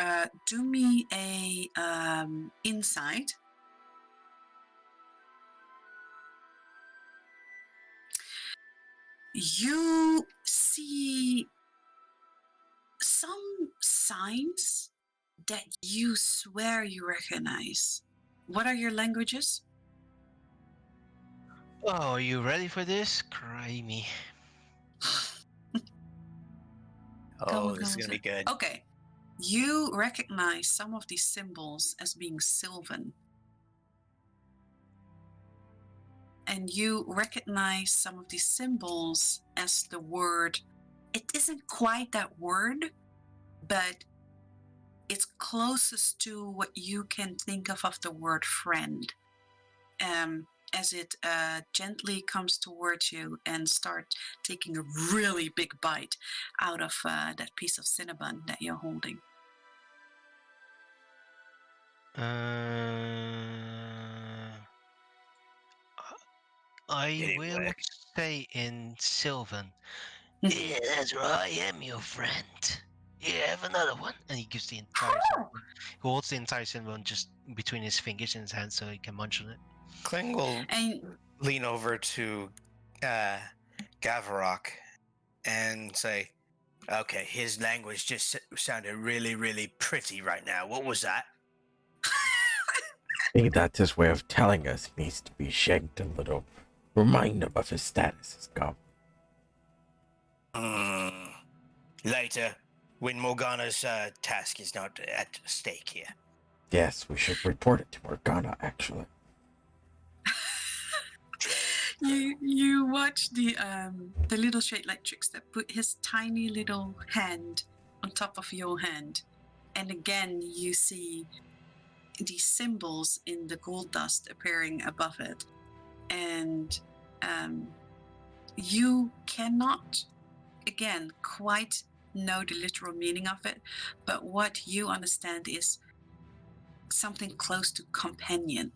do me a insight. You see some signs that you swear you recognize. What are your languages? Oh, are you ready for this? Cry me. Oh, this is gonna be good. Okay. You recognize some of these symbols as being Sylvan. And you recognize some of these symbols as the word. It isn't quite that word, but it's closest to what you can think of the word friend. As it gently comes towards you and start taking a really big bite out of that piece of Cinnabon that you're holding. I will say in Sylvan. Yeah, that's right. I am your friend. Here, have another one. And he gives the entire cinnamon. He holds the entire cinnamon just between his fingers and his hands so he can munch on it. Kling will And lean over to Gavarok and say, Okay, his language just sounded really, really pretty right now. What was that? I think that's his way of telling us he needs to be shanked a little. Remind him of his status as goblin. Later, when Morgana's task is not at stake here. Yes, we should report it to Morgana, actually. you watch the little shade light trickster put his tiny little hand on top of your hand, and again you see these symbols in the gold dust appearing above it, and you cannot again quite know the literal meaning of it, but what you understand is something close to companion.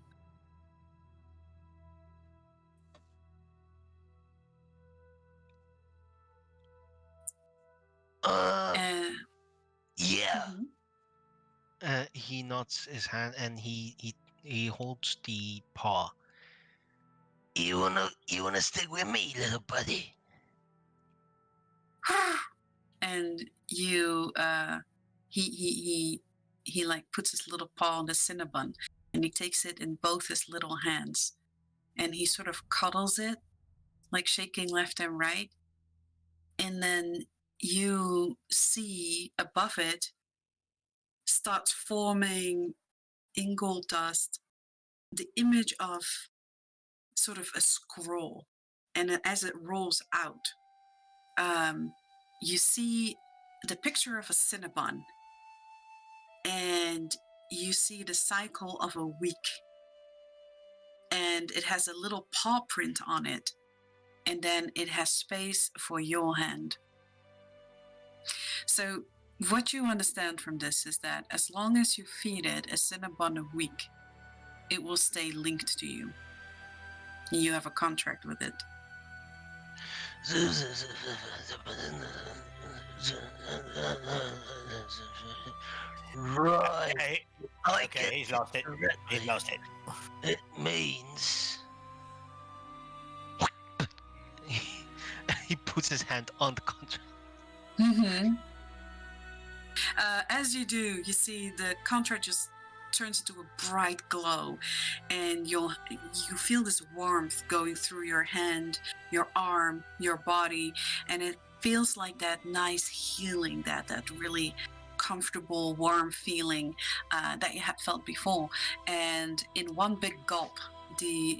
Yeah. Mhm. He nods his hand and he holds the paw. You wanna stick with me, little buddy? And you he like puts his little paw on the cinnabon, and he takes it in both his little hands, and he sort of cuddles it, like shaking left and right, and then you see above it starts forming in gold dust the image of sort of a scroll, and as it rolls out, you see the picture of a cinnabon, and you see the cycle of a week, and it has a little paw print on it, and then it has space for your hand. So what you understand from this is that as long as you feed it a cinnabon a week, it will stay linked to you. You have a contract with it. Right. Okay, he's lost it. He's lost it. It means He puts his hand on the contract. Mm-hmm. As you do, you see the contract just turns into a bright glow, and you feel this warmth going through your hand, your arm, your body, and it feels like that nice healing, that really comfortable, warm feeling that you had felt before. And in one big gulp, the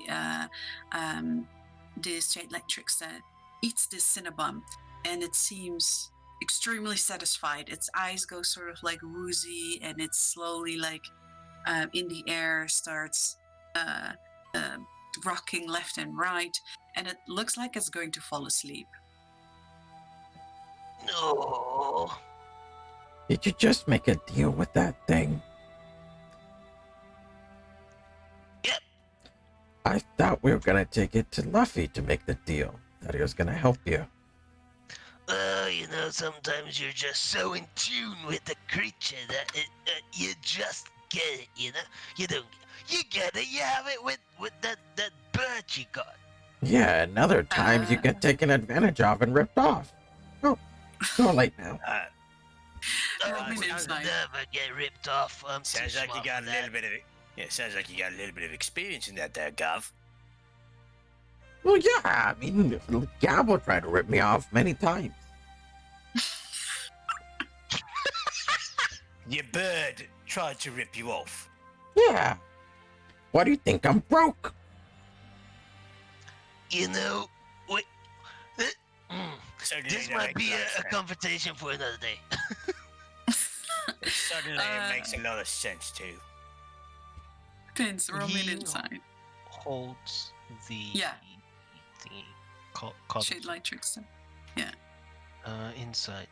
straight electrics eats this cinnabon, and it seems extremely satisfied. Its eyes go sort of like woozy, and it's slowly like in the air starts rocking left and right, and it looks like it's going to fall asleep. no. Did you just make a deal with that thing? Yep. I thought we were gonna take it to Luffy to make the deal. That he was gonna help you. Sometimes you're just so in tune with the creature that you just get it, You don't, you get it, you have it with that bird you got. Yeah, and other times you get taken advantage of and ripped off. Oh, it's too late now. Roll me an I'll insight. never get ripped off. I'm too Sounds like you smart got a for little that. bit of it. Yeah, sounds like you got a little bit of experience in that there, Gov. Well, yeah, I mean, Gabble tried to rip me off many times. Your bird tried to rip you off. Yeah. Why do you think I'm broke? Wait. Certainly This that might makes be lot of a sense. conversation for another day. Suddenly it makes a lot of sense too. Vince, roll me an He- insight. Holds the Yeah. the Shade light trickster. inside.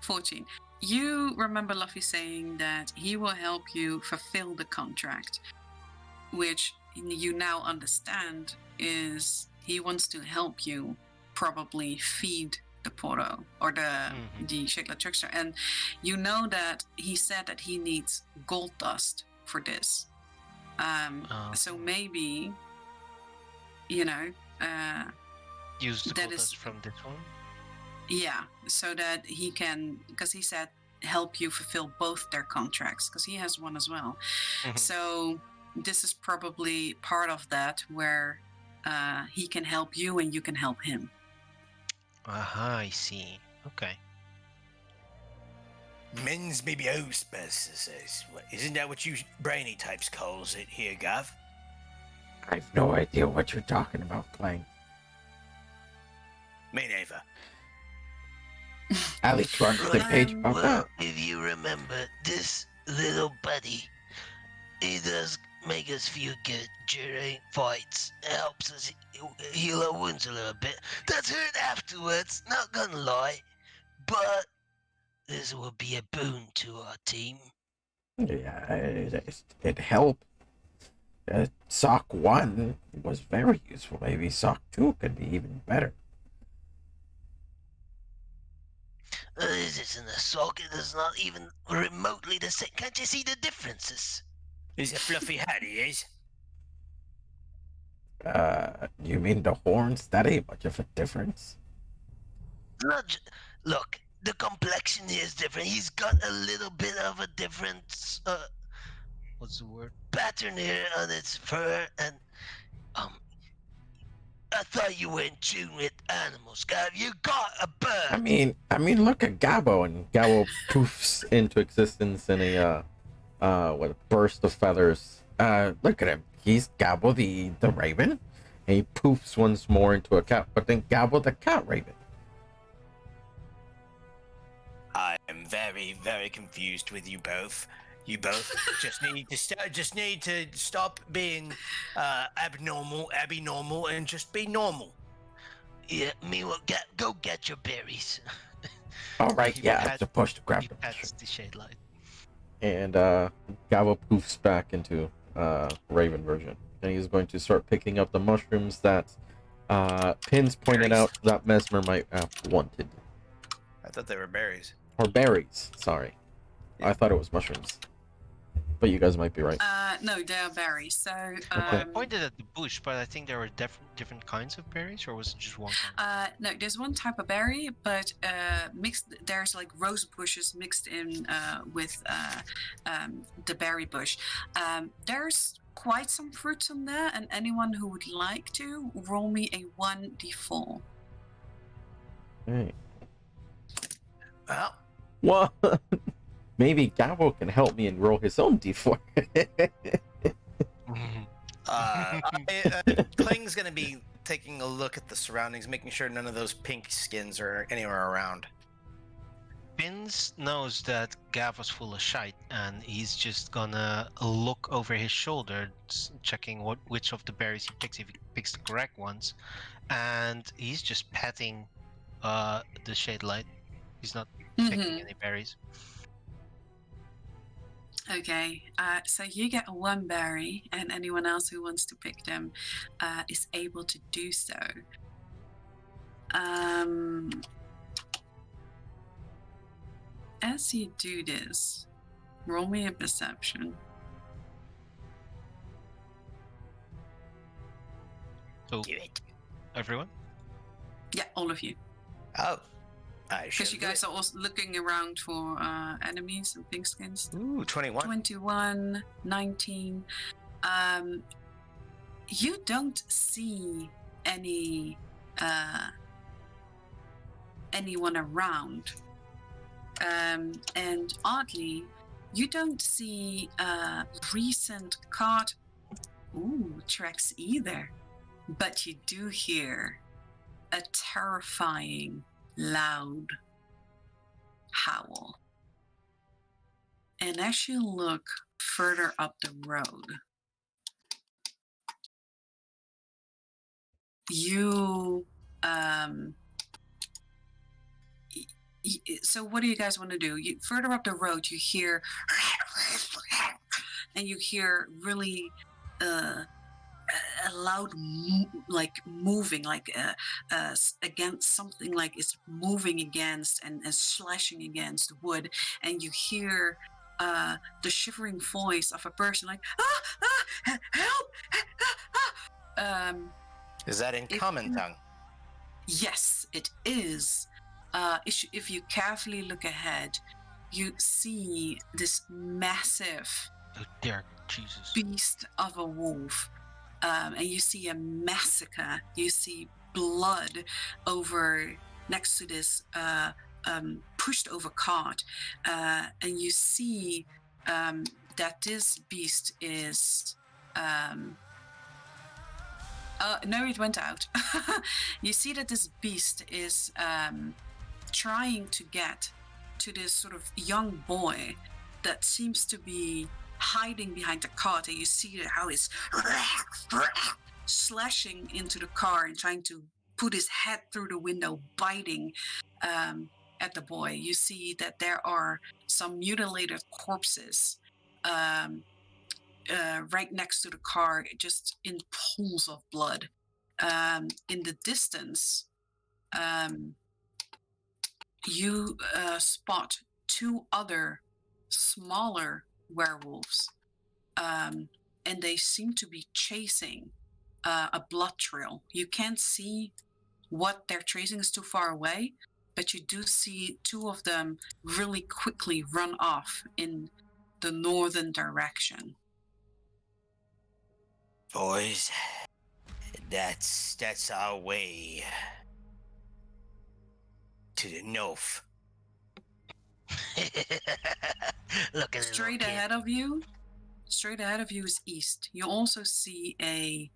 14. You remember Luffy saying that he will help you fulfill the contract, which you now understand is he wants to help you probably feed Porto or the Shigla trickster, and you know that he said that he needs gold dust for this. So maybe, you know, Use the that gold is- dust from this one. yeah, so that he can, because he said help you fulfill both their contracts, because he has one as well. Mhm. So this is probably part of that, where he can help you and you can help him. Aha, I see. Okay. Men's maybe auspices. Isn't that what you brainy types calls it here, Gav? I've no idea what you're talking about, Clang. Me neither. At least we're on the same page about Well, that. if you remember, this little buddy, he does make us feel good during fights. It helps us heal our wounds a little bit. That's hurt afterwards, not gonna lie. But this will be a boon to our team. Yeah, it helped. Sock 1 was very useful. Maybe Sock 2 could be even better. This isn't a sock, it is not even remotely the same. Can't you see the differences? He's a fluffy hat, he is. You mean the horns? That ain't much of a difference. Look, the complexion here is different. He's got a little bit of a different What's the word? pattern here on his fur, and I thought you were in tune with animals, Gav. You got a bird. I mean, look at Gabo, and Gabo poofs into existence in a what, a burst of feathers. Look at him. He's Gabo the raven, and he poofs once more into a cat. But then Gabo the cat raven. I am very, very confused with you both. You both just need to stop being abnormal, and just be normal. Yeah, meanwhile, go get your berries. All right, He yeah, I'm pats- supposed to grab He the pats the shade light. and Gabo poofs back into Raven version, and he's going to start picking up the mushrooms that Pins pointed Berries? out that Mesmer might have wanted, I thought they were berries. or berries. Sorry, I thought it was mushrooms, but you guys might be right. No, they are berries. So I pointed at the bush, but I think there were different kinds of berries, or was it just one kind? no, there's one type of berry, but mixed. There's like rose bushes mixed in with the berry bush. There's quite some fruits on there, and anyone who would like to roll me a 1d4. Hey. Well, Well, maybe Gabo can help me and roll his own d4. Kling's gonna be taking a look at the surroundings, making sure none of those pink skins are anywhere around. Pins knows that Gav was full of shite, and he's just gonna look over his shoulder, checking which of the berries he picks, if he picks the correct ones, and he's just patting the shade light. He's not picking any berries. Okay, so you get a 1 berry, and anyone else who wants to pick them is able to do so. As you do this, roll me a perception. So do it. everyone, Yeah, all of you. Oh, I Because should. you guys are also looking around for enemies and pink skins. Ooh, 21. 21, 19. You don't see anyone around. And oddly, you don't see recent cart tracks either. But you do hear a terrifying, loud howl. And as you look further up the road, you so what do you guys want to do? Further up the road, you hear and you hear really a loud, moving, against something, like it's moving against and slashing against wood, and you hear the shivering voice of a person like, help! Is that in common tongue? Yes, it is. If you carefully look ahead, you see this massive Oh dear Jesus. beast of a wolf, and you see a massacre. You see blood over next to this pushed over cart, and you see that this beast is. No, it went out. You see that this beast is trying to get to this sort of young boy that seems to be hiding behind the cart, and you see how he's slashing into the car and trying to put his head through the window, biting at the boy. You see that there are some mutilated corpses right next to the car, just in pools of blood. In the distance, you spot two other smaller werewolves, and they seem to be chasing a blood trail. You can't see what they're tracing, is too far away, but you do see two of them really quickly run off in the northern direction. Boys, that's our way to the north. Look at Straight ahead of you is east. You also see a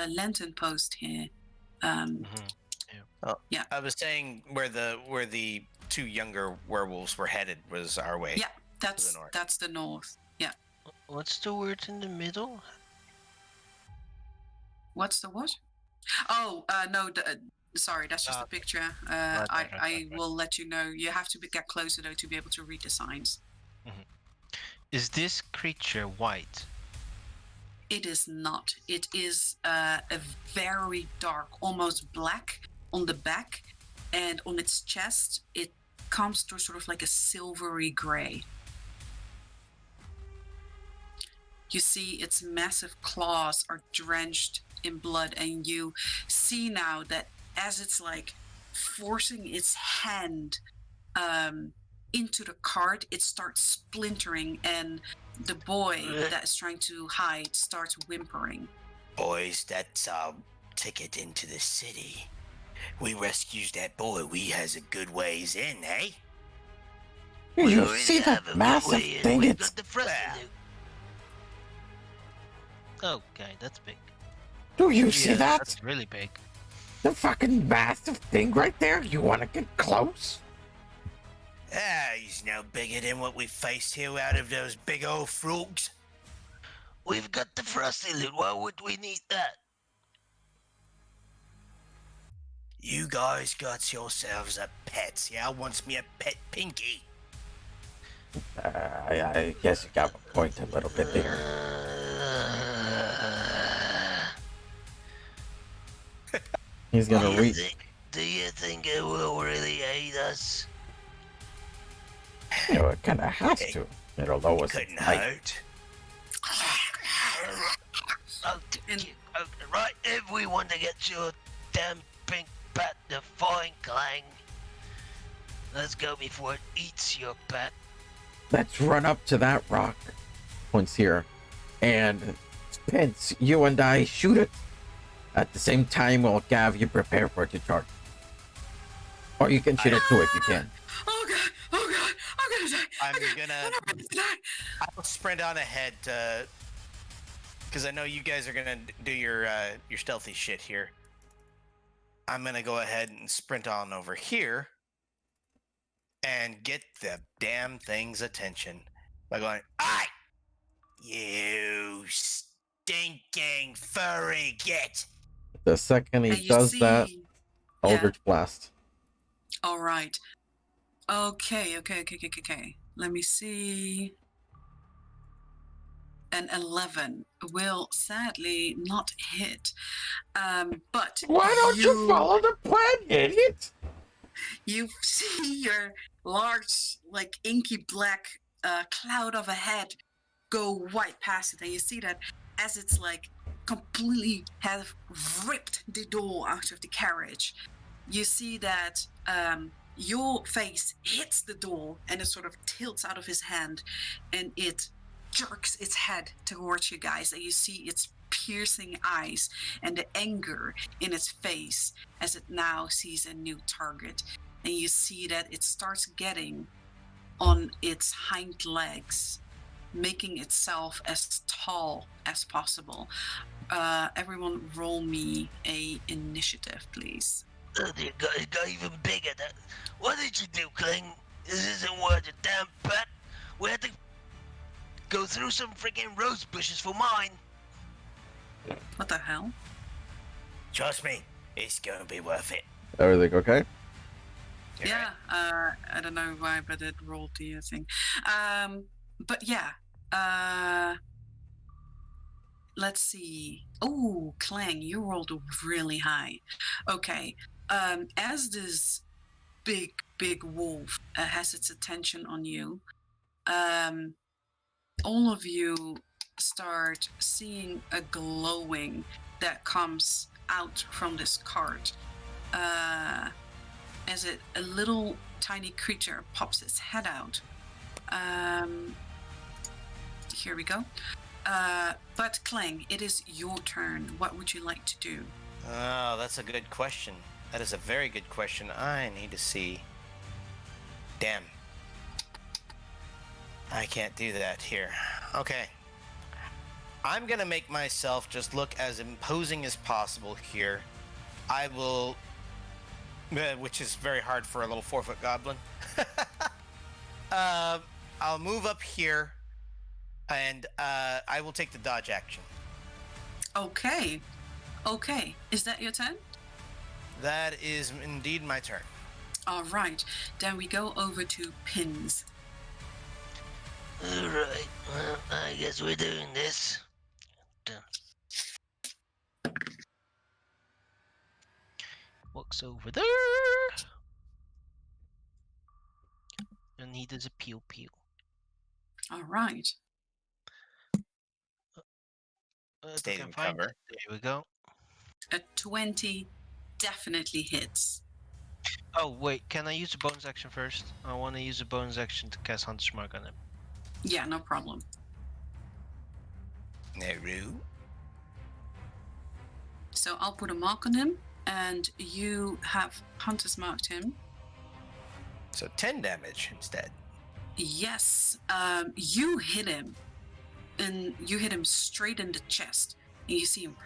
lantern post here. I was saying where the two younger werewolves were headed was our way. Yeah, the north. that's the north. Yeah. What's the word in the middle? What's the what? Oh, no. Sorry, that's just a picture. I will let you know. You have to get closer though to be able to read the signs. Is this creature white? It is not. It is a very dark, almost black on the back, and on its chest, it comes to sort of like a silvery gray. You see its massive claws are drenched in blood, and you see now that as it's like forcing its hand into the cart, it starts splintering, and the boy that is trying to hide starts whimpering. Boys, that's our ticket into the city. We rescues that boy. We has a good ways in, eh? You see that massive thing? We've It's got the front to do. Okay, that's big. do you see that? That's really big. The fucking massive thing right there? You want to get close? He's no bigger than what we faced here out of those big old frogs. We've got the frosty loot. Why would we need that? You guys got yourselves a pet. Yeah, wants me a pet pinky. I guess you got a point a little bit there. He's gonna reach. Do you think it will really aid us? You know, it kind of has to. It'll lower us. Couldn't hurt. Right, everyone to get your damn pink bat to fine clang. Let's go before it eats your bat. Let's run up to that rock. Points here, and Spence, you and I shoot it. At the same time, while Gav, you prepare for it to charge. Or you can shoot it too if you can. Oh god! Oh god! I'm gonna die! I'm gonna die! I'll sprint on ahead because I know you guys are gonna do your stealthy shit here. I'm gonna go ahead and sprint on over here and get the damn thing's attention by going, "Aye, you stinking furry git!" The second he And you does that, see- Eldritch Blast. All right. Okay. Let me see. an 11 will sadly not hit. But Why don't you follow the plan, idiot? you see your large, like inky black cloud of a head go right past it, and you see that as it's like completely have ripped the door out of the carriage, you see that your face hits the door and it sort of tilts out of his hand, and it jerks its head towards you guys, and you see its piercing eyes and the anger in its face as it now sees a new target. And you see that it starts getting on its hind legs, making itself as tall as possible. Everyone roll me a initiative, please. Oh, dear God, it got even bigger. What did you do, Kling? This isn't worth a damn pet. We had to go through some friggin' rose bushes for mine. What the hell? Trust me, it's gonna be worth it. Everything okay? You're Yeah, I don't know why, but it rolled the thing. But yeah, let's see. Oh, Clang, you rolled really high. Okay, as this big wolf has its attention on you, all of you start seeing a glowing that comes out from this cart. As a little tiny creature pops its head out. Here we go. But Clang, it is your turn. What would you like to do? Oh, that's a good question. That is a very good question. I need to see. Damn. I can't do that here. Okay. I'm gonna make myself just look as imposing as possible here. I will, which is very hard for a little 4-foot goblin. I'll move up here, and I will take the dodge action. Okay. Is that your turn? That is indeed my turn. All right. Then we go over to Pins. Alright, well, I guess we're doing this. Walks over there. And he does a pew pew. All right. Stay Can in find cover. it. There we go. A 20 definitely hits. Oh, wait, can I use a bonus action first? I want to use a bonus action to cast Hunter's Mark on him. Yeah, no problem. Nehru. So I'll put a mark on him, and you have Hunter's marked him. So 10 damage instead. Yes, you hit him, and you hit him straight in the chest, and you see him,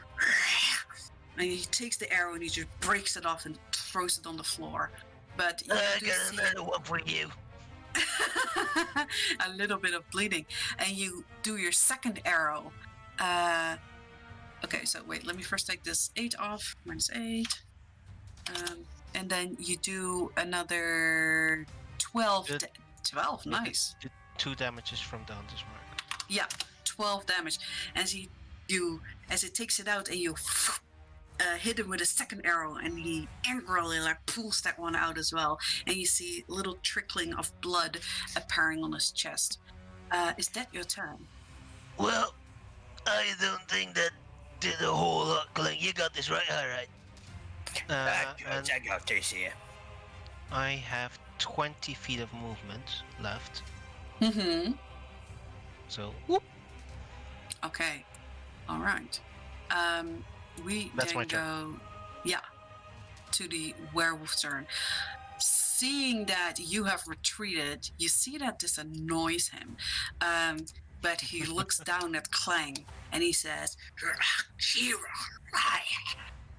and he takes the arrow and he just breaks it off and throws it on the floor. But you I do got see another one for you. a little bit of bleeding, and you do your second arrow. Okay, so wait, let me first take this 8 off, -8. And then you do another 12. Good. 12, nice. 2 damages from the Hunter's Mark. Yeah, 12 damage. As it takes it out, and you hit him with a second arrow, and he angrily pulls that one out as well. And you see a little trickling of blood appearing on his chest. Is that your turn? Well, I don't think that did a whole lot, Kling. You got this right, alright. And I got this here. I have 20 feet of movement left. Mm-hmm. So, whoop. Okay. All right. We That's then my turn. go, yeah, to the werewolf turn. Seeing that you have retreated, you see that this annoys him. But he looks down at Clang and he says,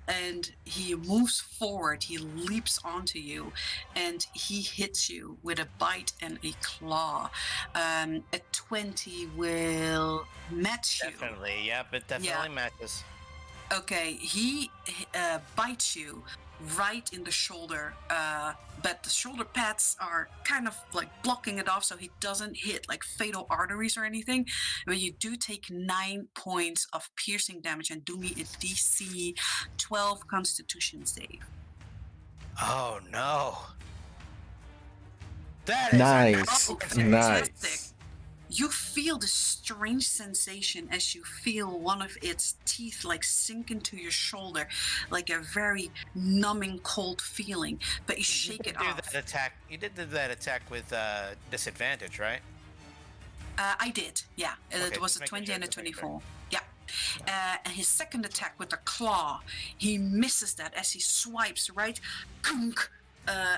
and he moves forward, he leaps onto you, and he hits you with a bite and a claw. A 20 will match you. Definitely, yeah, but definitely matches. Okay, he bites you, right in the shoulder, but the shoulder pads are kind of like blocking it off so he doesn't hit like fatal arteries or anything. But you do take 9 points of piercing damage and do me a DC 12 Constitution save. Oh no. That is Nice. Okay. Nice. Fantastic. You feel this strange sensation as you feel one of its teeth like sink into your shoulder, like a very numbing cold feeling, but you shake it off. You did do that attack with disadvantage, right? I did, yeah. Okay, It was just a making 20 sure, and a just making sure. 24. Yeah. And his second attack with the claw, he misses that as he swipes right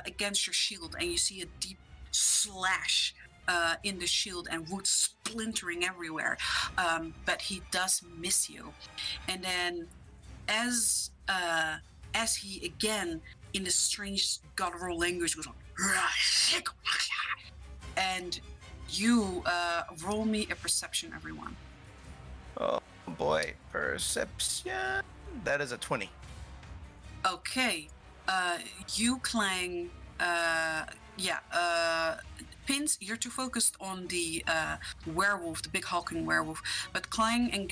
against your shield, and you see a deep slash in the shield and wood splintering everywhere. But he does miss you. And then as he again in the strange guttural language goes on, and you roll me a perception, everyone. Oh boy, perception. That is a 20. Okay. You, Clang, Pins, you're too focused on the werewolf, the big hulking werewolf. But Clang and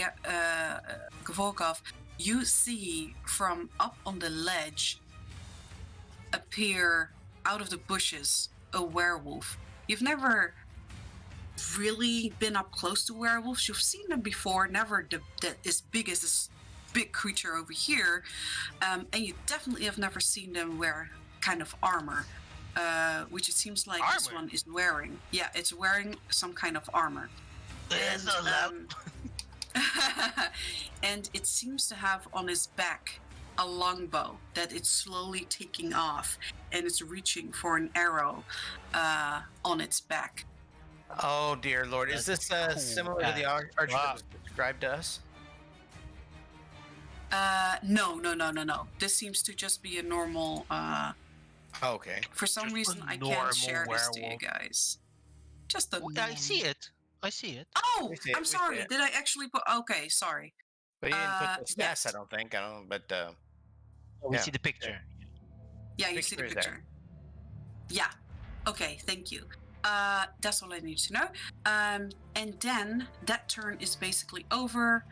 Gavorkov, you see from up on the ledge appear out of the bushes a werewolf. You've never really been up close to werewolves. You've seen them before, never as big as this big creature over here. And you definitely have never seen them wear kind of armor, which it seems like this Armor? one is wearing. Yeah, it's wearing some kind of armor. That's not allowed. And it seems to have on his back a longbow that it's slowly taking off, and it's reaching for an arrow on its back. Oh dear lord, is That's this cool. similar to the archer Wow. that was described to us? No. This seems to just be a normal. Okay. For some Just a reason, I normal can't share this to you werewolf. guys. Just a. I see it. I see it. Oh, We see it, I'm we see sorry. it. Did I actually put? Okay, sorry. But you didn't put the stats, yes. I don't think. I don't. But Oh, we Yeah. see the picture. Yeah, you see the Picture is there. picture. Yeah. Okay, thank you. That's all I need to know. And then that turn is basically over.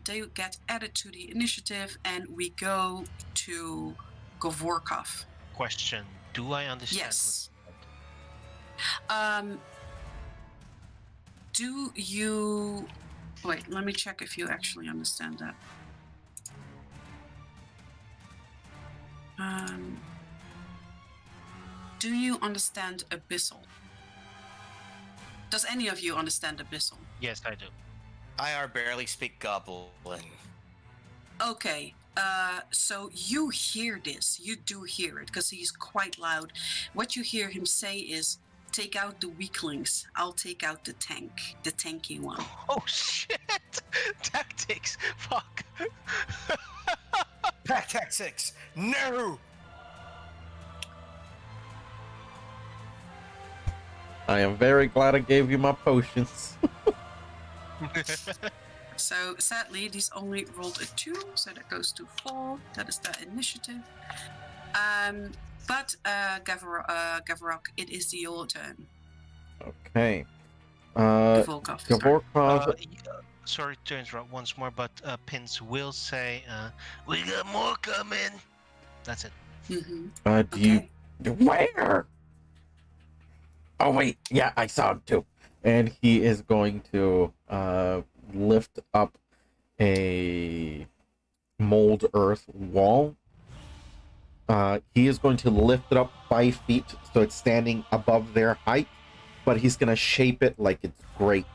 They get added to the initiative, and we go to Gavorkov. Question: do I understand? Yes. Do you... Wait, let me check if you actually understand that. Do you understand Abyssal? Does any of you understand Abyssal? Yes, I do. I barely speak Goblin. Okay, so you hear this. You do hear it, because he's quite loud. What you hear him say is, take out the weaklings. I'll take out the tanky one. Oh shit! Tactics. Fuck. Pack tactics. No. I am very glad I gave you my potions. So sadly, these only rolled a 2, so that goes to 4. That is the initiative. But Gavarok, it is your turn. Okay. Gavorkov, sorry. Gavorkov. Sorry to interrupt once more, but Pins will say, We got more coming. that's it. Mm-hmm. Do you... Where? Oh, wait. Yeah, I saw him too. And he is going to lift up a mold earth wall. He is going to lift it up 5 feet so it's standing above their height, but he's going to shape it like it's great.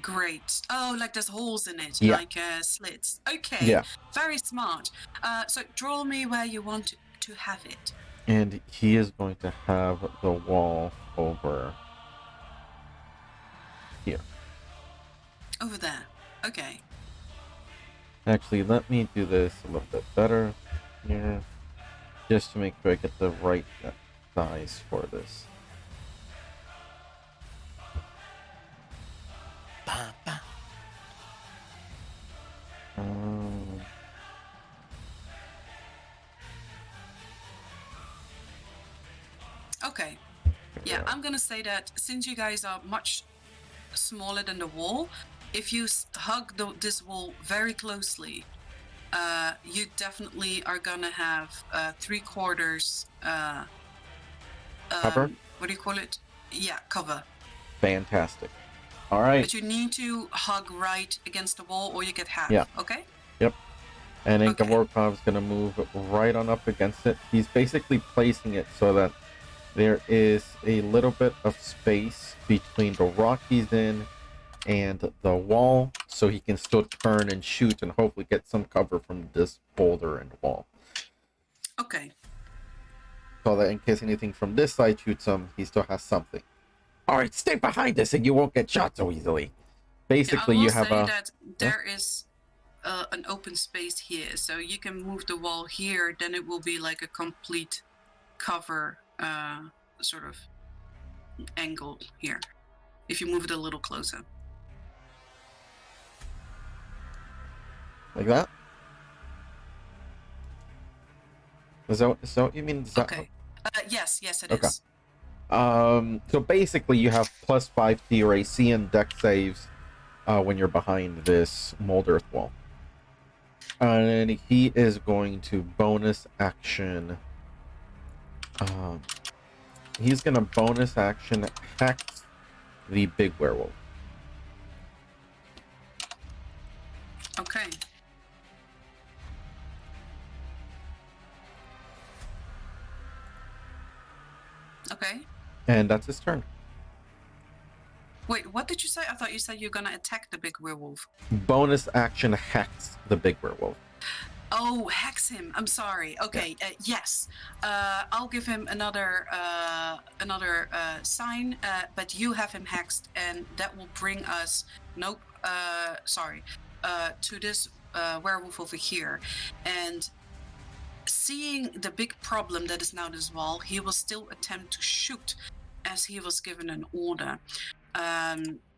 Great. Oh, like there's holes in it, Yeah. like slits. Okay. Yeah. Very smart. So draw me where you want to have it. And he is going to have the wall over here. Over there. Okay. Actually, let me do this a little bit better here, just to make sure I get the right size for this. Okay. Yeah, I'm gonna say that since you guys are much smaller than the wall, if you hug this wall very closely, you definitely are gonna have 3/4 Cover? what do you call it? Yeah, cover. Fantastic. All right. But you need to hug right against the wall or you get half. Yeah. Okay? Yep. And then Okay. Gavorkov's gonna move right on up against it. He's basically placing it so that there is a little bit of space between the rock he's in and the wall, so he can still turn and shoot and hopefully get some cover from this boulder and wall. Okay. So that in case anything from this side shoots him, he still has something. All right, stay behind us and you won't get shot so easily. Basically, you have I will say that there is an open space here, so you can move the wall here, then it will be like a complete cover sort of angle here. If you move it a little closer. like that. Is that what you mean? Okay. Yes, it Okay. is. So basically you have +5 to your AC and deck saves when you're behind this mold earth wall. And he is going to bonus action. He's gonna bonus action hex the big werewolf. Okay. Okay. And that's his turn. Wait, what did you say? I thought you said you're gonna attack the big werewolf. Bonus action hex the big werewolf. Oh, hex him. I'm sorry. Okay. Yes. I'll give him another sign. But you have him hexed, and that will bring us. Nope. Sorry. To this werewolf over here, and seeing the big problem that is now this wall, he will still attempt to shoot, as he was given an order.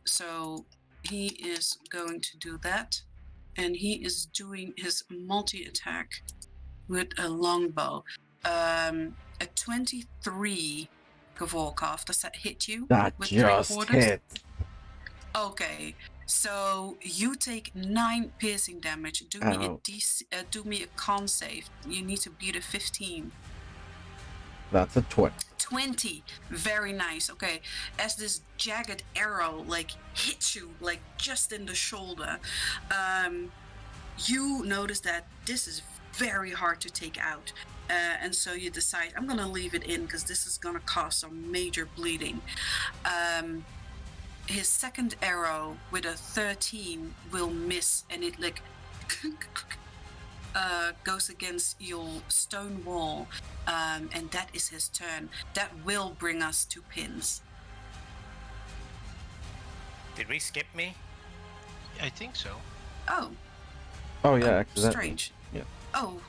So he is going to do that. And he is doing his multi-attack with a longbow. A 23, Gavorkov. Does that hit you? That with just 3/4? hit. Okay. So you take 9 piercing damage. Do me a con save. You need to beat a 15. That's a 20. 20. Very nice. Okay. As this jagged arrow like hits you like just in the shoulder, you notice that this is very hard to take out. And so you decide, I'm gonna leave it in because this is gonna cause some major bleeding. His second arrow with a 13 will miss, and it like goes against your stone wall, and that is his turn. That will bring us to Pins. Did we skip me? I think so. Oh, Oh yeah, accidentally. strange. Yeah. Oh,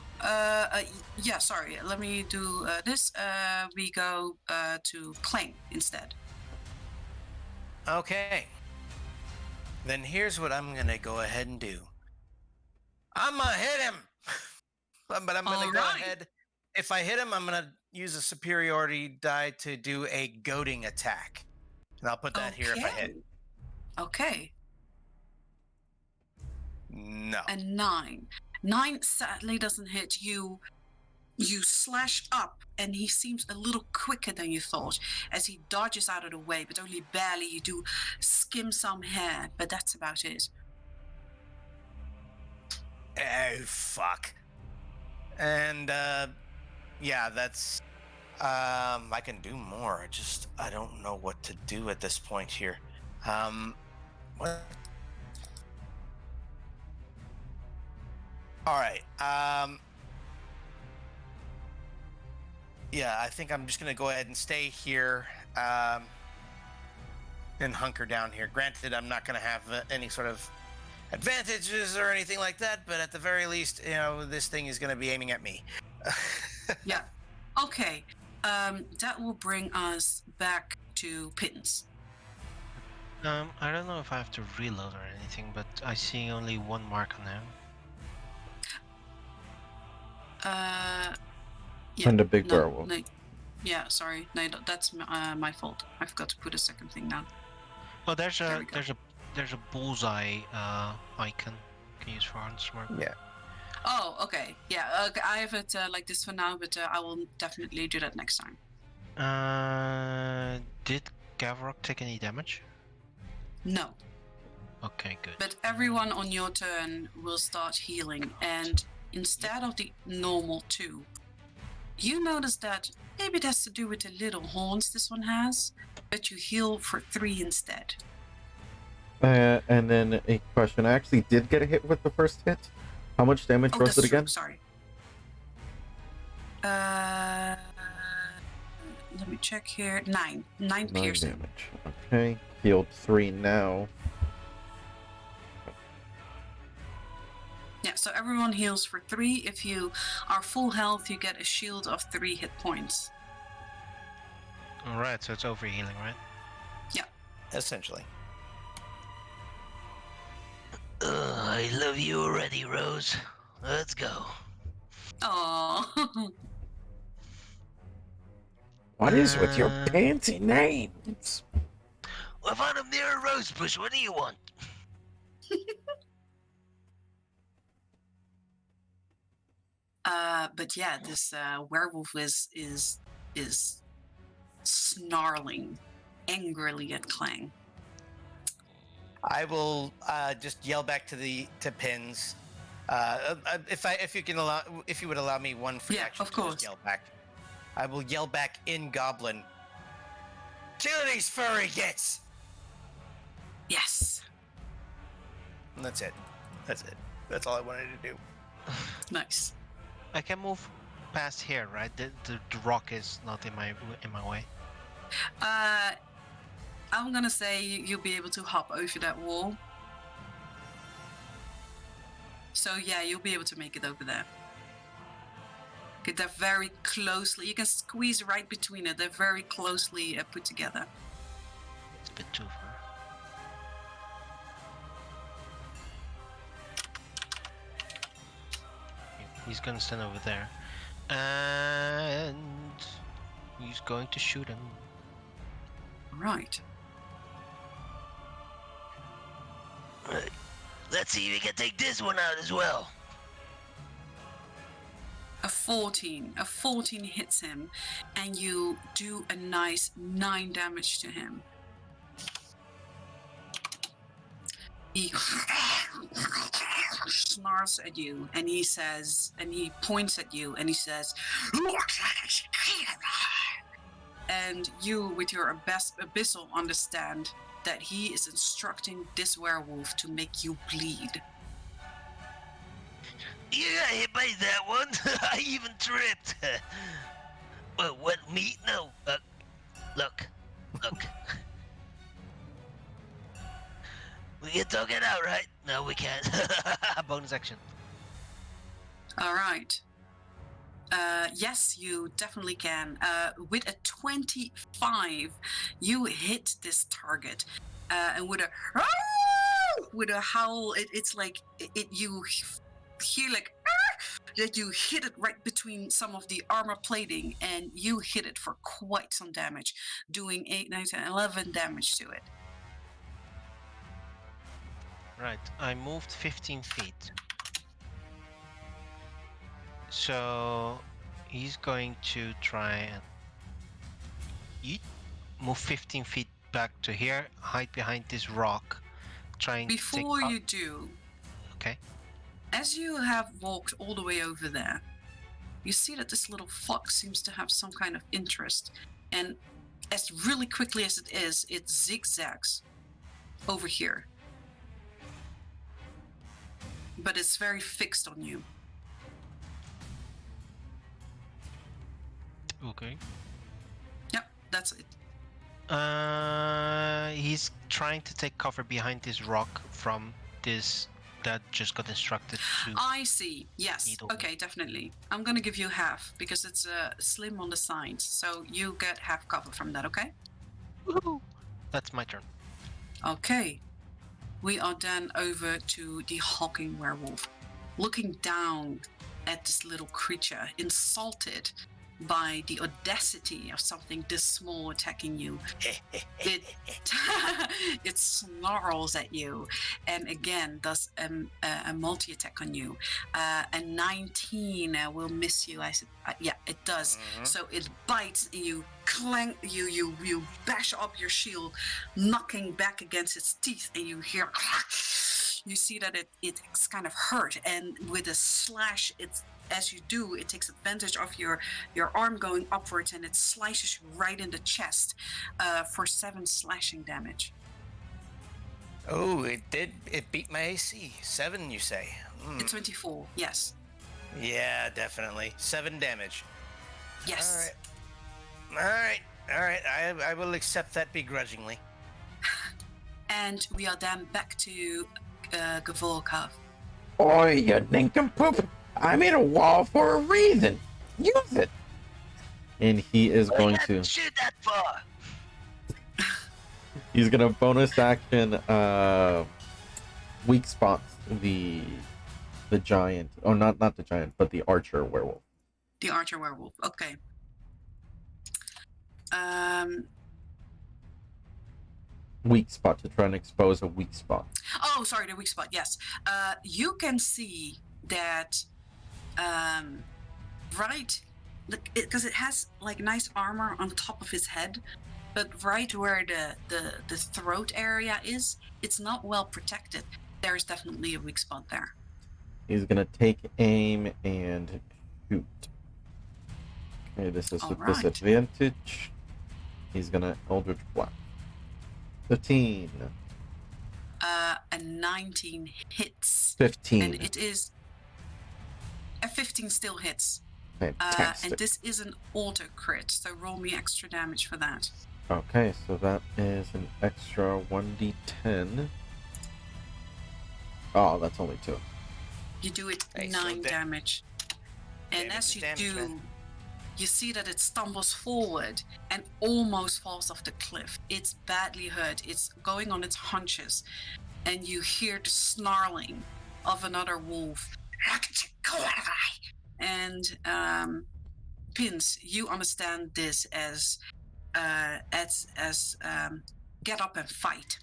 yeah, sorry. Let me do this. We go to Clang instead. Okay. Then here's what I'm gonna go ahead and do. I'm gonna hit him, but I'm gonna go ahead. If I hit him, I'm gonna use a superiority die to do a goading attack, and I'll put that here if I hit. Okay. No. A 9. 9 sadly doesn't hit you. You slash up, and he seems a little quicker than you thought as he dodges out of the way, but only barely. You do skim some hair, but that's about it. Oh, fuck. And, yeah, that's... I can do more. I don't know what to do at this point here. What? Alright, yeah, I think I'm just gonna go ahead and stay here, and hunker down here. Granted, I'm not gonna have any sort of advantages or anything like that, but at the very least, you know, this thing is gonna be aiming at me. Yeah. Okay. That will bring us back to Pins. I don't know if I have to reload or anything, but I see only one mark on him. Yeah, And a big no, werewolf. no. Yeah, sorry. No, that's my fault. I forgot to put a second thing down. Oh, there's There a we go. there's a bullseye icon. Can use for hunter's mark. Yeah. Oh, okay. Yeah, I have it like this for now, but I will definitely do that next time. Did Gavrok take any damage? No, Okay, good. but everyone on your turn will start healing, and instead of the normal 2, you notice that maybe it has to do with the little horns this one has, but you heal for 3 instead. And then a question. I actually did get a hit with the first hit. How much damage Oh, was that's it true. again? Sorry. Let me check here. 9 9 piercing. damage. Okay. Healed 3 now. Yeah, so everyone heals for 3. If you are full health, you get a shield of 3 hit points. Alright, so it's overhealing, right? Essentially. I love you already, Rose. Let's go. Oh, What is with your Uh, fancy names? Well, if I'm a mirror rose bush, what do you want? but yeah, this werewolf is snarling angrily at Clang. I will just yell back to Pins. If you would allow me one free Yeah, action of to just course. yell back. I will yell back in Goblin. Kill these furry gits! Yes, And that's it. That's it. That's all I wanted to do. nice. I can move past here, right? The rock is not in my way. I'm gonna say you'll be able to hop over that wall. So yeah, you'll be able to make it over there. Okay, they're very closely. You can squeeze right between it. They're very closely put together. It's a bit too far. He's gonna stand over there, and he's going to shoot him. Right. Let's see if we can take this one out as well. A 14 hits him, and you do a nice 9 damage to him. He snarls at you, and he says, and he points at you, and he says, and you, with your abyssal, understand that he is instructing this werewolf to make you bleed. You got hit by that one. I even tripped. What? Me? No. Look. We can talk it out, right? No, we can't. Bonus action. All right. Yes, you definitely can. With a 25, you hit this target, and with a howl, it's like you hear like that you hit it right between some of the armor plating, and you hit it for quite some damage, doing 8, 9, 10, 11 damage to it. Right, I moved 15 feet. So he's going to try and move 15 feet back to here, hide behind this rock, trying Before to take you do, Okay. as you have walked all the way over there, you see that this little fox seems to have some kind of interest. And as really quickly as it is, it zigzags over here. But it's very fixed on you. Okay. Yep, that's it. He's trying to take cover behind this rock from this that just got instructed to. I see. Yes. Needle. Okay, definitely. I'm going to give you half because it's slim on the sides. So you get half cover from that, okay? Woohoo! That's my turn. Okay. We are then over to the hulking werewolf. Looking down at this little creature, insulted by the audacity of something this small attacking you. It it snarls at you, and again does a multi attack on you. A 19 will miss you. Yeah, it does. So it bites, and you clang, you bash up your shield, knocking back against its teeth, and you hear. You see that it's kind of hurt, and with a slash, as you do, it takes advantage of your arm going upwards, and it slices you right in the chest for 7 slashing damage. Oh, it did. It beat my AC. 7, you say? It's 24, yes. Yeah, definitely. 7 damage. Yes. All right. I will accept that begrudgingly. And we are then back to Gavolkov. Oi, you nincompoop! I made a wall for a reason. Use it. And he is going to. Shoot that far. He's gonna bonus action. Weak spots the giant. Oh, not the giant, but the archer werewolf. The archer werewolf. Okay. Weak spot to try and expose a weak spot. Oh, sorry, the weak spot. Yes. You can see that. Right, because it has like nice armor on top of his head, but right where the throat area is, it's not well protected. There's definitely a weak spot there. He's gonna take aim and shoot. Okay, this is All with right. disadvantage. He's gonna Eldritch Blast. 15. A 19 hits. 15. And it is. A 15 still hits. Fantastic. And this is an auto crit, so roll me extra damage for that. Okay, so that is an extra 1d10. Oh, that's only 2. You do it Hey, 9 so damage. And damage as is you damage, do, man. you see that it stumbles forward and almost falls off the cliff. It's badly hurt. It's going on its haunches. And you hear the snarling of another wolf. How could you go that way? And Pins, you understand this as get up and fight.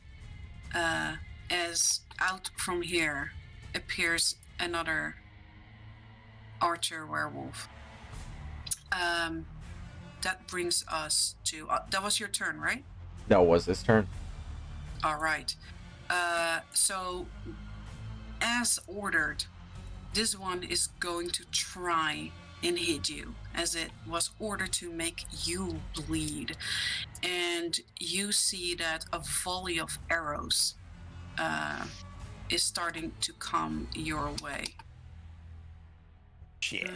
As out from here appears another archer werewolf. That brings us to that was your turn, right? That was his turn. All right. So as ordered, this one is going to try and hit you, as it was ordered to make you bleed. And you see that a volley of arrows is starting to come your way. Shit.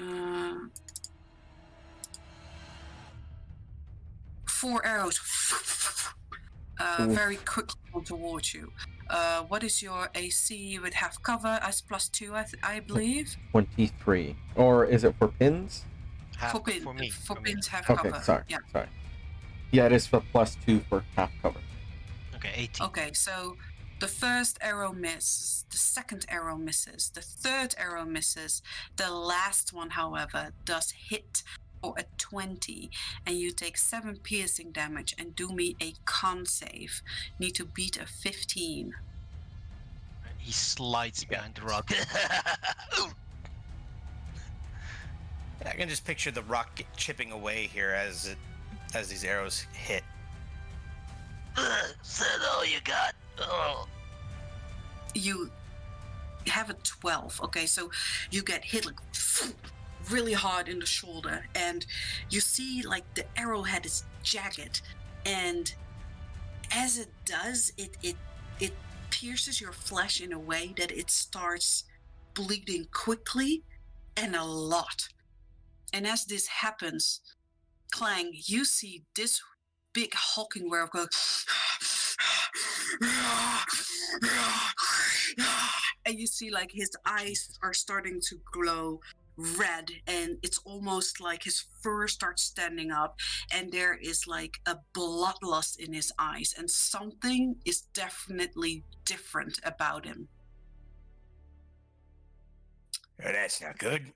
4 arrows very quickly come towards you. What is your AC with half cover? As +2, I believe. 23. Or is it for pins? Half For pins, for me. for for me. pins have Okay, cover. sorry. Yeah. Sorry. Yeah, it is for +2 for half cover. Okay, 18. Okay, so the first arrow misses, the second arrow misses, the third arrow misses. The last one, however, does hit for a 20, and you take 7 piercing damage and do me a con save. Need to beat a 15. He slides behind the rock. I can just picture the rock chipping away here as these arrows hit. Is that all you got? Oh. You have a 12. Okay, so you get hit like really hard in the shoulder, and you see like the arrowhead is jagged, and as it does, it pierces your flesh in a way that it starts bleeding quickly and a lot. And as this happens, Clang, you see this big hulking werewolf go and you see like his eyes are starting to glow red, and it's almost like his fur starts standing up, and there is like a bloodlust in his eyes, and something is definitely different about him. Oh, that's not good.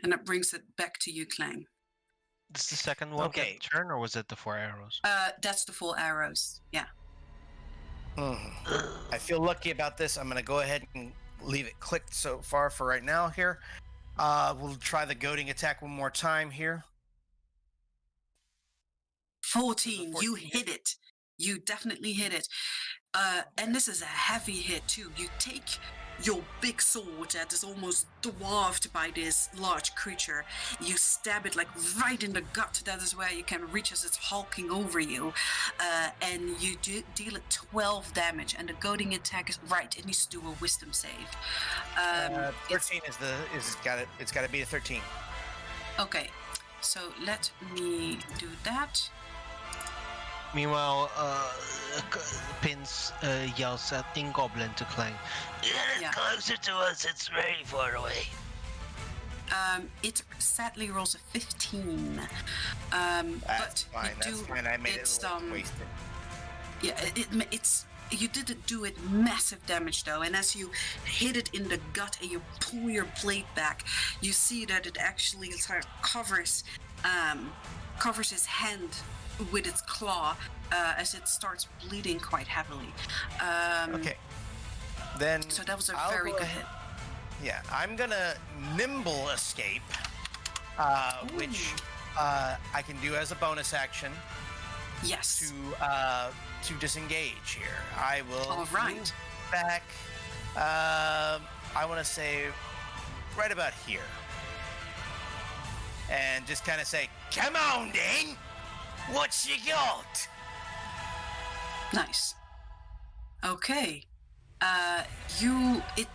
And that brings it back to you, Clang. This is the second one Okay. turn, or was it the 4 arrows? That's the full arrows. Yeah. I feel lucky about this. I'm gonna go ahead and leave it clicked so far for right now here. We'll try the goading attack one more time here. 14. You 14 hit it. You definitely hit it. And this is a heavy hit too. You take your big sword that is almost dwarfed by this large creature. You stab it like right in the gut. That is where you can reach as it's hulking over you. And you deal it 12 damage. And the goading attack is right. It needs to do a wisdom save. 13 it's got to be a 13. Okay. So let me do that. Meanwhile, Pins yells at in Goblin to Clang. Get it Yeah. closer to us. It's very far away. It sadly rolls a 15. That's but fine. you That's do, fine. I made it's, it a little wasted. Yeah, it's you didn't do it massive damage though, and as you hit it in the gut and you pull your blade back, you see that it actually sort of covers his hand with its claw as it starts bleeding quite heavily. Okay. Then So that was a I'll very go good ahead- hit. Yeah, I'm gonna nimble escape, which I can do as a bonus action Yes. to disengage here. I will All right. move back. I want to say right about here, and just kind of say, "Come on, then. What you got?" Nice. Okay.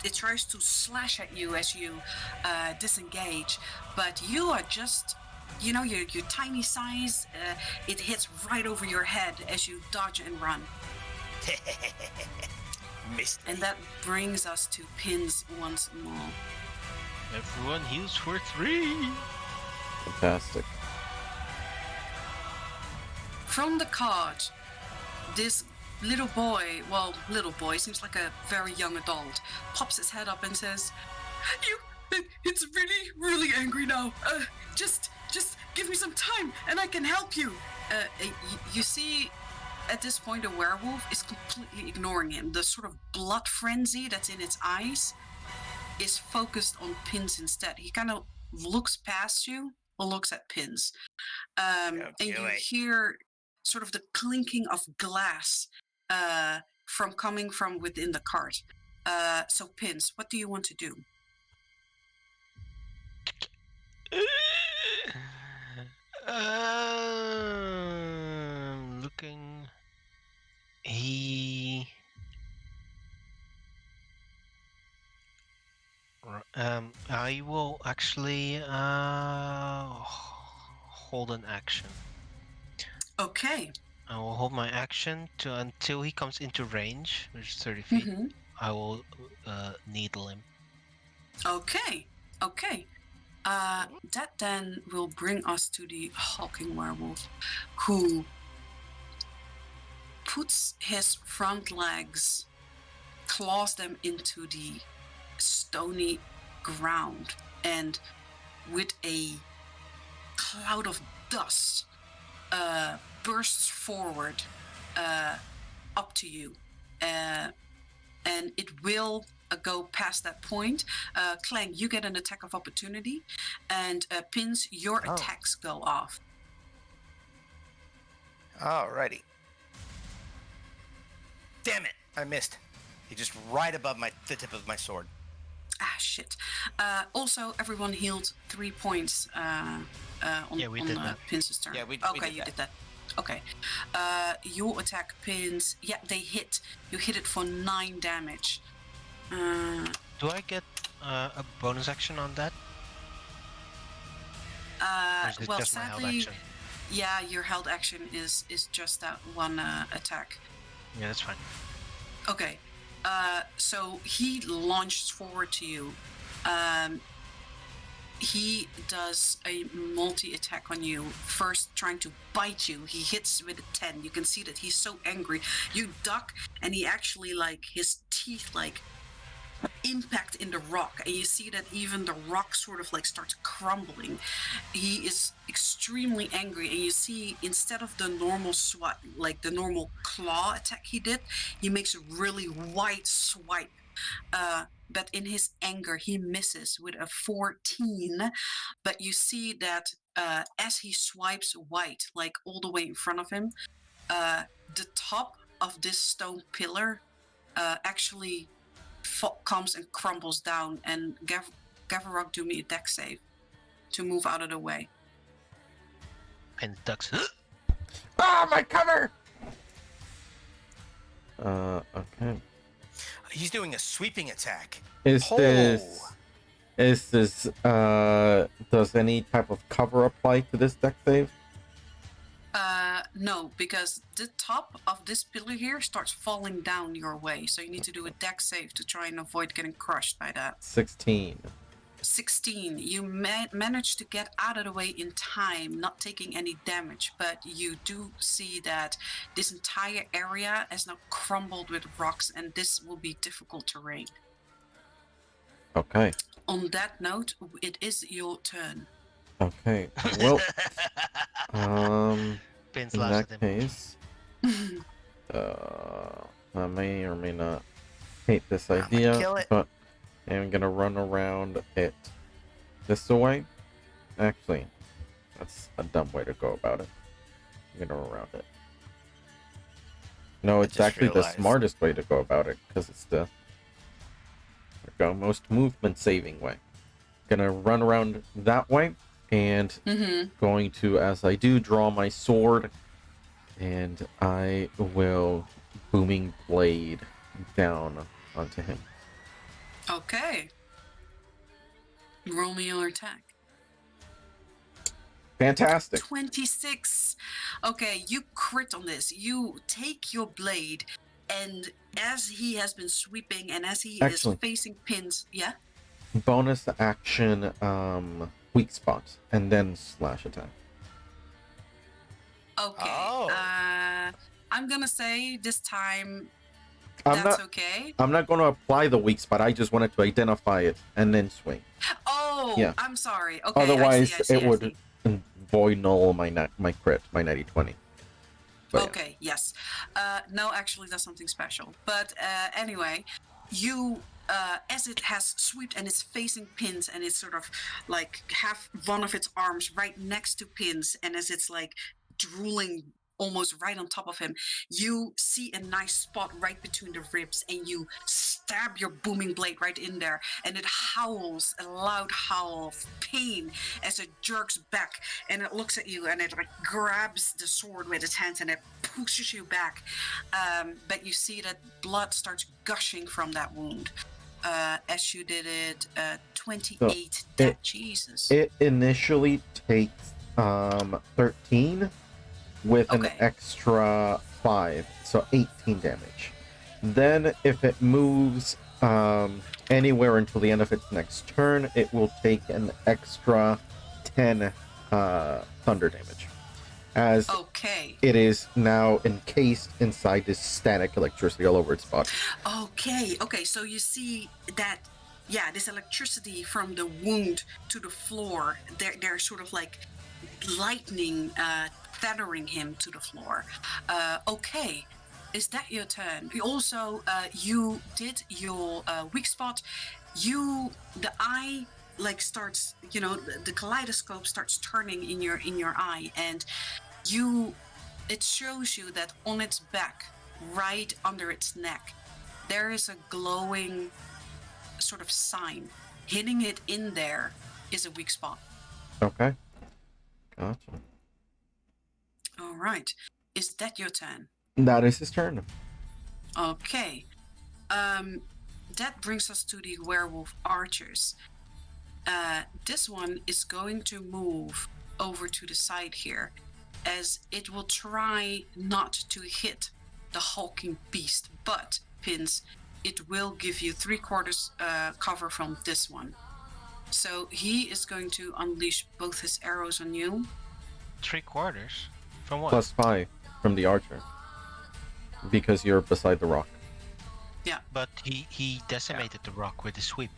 It tries to slash at you as you disengage, but you are just, your tiny size. It hits right over your head as you dodge and run, Missed. and that brings us to Pins once more. Everyone heals for 3. Fantastic. From the card, this little boy seems like a very young adult, pops his head up and says, it's really, really angry now. Just give me some time and I can help you. You see, at this point, the werewolf is completely ignoring him. The sort of blood frenzy that's in its eyes is focused on Pins instead. He kind of looks past you, or looks at Pins. And do you it. hear sort of the clinking of glass coming from within the cart. So Pins, what do you want to do? Looking. I will actually hold an action. Okay. I will hold my action until he comes into range, which is 30 feet. Mm-hmm. I will needle him. Okay. That then will bring us to the hulking werewolf, who puts his front legs, claws them into the stony ground, and with a cloud of dust bursts forward up to you, and it will go past that point. Clang, you get an attack of opportunity, and Pins, your attacks go off. Alrighty. Damn it! I missed. He just right above the tip of my sword. Ah, shit. Also, everyone healed 3 points on we did that. Pins' turn. Yeah, we okay, did you that. did that. Okay. You attack Pins. Yeah, they hit. You hit it for 9 damage. Do I get a bonus action on that? Or is it Well, just my held sadly, action? yeah, your held action is just that one attack. Yeah, that's fine. Okay. So he launched forward to you. He does a multi-attack on you. First, trying to bite you. He hits with a 10. You can see that he's so angry. You duck, and he actually, his teeth, impact in the rock, and you see that even the rock sort of like starts crumbling. He is extremely angry, and you see instead of the normal swipe, like the normal claw attack he did, he makes a really wide swipe. But in his anger, he misses with a 14. But you see that as he swipes white, like all the way in front of him, the top of this stone pillar actually comes and crumbles down, and Gavarok, do me a deck save to move out of the way. And ducks. Ah, my cover! Okay. He's doing a sweeping attack. Is this, does any type of cover apply to this deck save? No, because the top of this pillar here starts falling down your way, so you need to do a deck save to try and avoid getting crushed by that. 16. 16. You managed to get out of the way in time, not taking any damage, but you do see that this entire area has now crumbled with rocks, and this will be difficult terrain. Okay. On that note, it is your turn. Okay. Well, Pins in laughs that at him. case, I may or may not hate this I'ma idea, kill it. but I'm gonna run around it this way. Actually, that's a dumb way to go about it. I'm gonna around it. No, it's just actually the realized. smartest way to go about it, because it's the most movement saving way. Gonna run around that way, and going to, as I do, draw my sword, and I will booming blade down onto him. Okay. Roll me your attack. Fantastic. 26. Okay, you crit on this. You take your blade, and as he has been sweeping and as he Excellent. is facing pins, yeah? Bonus action, weak spot, and then slash attack. Okay. Oh. I'm gonna say this time I'm that's not. okay. I'm not going to apply the weak spot. I just wanted to identify it and then swing. Oh, Yeah. I'm sorry. Okay. Otherwise, I see, it I would see. void null my crit, my 90/20. But yeah. Okay, yes. No, actually, that's something special. But anyway, you, as it has swept and it's facing pins, and it's sort of like have one of its arms right next to pins, and as it's like drooling almost right on top of him, you see a nice spot right between the ribs, and you stab your booming blade right in there, and it howls a loud howl of pain as it jerks back, and it looks at you, and it like grabs the sword with its hands, and it pushes you back. But you see that blood starts gushing from that wound. As you did it, 28 dead. Jesus. It initially takes 13 with an Okay. extra 5, so 18 damage. Then if it moves anywhere until the end of its next turn, it will take an extra 10 thunder damage, as Okay. it is now encased inside this static electricity all over its body. Okay, so you see that, yeah, this electricity from the wound to the floor, they're sort of like lightning tethering him to the floor. Okay, is that your turn? You also, you did your weak spot. The eye like starts, the kaleidoscope starts turning in your eye, and it shows you that on its back, right under its neck, there is a glowing sort of sign. Hitting it in there is a weak spot. Okay. Gotcha. All right. Is that your turn? That is his turn. Okay. That brings us to the werewolf archers. This one is going to move over to the side here, as it will try not to hit the hulking beast, but Pins, it will give you 3/4 cover from this one. So he is going to unleash both his arrows on you. 3/4? From what? Plus 5 from the archer, because you're beside the rock. Yeah. But he decimated the rock with his sweep.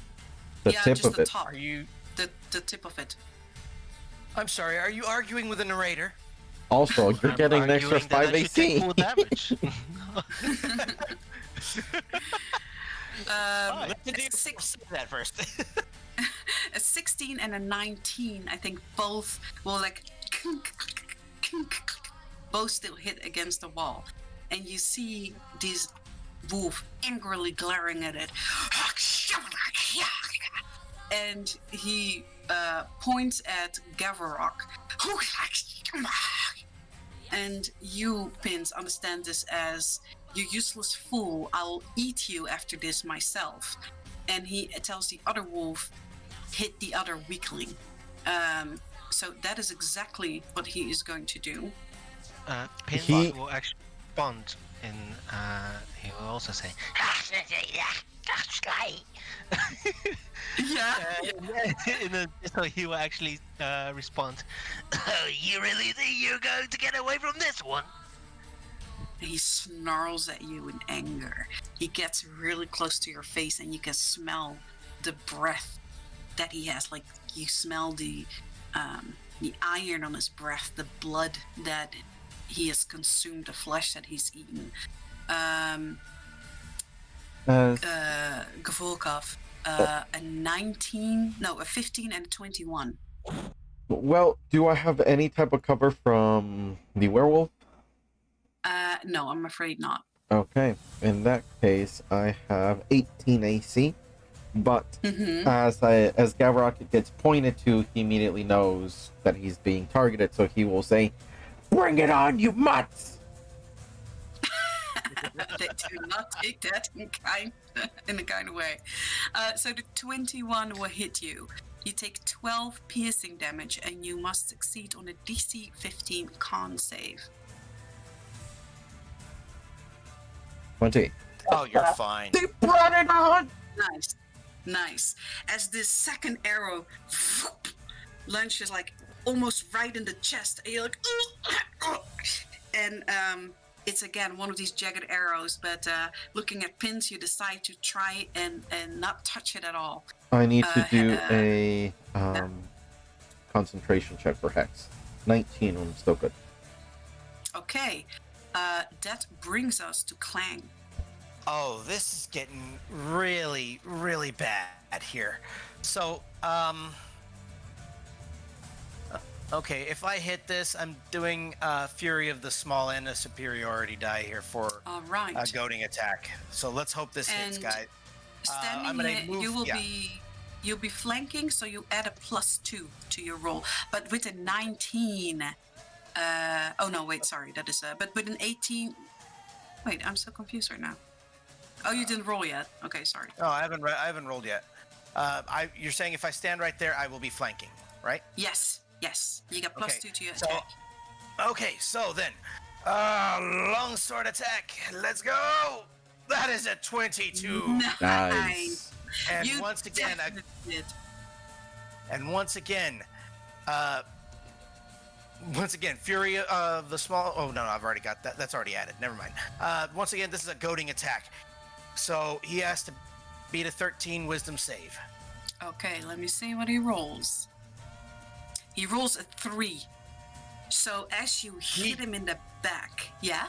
The yeah, tip just of the it. top, Are you? the tip of it. I'm sorry. Are you arguing with the narrator? Also, you're I'm getting an extra arguing that I 5 should take AC. full damage. Let the a, DM six, say that first. a 16 and a 19, I think both will like both still hit against the wall, and you see this wolf angrily glaring at it, and he points at Gavarok. And you, Pins, understand this as, you useless fool, I'll eat you after this myself. And he tells the other wolf, hit the other weakling. So that is exactly what he is going to do. Pin He- will actually respond in. He will also say, Yeah. so he will actually respond. Oh, you really think you're going to get away from this one? He snarls at you in anger. He gets really close to your face, and you can smell the breath that he has. Like, you smell the iron on his breath, the blood that he has consumed, the flesh that he's eaten. Gavolkov, a 15 and a 21. Well, do I have any type of cover from the werewolf? No, I'm afraid not. Okay, in that case, I have 18 AC. But Mm-hmm. as Gavarok gets pointed to, he immediately knows that he's being targeted, so he will say, "Bring it on, you mutts!" They do not take that in a kind of way. So the 21 will hit you. You take 12 piercing damage, and you must succeed on a DC 15 con save. 20. Oh, you're fine. They brought it on! Nice. As this second arrow launches like almost right in the chest, and you're like, and it's again one of these jagged arrows. But looking at Pins, you decide to try and not touch it at all. I need to do a concentration check for Hex. 19, I'm still good. Okay, that brings us to Clang. Oh, this is getting really, really bad here. So, okay, if I hit this, I'm doing Fury of the Small and a Superiority die here for All right. a goading attack. So let's hope this hits, And guys. I'm Standing gonna here, move- you'll be flanking, so you add a +2 to your roll. But with a 19, oh no, wait, sorry, that is but with an 18. Wait, I'm so confused right now. Oh, you didn't roll yet. Okay, sorry. Oh, I haven't rolled yet. You're saying if I stand right there, I will be flanking, right? Yes, you get +2 to your So, attack. okay, so then, longsword attack. Let's go. That is a 22. Nice. And You once again, definitely did. Once again, Fury of the Small. Oh no, I've already got that. That's already added. Never mind. Once again, this is a goading attack, so he has to beat a 13 Wisdom save. Okay, let me see what he rolls. He rolls a 3. So as you hit him in the back, yeah?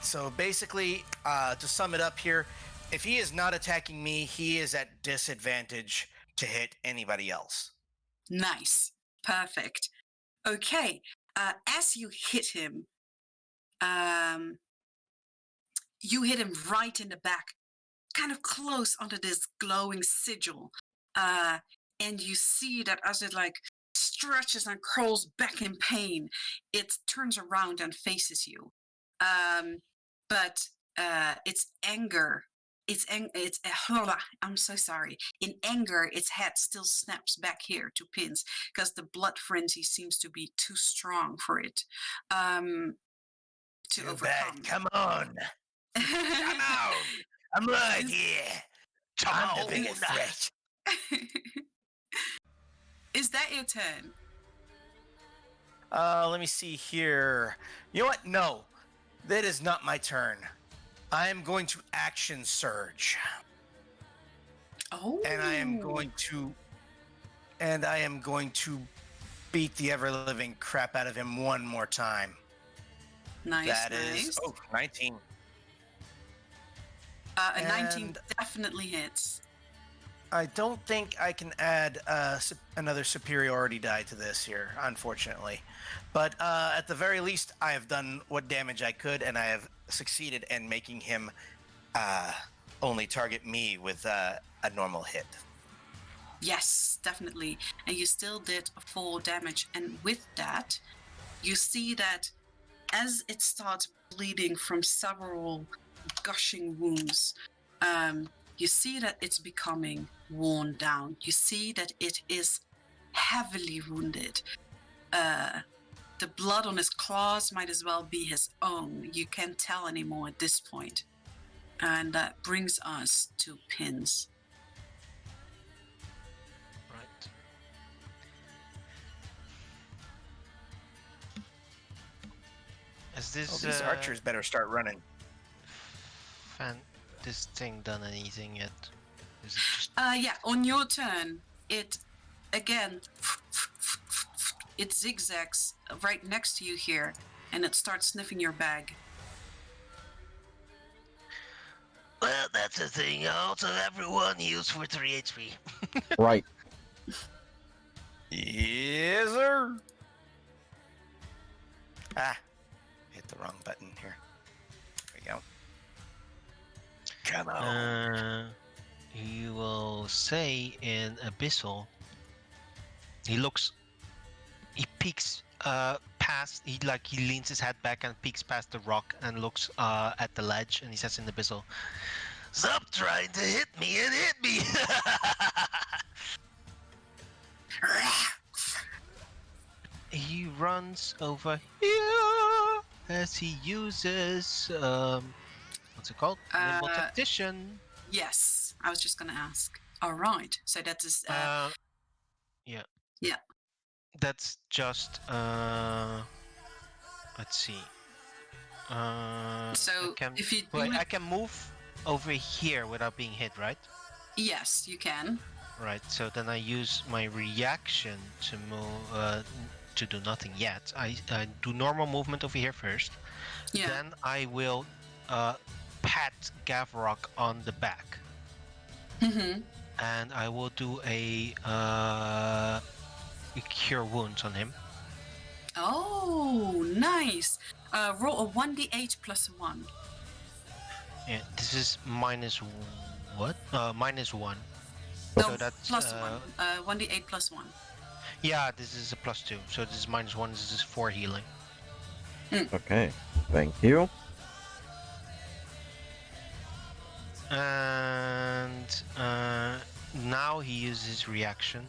So basically, to sum it up here, if he is not attacking me, he is at disadvantage to hit anybody else. Nice. Perfect. Okay. As you hit him, you hit him right in the back, kind of close under this glowing sigil. And you see that as it like stretches and curls back in pain, it turns around and faces you. But its anger, I'm so sorry. In anger, its head still snaps back here to Pins because the blood frenzy seems to be too strong for it to Too overcome. bad. Come on. Come on. I'm right here. I'm the bigger threat. Is that your turn? Let me see here. You know what? No, that is not my turn. I am going to action surge. Oh. And I am going to beat the ever living crap out of him one more time. Nice. That nice. is 19. A 19 and- definitely hits. I don't think I can add another superiority die to this here, unfortunately. But at the very least, I have done what damage I could, and I have succeeded in making him only target me with a normal hit. Yes, definitely. And you still did 4 damage. And with that, you see that as it starts bleeding from several gushing wounds, you see that it's becoming worn down. You see that it is heavily wounded. The blood on his claws might as well be his own. You can't tell anymore at this point. And that brings us to Pins. Right. Has this These archers better start running. this thing done anything yet? Is it just Yeah, on your turn, it again it zigzags right next to you here, and it starts sniffing your bag. Well, that's the thing. Also, everyone heals for 3 HP. Right. Yes, sir. Hit the wrong button here. There we go. Come on. you will say in Abyssal, he peeks past, he leans his head back and peeks past the rock and looks at the ledge, and he says in Abyssal, Stop trying to hit me and hit me! he runs over here as he uses what's it called? Nimble Tactician. Yes, I was just gonna ask. All right, so that is Yeah. Yeah. That's just let's see. So if you do wait, it- I can move over here without being hit, right? yes, you can. Right. So then I use my reaction to move to do nothing yet. I do normal movement over here first. Yeah. Then I will pat Gavrok on the back, Mm-hmm. and I will do a cure wounds on him. Oh, nice. Roll a 1d8 plus 1. Yeah, this is minus what? Minus 1. No, So that's plus 1. 1d8 plus 1. Yeah, this is a plus 2. So this is minus 1. This is 4 healing. Okay. Thank you. And now he uses reaction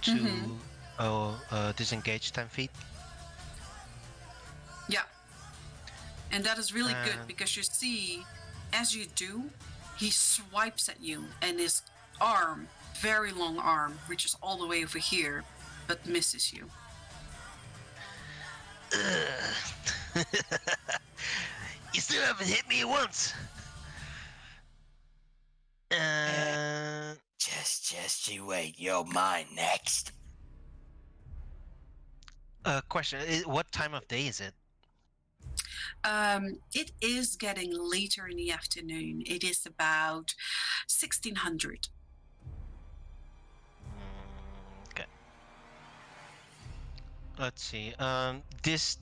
to disengage 10 feet. Yeah. And that is really good And- because you see, as you do, he swipes at you and his arm, very long arm, reaches all the way over here, but misses you. You still haven't hit me once. Just you wait. You're mine next. Question: what time of day is it? It is getting later in the afternoon. It is about 1600. Okay. Let's see. This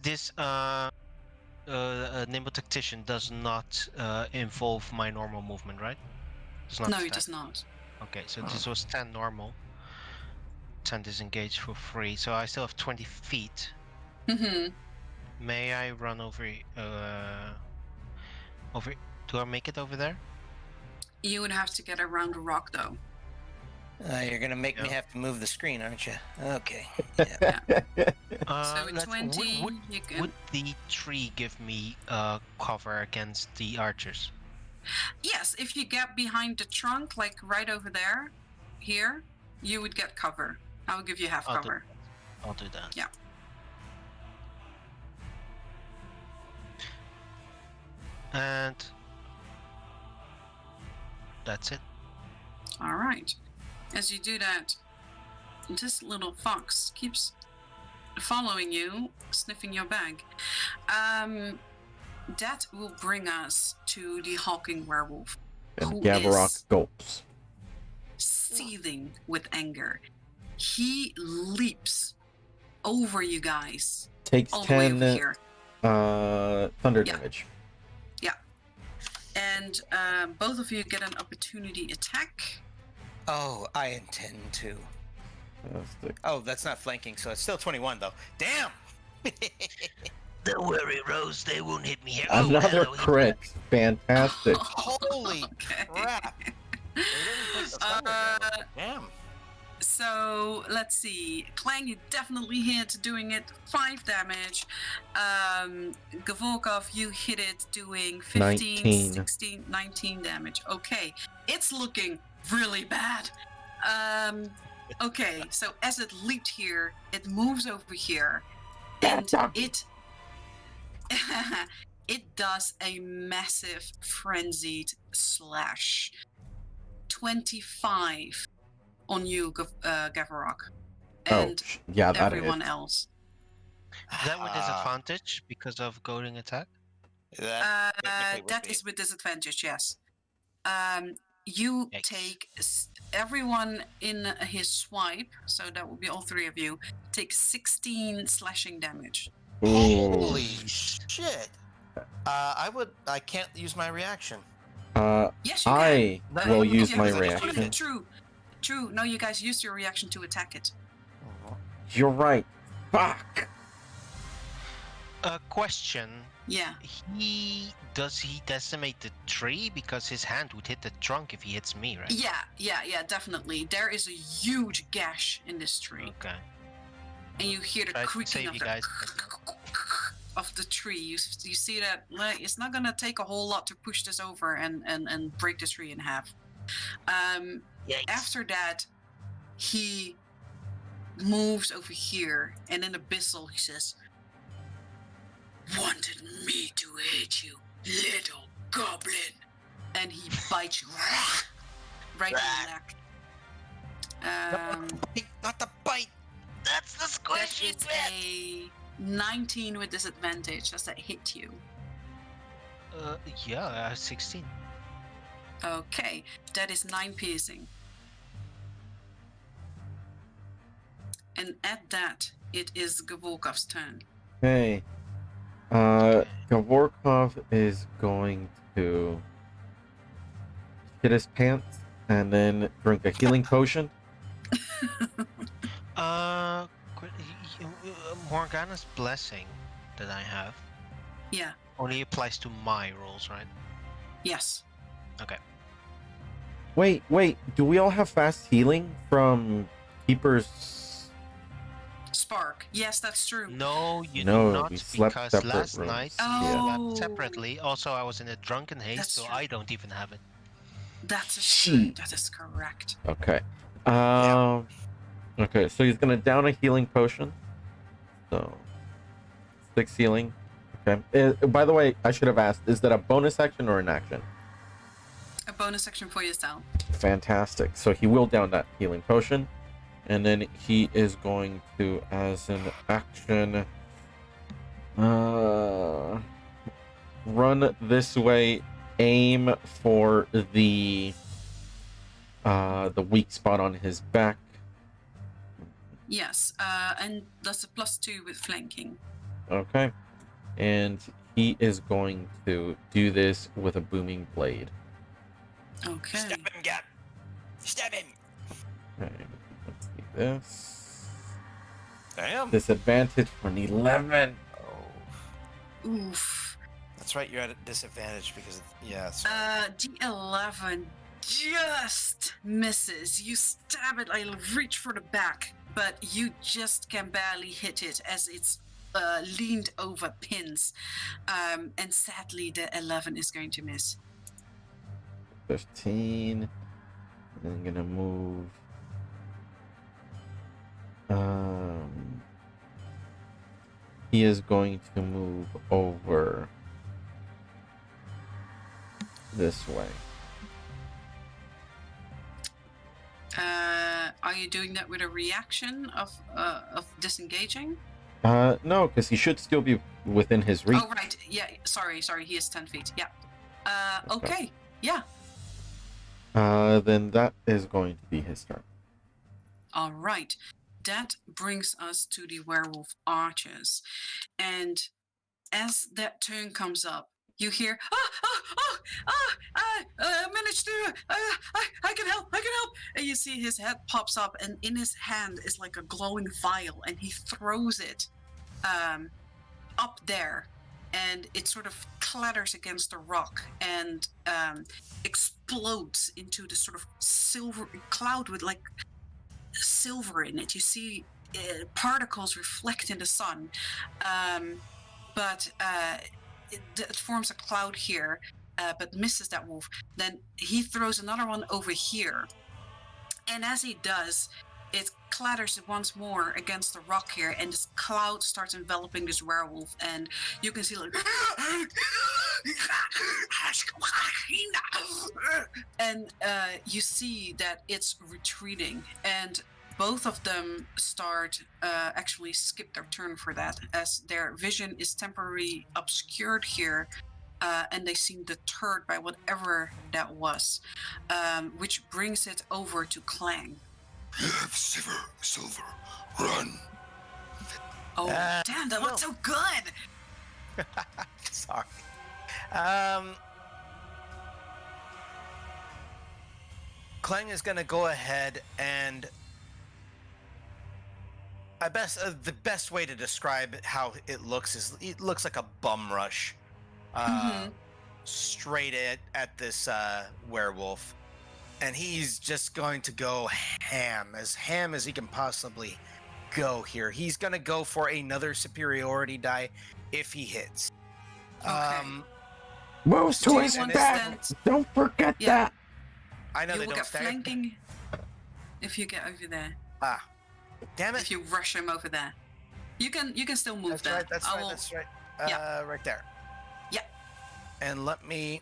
nimble tactician does not involve my normal movement, right? Does not No, it stack. does not. Okay, so this was 10 normal. 10 disengage for free. So I still have 20 feet. Mm-hmm. May I run over? Do I make it over there? You would have to get around a rock, though. You're gonna make me Yeah. have to move the screen, aren't you? Okay. So let's- 20, Would, you can... would the tree give me cover against the archers? Yes, if you get behind the trunk, like right over there, here, you would get cover. I will give you half I'll do cover. I'll do that. Yeah. And that's it. All right. As you do that, this little fox keeps following you, sniffing your bag. That will bring us to the hulking werewolf, And who Gavarok is gulps. seething with anger. He leaps over you guys, Takes all the way 10 over here. thunder Yeah. damage. And both of you get an opportunity attack. Oh, I intend to. Fantastic. Oh, that's not flanking, so it's still 21 though. Damn. Don't worry, Rose. They won't hit me here. Another hello, crit. Fantastic. Holy Okay. crap. They didn't take the thunder damage. Damn. So let's see. Clang, you definitely hit, doing it 5 damage. Gavolkov, you hit it, doing 15, 19. 16, 19 damage. Okay, it's looking really bad. Okay, so as it leaped here, it moves over here, and it it does a massive frenzied slash. 25 on you, Gavarok, and Yeah, that everyone is. else. Is that with disadvantage because of goading attack? That technically would That be. is with disadvantage, yes. You Yikes. take everyone in his swipe, so that will be all 3 of you, take 16 slashing damage. Holy Ooh. shit. I can't use my reaction. Yes, you I can. will Yeah, use my because I just reaction. used True. No, you guys used your reaction to attack it. You're right. Fuck. A question. Yeah. Does he decimate the tree? Because his hand would hit the trunk if he hits me, right? Yeah, definitely. There is a huge gash in this tree. Okay. And you hear the Tried to creaking save of you the, guys. of the tree. You see that it's not gonna take a whole lot to push this over and break the tree in half. Yikes. After that, he moves over here, and in Abyssal he says, "Wanted me to hit you, little goblin," and he bites you right in the neck. Not the bite. That's the That squishy is bit. a 19 with disadvantage. Does that hit you? Yeah, 16. Okay, that is 9 piercing. And at that, it is Gavolkov's turn. Okay. Gavorkov is going to shit his pants and then drink a healing potion. Morgana's blessing that I have Yeah, only applies to my rolls, right? yes. Okay. Wait. Do we all have fast healing from Keeper's? Spark. Yes, that's true. No, you No, do not, we slept because separate last rooms. night Oh. we slept separately. Also, I was in a drunken haste, That's so true. I don't even have it. That is Shit. true. That is correct. Okay. Okay, so he's gonna down a healing potion. So 6 healing. Okay. By the way, I should have asked, is that a bonus action or an action? A bonus action for yourself. Fantastic. So he will down that healing potion. And then he is going to, as an action, run this way, aim for the weak spot on his back. Yes, and that's a +2 with flanking. Okay. And he is going to do this with a booming blade. Okay. Stab him, Gap. Stab him. Okay. Let's see this. Damn. Disadvantage for an 11. Oof. That's right, you're at a disadvantage because of, that's The 11 just misses. You stab it, I reach for the back, but you just can barely hit it as it's leaned over pins. And sadly, the 11 is going to miss. 15. And I'm gonna move. He is going to move over this way. Are you doing that with a reaction of disengaging? No, because he should still be within his reach. Oh, right. Yeah. Sorry. He is 10 feet. Yeah. Okay. Okay. Yeah. Then that is going to be his turn. All right. That brings us to the werewolf archers. And as that turn comes up, you hear, I managed to, I can help. And you see his head pops up, and in his hand is like a glowing vial, and he throws it up there, and it sort of clatters against a rock and explodes into this sort of silver cloud with like silver in it. You see particles reflect in the sun, but it forms a cloud here, but misses that wolf. Then he throws another one over here, and as he does, it clatters once more against the rock here, and this cloud starts enveloping this werewolf, and you can see like, and you see that it's retreating, and both of them start actually skip their turn for that, as their vision is temporarily obscured here, and they seem deterred by whatever that was, which brings it over to Clang. You have silver. Run. Oh, damn, that looked so good. Sorry. Clang is going to go ahead and the best way to describe how it looks is it looks like a bum rush straight at this werewolf, and he's just going to go ham as he can possibly go here. He's going to go for another superiority die if he hits. Okay. Move to his back. Don't forget that. I know You they will don't get stagger. flanking if you get over there. Ah, damn it! If you rush him over there, you can still move That's there. right. That's right. Yeah. Right there. Yeah. And let me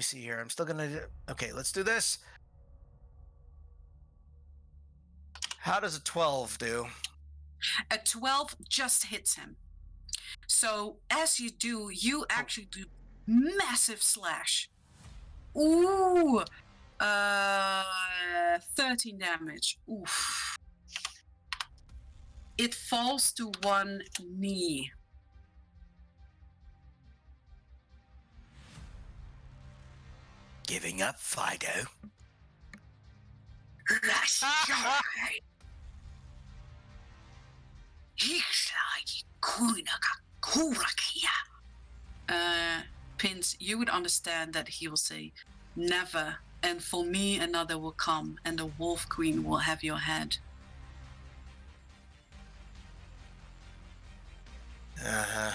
see here. I'm still gonna do. Okay, let's do this. How does a 12 do? A 12 just hits him. So as you do, you actually do massive slash. Ooh, 13 damage. Oof. It falls to one knee. Giving up, Fido. That's right. Pins, you would understand that he will say, never, and for me another will come, and the Wolf Queen will have your head. Well,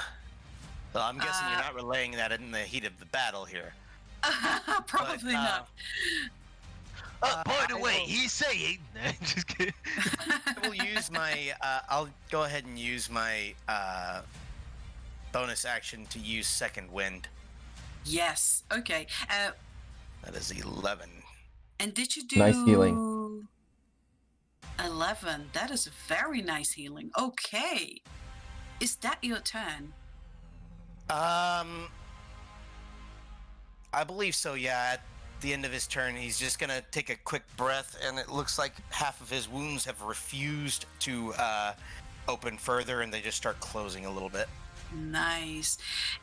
I'm guessing you're not relaying that in the heat of the battle here. Probably not. By the way, he's saying. Just kidding. I will use my. I'll go ahead and use my bonus action to use Second Wind. Yes. Okay. That is 11. And did you do Nice healing. 11? That is very nice healing. Okay. Is that your turn? I believe so. Yeah. At the end of his turn, he's just gonna take a quick breath, and it looks like half of his wounds have refused to open further, and they just start closing a little bit. Nice.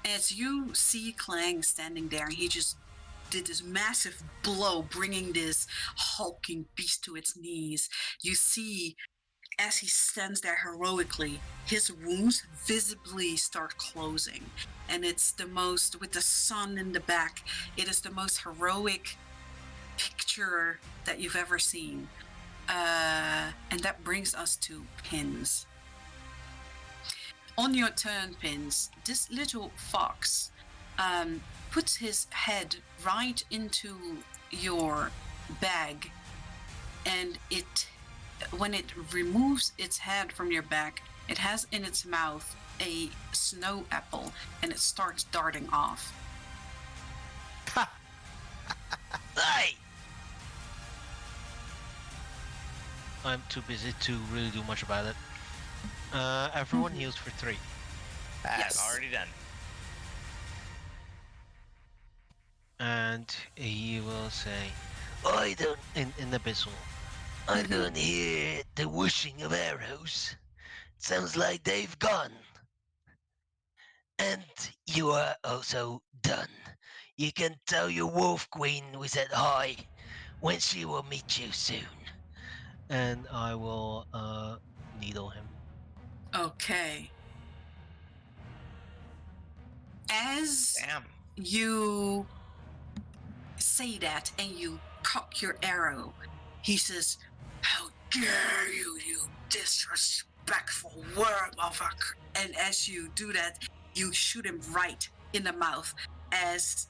As you see Clang standing there, he just did this massive blow, bringing this hulking beast to its knees. You see, as he stands there heroically, his wounds visibly start closing. And it's the most, with the sun in the back, it is the most heroic picture that you've ever seen. And that brings us to Pins. On your turn, Pins, this little fox puts his head right into your bag, and when it removes its head from your bag, it has in its mouth a snow apple, and it starts darting off. I'm too busy to really do much about it. Everyone heals for 3. Yes. Already done. And he will say, I don't. in Abyssal, I Mhm. don't hear the whooshing of arrows. Sounds like they've gone. And you are also done. You can tell your wolf queen we said hi when she will meet you soon. and I will needle him. Okay. As Damn. you say that and you cock your arrow, he says, "How dare you, you disrespectful worm of a..." And as you do that, you shoot him right in the mouth, as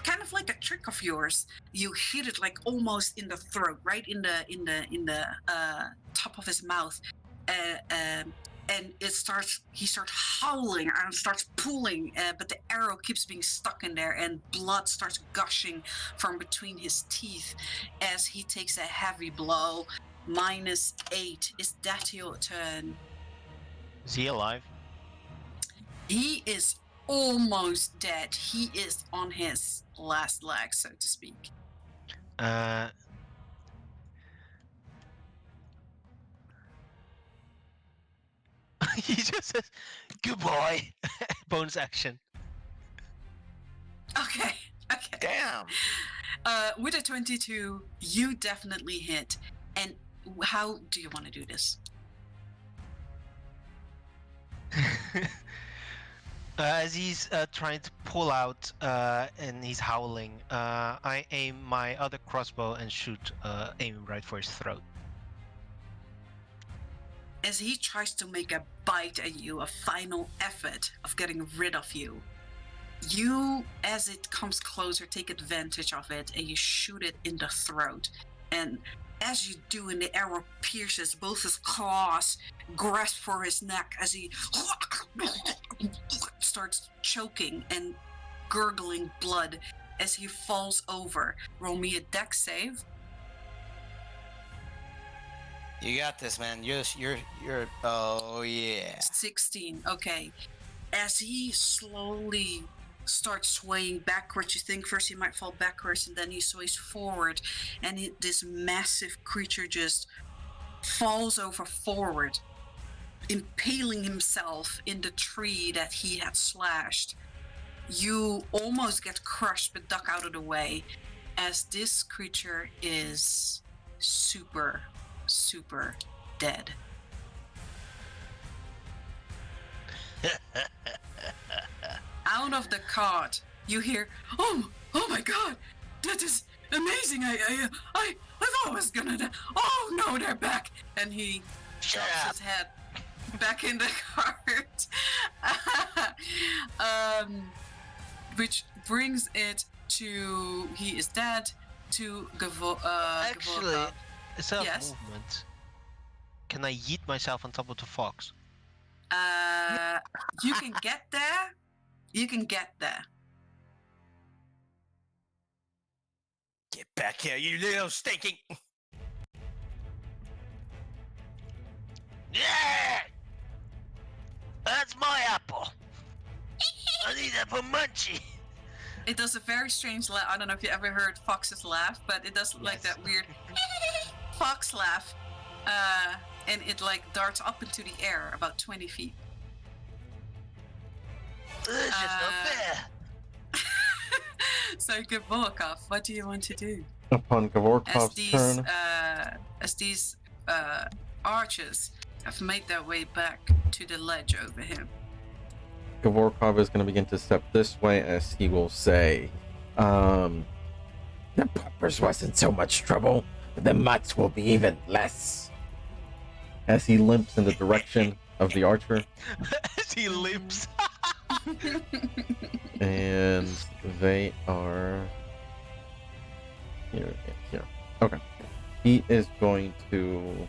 kind of like a trick of yours. You hit it like almost in the throat, right in the top of his mouth. And he starts howling and starts pulling, but the arrow keeps being stuck in there, and blood starts gushing from between his teeth as he takes a heavy blow. -8. Is that your turn? Is he alive? He is almost dead. He is on his last leg, so to speak. He just says, Goodbye. bonus action. Okay. Damn. With a 22, you definitely hit. And how do you want to do this? As he's trying to pull out and he's howling, I aim my other crossbow and shoot, aiming right for his throat. As he tries to make a bite at you, a final effort of getting rid of you, you, as it comes closer, take advantage of it and you shoot it in the throat. And as you do, and the arrow pierces both his claws, grasp for his neck as he starts choking and gurgling blood as he falls over. Roll me a dex save. You got this, man. You're. Oh yeah. 16. Okay. As he slowly starts swaying backwards, you think first he might fall backwards, and then he sways forward, and this massive creature just falls over forward, impaling himself in the tree that he had slashed. You almost get crushed but duck out of the way, as this creature is super dead. Out of the cart, you hear, "Oh my God, that is amazing! I thought I was gonna die. Oh no, they're back!" And he shoves his head back in the cart. Which brings it to, he is dead, to Actually, Gavorka. instead of Yes. movement, can I yeet myself on top of the fox? You can get there. You can get there. Get back here, you little stinking. Yeah! That's my apple. I need that for Munchie. It does a very strange laugh. I don't know if you ever heard foxes laugh, but it does like Yes. that weird fox laugh. And it like darts up into the air about 20 feet. This is not fair. So Gavorkov, what do you want to do? Upon Gavorkov's turn, As these archers have made their way back to the ledge over him. Gavorkov is going to begin to step this way as he will say, the puppers wasn't so much trouble, but the mutts will be even less. As he limps in the direction of the archer, As he limps. and they are here. Okay. He is going to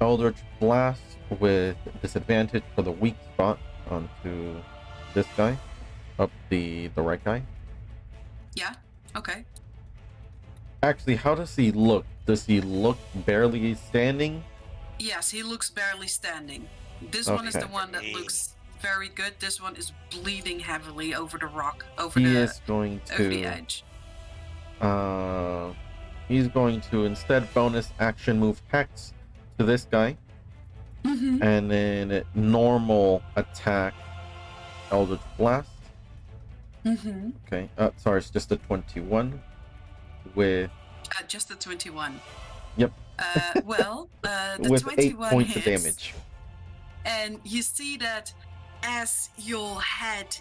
Eldritch Blast with disadvantage for the weak spot onto this guy, up the right guy. Yeah. Okay. Actually, how does he look? Does he look barely standing? Yes, he looks barely standing. This one is the Okay. one that looks very good. This one is bleeding heavily over the rock, He is going over the to edge. he's going to instead bonus action move Hex to this guy, Mm-hmm. and then normal attack Eldritch Blast. Mm-hmm. Okay, sorry, it's just a 21 with Just a 21. Yep. The with 8 21 points hits, of damage. and you see that as your head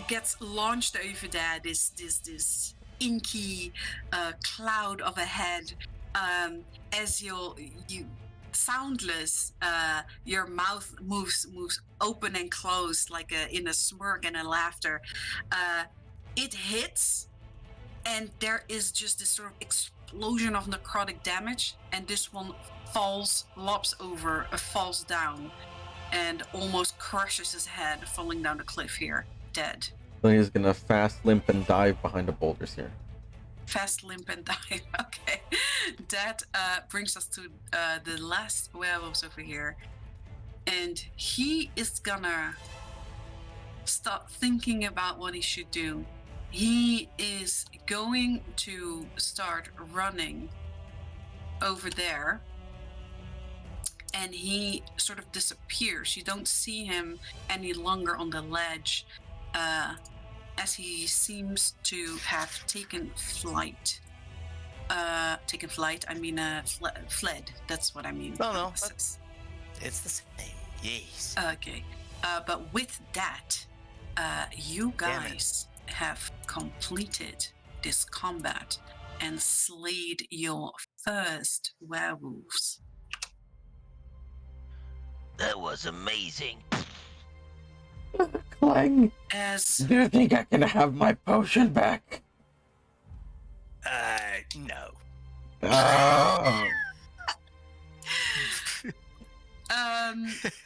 gets launched over there, this inky cloud of a head, as you soundless, your mouth moves open and closed like in a smirk and a laughter. It hits, and there is just this sort of explosion of necrotic damage, and this one lops over, falls down, and almost crushes his head, falling down the cliff here, dead. So he's gonna fast limp and dive behind the boulders here. Fast limp and dive. Okay, that brings us to the last werewolves over here, and he is gonna start thinking about what he should do. He is going to start running over there, and he sort of disappears. You don't see him any longer on the ledge, as he seems to have taken flight. Fled. That's what I mean. No, it's the same. Yes. Okay. But with that, you guys have completed this combat and slayed your first werewolves. That was amazing. Clang, As do you think I can have my potion back? No. Oh.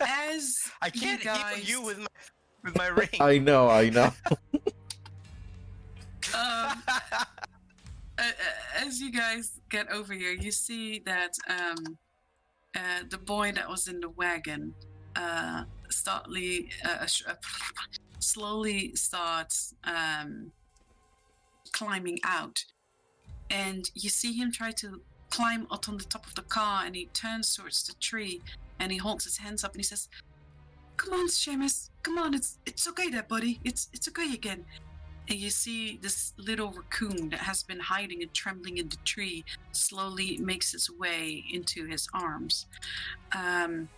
as I can't you guys, heal you with my ring. I know. As you guys get over here, you see that the boy that was in the wagon slowly starts climbing out, and you see him try to climb up on the top of the car, and he turns towards the tree and he holds his hands up and he says, "Come on, Seamus, come on, it's okay there, buddy, it's okay again." And you see this little raccoon that has been hiding and trembling in the tree slowly makes its way into his arms. And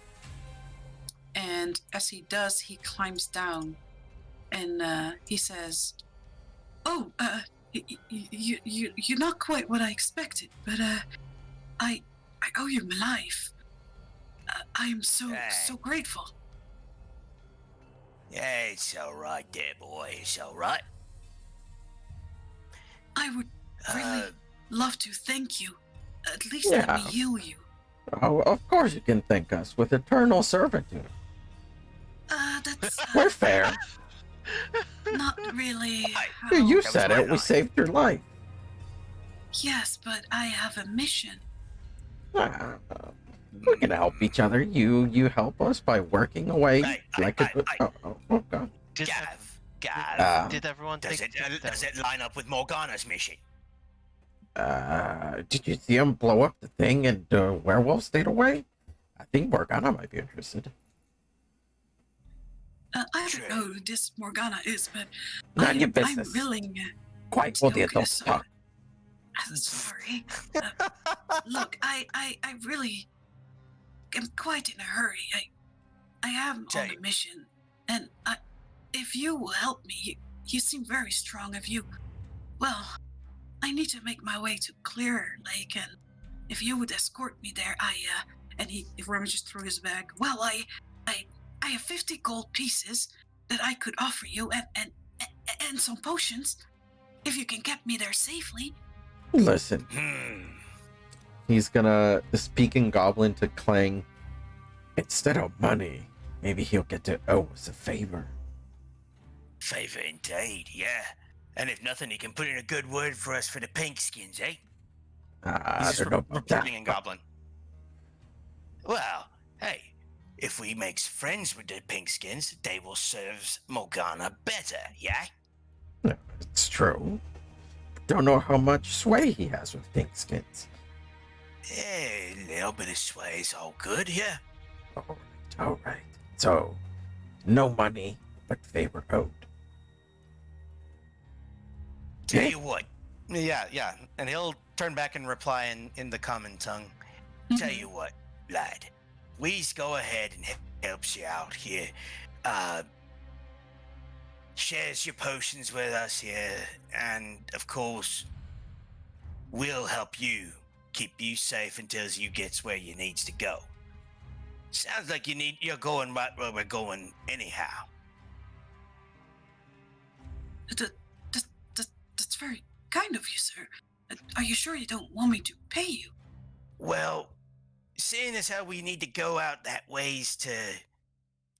as he does, he climbs down, and he says, "Oh, you're not quite what I expected, but I owe you my life. I am so grateful." Yeah, it's all right there, boy. It's all right. "I would really love to thank you. At least let me heal you." Oh, of course you can thank us with eternal servitude. That's We're fair. not really. You That said was my it. We line. saved your life. Yes, but I have a mission. We can help each other. You help us by working away like a good. Oh God. Gav. Did everyone Does take does it line up with Morgana's mission? Did you see him blow up the thing and the werewolf stayed away? I think Morgana might be interested. I don't know who this Morgana is, but None of your business. I'm willing. Quite will the adults talk. I'm sorry. Look, I really am quite in a hurry. I am on a mission, and if you will help me, you seem very strong. I need to make my way to Clear Lake, and if you would escort me there, and he rummages through his bag. Well, I have 50 gold pieces that I could offer you, and some potions, if you can get me there safely. Listen, he's gonna speak in Goblin to Clang. Instead of money, maybe he'll get to owe us a favor. Favor indeed, yeah. And if nothing, he can put in a good word for us for the pink skins, eh? I He's just don't know about that. repeating in Goblin. Well, hey, if we makes friends with the Pinkskins, they will serve Morgana better, yeah? It's true. Don't know how much sway he has with Pinkskins. A little bit of sway is all good, yeah? All right. So, no money, but favor owed. Tell Yeah. you what. Yeah. And he'll turn back and reply in the common tongue. Tell you what, lad. We's go ahead and helps you out here. Shares your potions with us here. And, of course, we'll help you. Keep you safe until you gets where you needs to go. Sounds like you're going right where we're going anyhow. That's very kind of you, sir. Are you sure you don't want me to pay you? Well, seeing as how we need to go out that ways to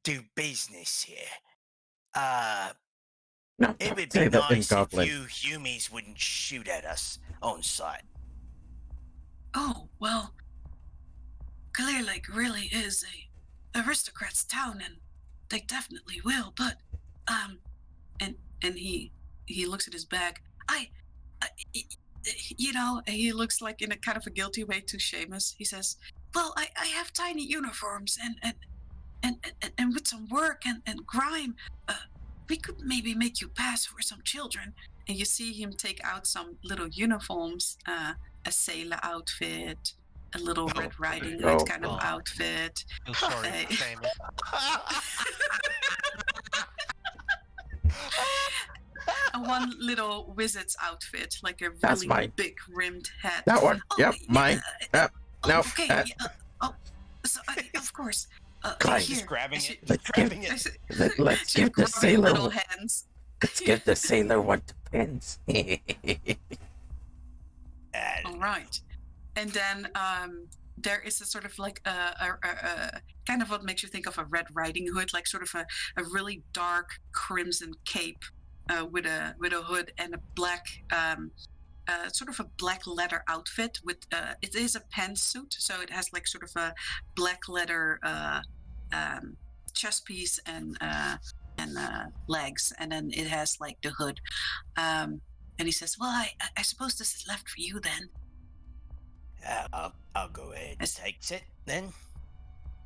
do business here, No, it don't would say be that in nice if Goblin. you humies wouldn't shoot at us on sight. Oh, well, Clear Lake really is a aristocrat's town, and they definitely will, but, and he looks at his bag. You know, he looks like in a kind of a guilty way to Seamus. He says, well, I have tiny uniforms, and with some work and grime, we could maybe make you pass for some children. And you see him take out some little uniforms, a sailor outfit, a little Red Riding Hood kind of outfit. Feel sorry, Hey. Seamus. And one little wizard's outfit, like a That's really mine. big rimmed hat. That one. Oh, Yep, mine. No. Okay. So of course. Clyde. Here, Just grabbing she- it. Let's Grabbing give, it. let's she's give the grabbing sailor. little hands. Let's give the sailor one to pins. All right, and then there is a sort of like a kind of what makes you think of a Red Riding Hood, like sort of a really dark crimson cape with a hood and a black sort of a black leather outfit with it is a pantsuit, so it has like sort of a black leather chest piece and legs, and then it has like the hood. And he says, well, I suppose this is left for you then. I'll go ahead and take it then.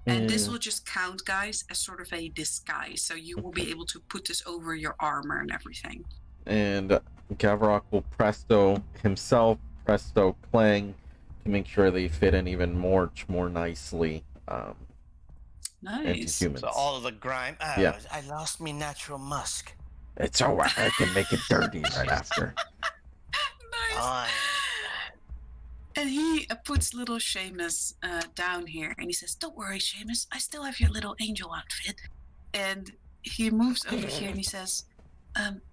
And this will just count, guys, as sort of a disguise. So you will be able to put this over your armor and everything. And Gavarok will presto himself, presto Clang, to make sure they fit in even more nicely into Nice. humans. So all of the grime. Oh, Yeah. I lost me natural musk. It's alright, I can make it dirty right after. Nice. Fine. And he puts little Seamus down here, and he says, don't worry, Seamus, I still have your little angel outfit. And he moves over here and he says,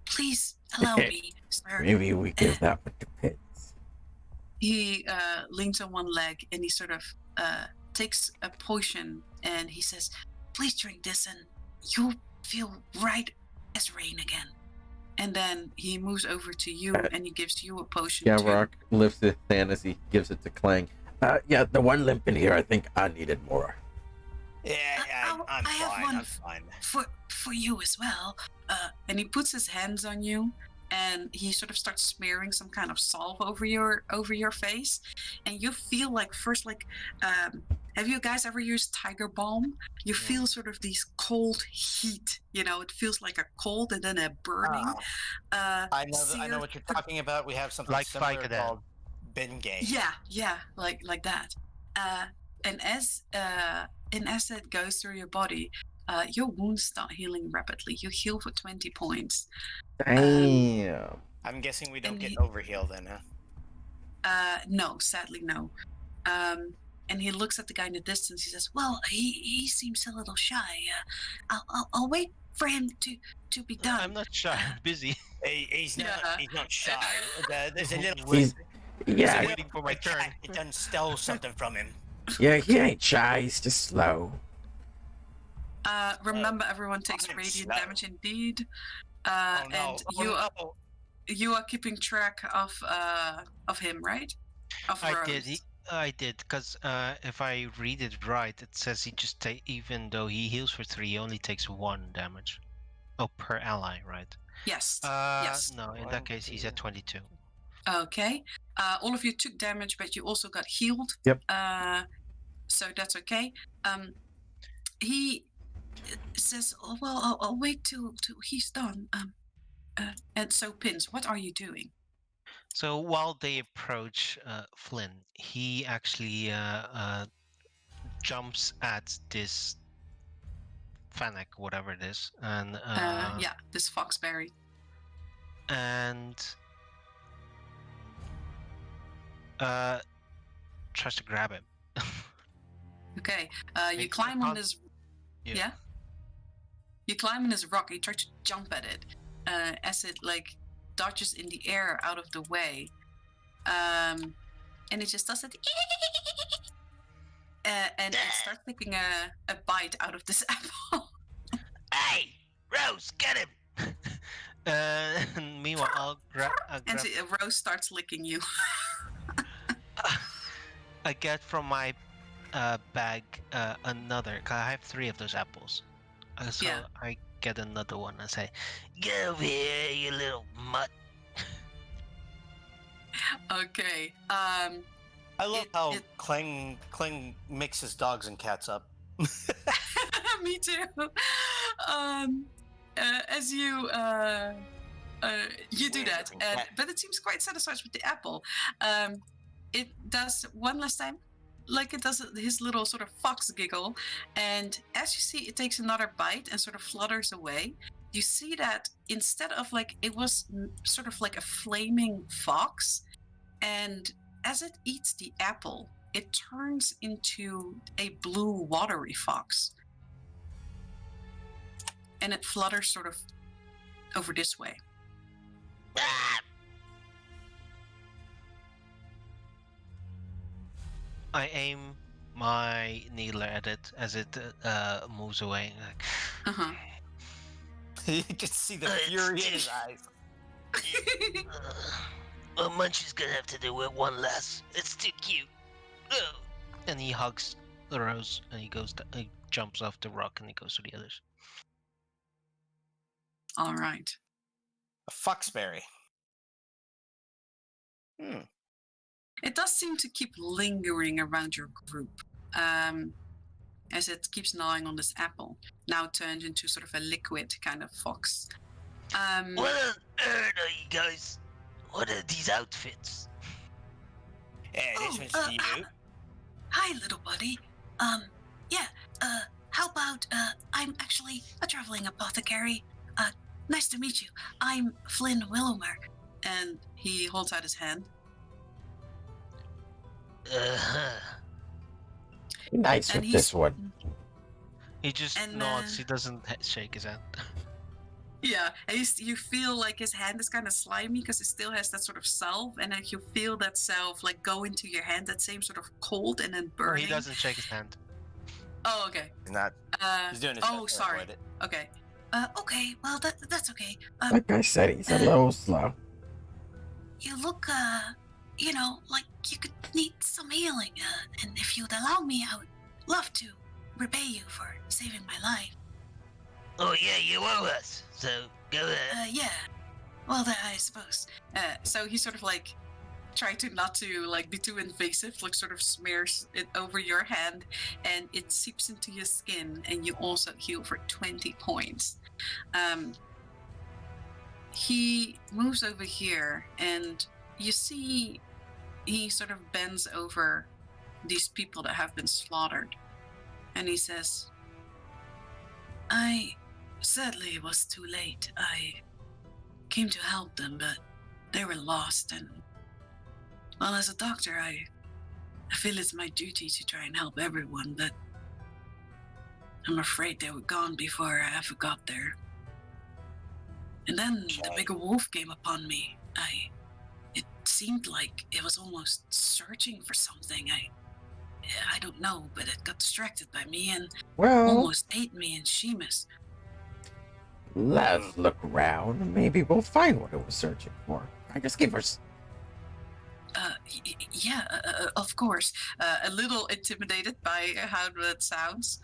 please allow me, sir. Maybe we give that one to Pits. He leans on one leg and he sort of takes a potion and he says, please drink this and you'll feel right as rain again. And then he moves over to you and he gives you a potion too. Gavarok lifts his hand as he gives it to Clang. Yeah, the one limp in here, I think I needed more. Yeah, I'm I have fine. one I'm fine. for you as well. And he puts his hands on you and he sort of starts smearing some kind of salve over your face, and you feel like first have you guys ever used Tiger Balm? You feel sort of these cold heat, it feels like a cold and then a burning. I know what you're talking about. We have something Like similar Vicodin. called Bengay. Yeah, like that. And as it goes through your body, your wounds start healing rapidly. You heal for 20 points. Damn. I'm guessing we don't And get he- overheal then, huh? No, sadly no. And he looks at the guy in the distance. He says, "Well, he seems a little shy. I'll wait for him to be done." I'm not shy. I'm busy. He's not. Yeah. He's not shy. There's a little. He's, there's a yeah, little- waiting for my a cat, turn. It done stole something from him. yeah, he ain't shy, he's just slow. Remember, everyone takes I'm radiant slow. damage indeed. Oh no! And you are keeping track of him, right? of I Rose. did. I did, because if I read it right, it says he just even though he heals for 3, he only takes 1 damage. Oh, per ally, right? Yes. Yes. No, in that case, he's at 22. Okay. All of you took damage, but you also got healed. Yep. So that's okay. He says, "Oh, well, I'll wait till he's done." And so, Pins, what are you doing? So while they approach Flynn, he actually jumps at this Fennec, whatever it is, and Yeah, this Foxberry. and tries to grab him. Okay. You Wait, climb I on can't- this. Yeah. Yeah. You climb on this rock. You try to jump at it, as it like dodges in the air out of the way, and it just does it. And it starts taking a bite out of this apple. Hey, Rose, get him! And meanwhile, I'll grab. And Rose starts licking you. I get from my bag another. 'Cause I have 3 of those apples, so Yeah. I get another one and say, Get over here, you little mutt. Okay. I love how it- Kling mixes dogs and cats up. Me too. As you you do that, but it seems quite satisfied with the apple. It does one last time, like it does his little sort of fox giggle, and as you see, it takes another bite and sort of flutters away. You see that instead of like it was sort of like a flaming fox, and as it eats the apple, it turns into a blue watery fox. And it flutters sort of over this way. Ah, I aim my needler at it as it moves away. Like, Uh-huh. You can see the fury in his eyes. well, Munchie's gonna have to do it one less. It's too cute. Ugh. and he hugs the rose, and he he jumps off the rock, and he goes to the others. All right. A foxberry. It does seem to keep lingering around your group, as it keeps gnawing on this apple, now turned into sort of a liquid kind of fox. What on earth are you guys? What are these outfits? Yeah, this one's for you. Hi, little buddy. How about, I'm actually a traveling apothecary. Nice to meet you. I'm Flynn Willomer. And he holds out his hand. Uh-huh. Nice And with this one. He just And, nods. He doesn't shake his hand. Yeah, and you feel like his hand is kind of slimy because it still has that sort of salve, and then you feel that salve like go into your hand, that same sort of cold and then Or burning. he doesn't shake his hand. Oh, okay. He's not. He's doing his Oh, best to sorry. avoid it. Okay. Okay, well, that's okay. Like I said, he's a little slow. You look, like you could need some healing, and if you'd allow me, I would love to repay you for saving my life. Oh yeah, you owe us. So go ahead. Yeah. Well, I suppose. So he sort of like trying to not to like be too invasive, like sort of smears it over your hand, and it seeps into your skin, and you also heal for 20 points. He moves over here, and you see he sort of bends over these people that have been slaughtered, and he says, sadly, it was too late. I came to help them, but they were lost, and well, as a doctor, I feel it's my duty to try and help everyone, but I'm afraid they were gone before I ever got there. And then the bigger wolf came upon me. It seemed like it was almost searching for something. I don't know, but it got distracted by me and Well, almost ate me in Sheamus. let's look around. Maybe we'll find what it was searching for. I just give us. Yeah, of course. A little intimidated by how that sounds.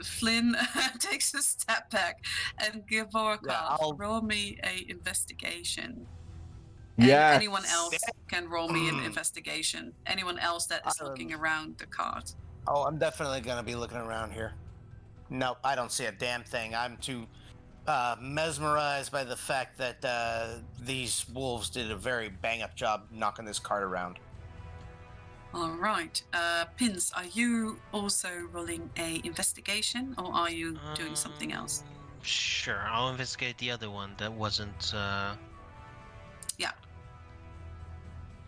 Flynn takes a step back and Gavorkov, I'll- roll me a investigation. And Yes. anyone else can roll me an investigation. Anyone else that is looking around the cart. Oh, I'm definitely gonna be looking around here. Nope, I don't see a damn thing. I'm too mesmerized by the fact that these wolves did a very bang-up job knocking this cart around. All right. Pins, are you also rolling a investigation or are you doing something else? Sure, I'll investigate the other one that wasn't. Yeah.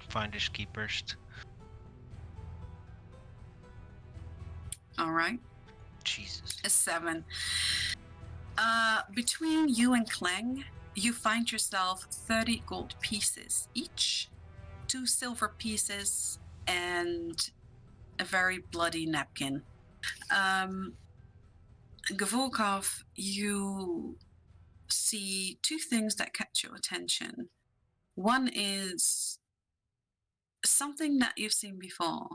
Finders keepers. All right. Jesus. A 7. Between you and Clang, you find yourself 30 gold pieces each, 2 silver pieces, and a very bloody napkin. Gavorkov, you see 2 things that catch your attention. One is something that you've seen before.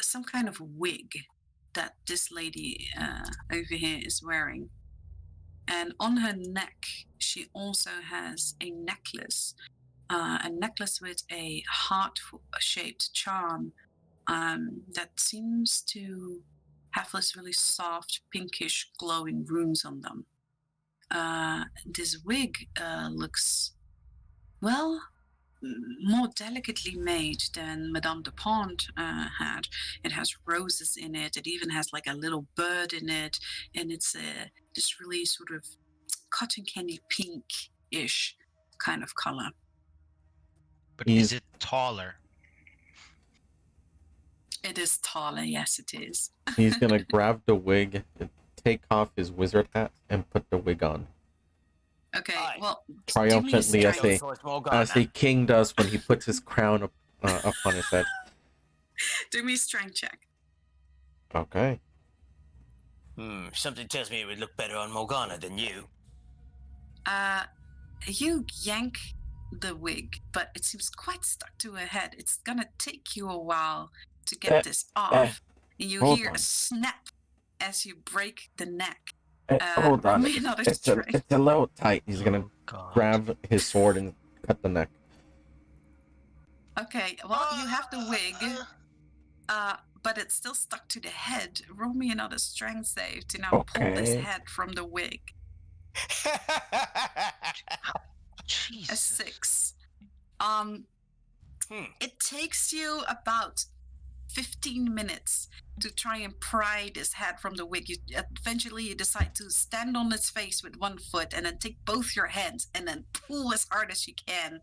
Some kind of wig that this lady over here is wearing. And on her neck, she also has a necklace with a heart-shaped charm that seems to have this really soft, pinkish, glowing runes on them. This wig looks, well, more delicately made than Madame de Pont had. It has roses in it. It even has like a little bird in it, and it's this really sort of cotton candy pink-ish kind of color. But He's- is it taller? It is taller, yes, it is. He's gonna grab the wig, take off his wizard hat, and put the wig on. Okay, Aye. well, Triumphantly, do as me a a Towards Morgana. as a king does when he puts his crown up on his head. do me a strength check. Okay. Something tells me it would look better on Morgana than you. You yank the wig, but it seems quite stuck to her head. It's gonna take you a while to get this off. And you hold hear on. a snap as you break the neck. Hold on. roll me another It's strength. a little tight. He's gonna Oh, God. grab his sword and cut the neck. Okay, well, you have the wig, but it's still stuck to the head. Roll me another strength save to now pull this Okay. head from the wig. A Jesus. 6. It takes you about 15 minutes to try and pry this head from the wig. Eventually you decide to stand on its face with one foot and then take both your hands and then pull as hard as you can.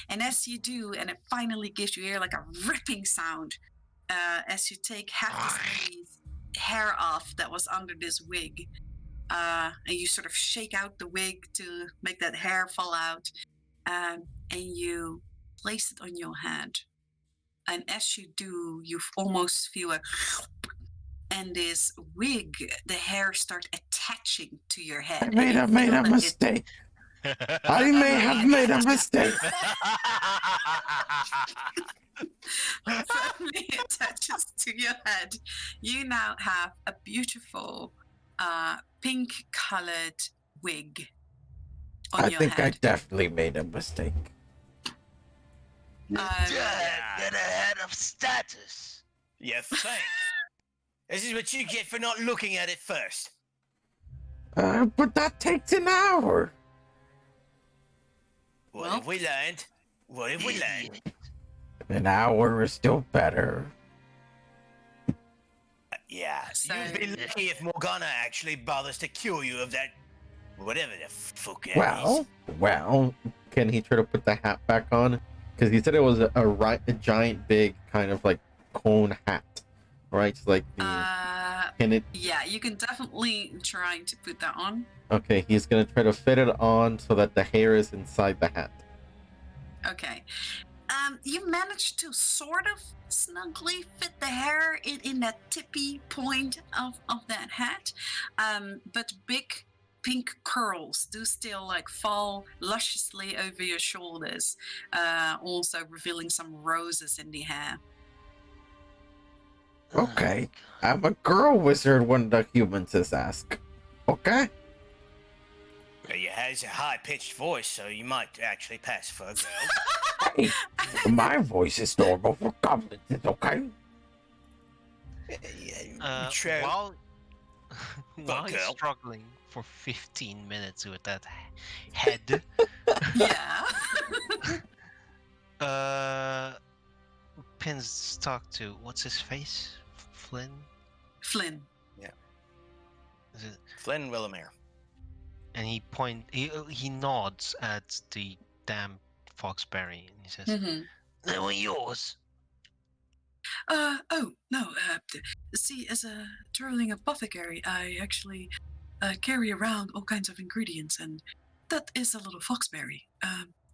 And as you do, and it finally gives you like a ripping sound as you take half this lady's hair off that was under this wig. And you sort of shake out the wig to make that hair fall out. And you place it on your head. And as you do, you almost feel and this wig, the hair start attaching to your head. I may have made a mistake. I may have made a mistake. Firmly attaches to your head. You now have a beautiful pink-colored wig on I your think I head. definitely made a mistake. Get ahead of status. You think? This is what you get for not looking at it first. But that takes an hour. What Well- have we learned? What have we learned? An hour is still better. Yeah, So- you'd be lucky if Morgana actually bothers to cure you of that, whatever the fuck that Well, can he try to put the hat back on? Because he said it was a giant, big kind of like cone hat, right? So like the can it? Yeah, you can definitely try to put that on. Okay, he's gonna try to fit it on so that the hair is inside the hat. Okay. You managed to sort of snugly fit the hair in that tippy point of that hat. But Big pink curls do still like fall lusciously over your shoulders, also revealing some roses in the hair. Okay, I'm a girl wizard when the humans is ask. Okay. You has a high-pitched voice, so you might actually pass for a girl. Hey, my voice is normal for goblins. It's okay. While while he's girl. struggling for 15 minutes with that head, Yeah. Pins talk to what's his face? Flynn? Flynn. Is it? Flynn Willamere. And he nods at the damn foxberry and he says, They were yours. Oh, no. See, as a traveling apothecary, I actually carry around all kinds of ingredients, and that is a little foxberry.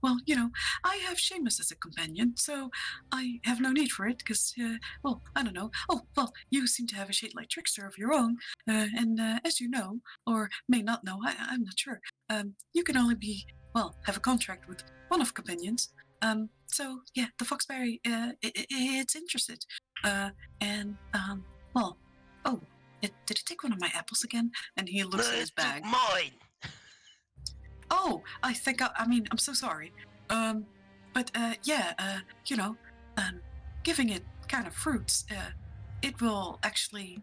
Well, you know, I have Seamus as a companion, so I have no need for it, because, well, I don't know. Oh, well, you seem to have a shade like trickster of your own, and as you know, or may not know, I'm not sure, you can only have a contract with one of companions. So, yeah, the foxberry, it's interested. Did it take one of my apples again? And he looks No, at his it took bag. mine. Oh, I think I'm so sorry. You know, giving it kind of fruits, it will actually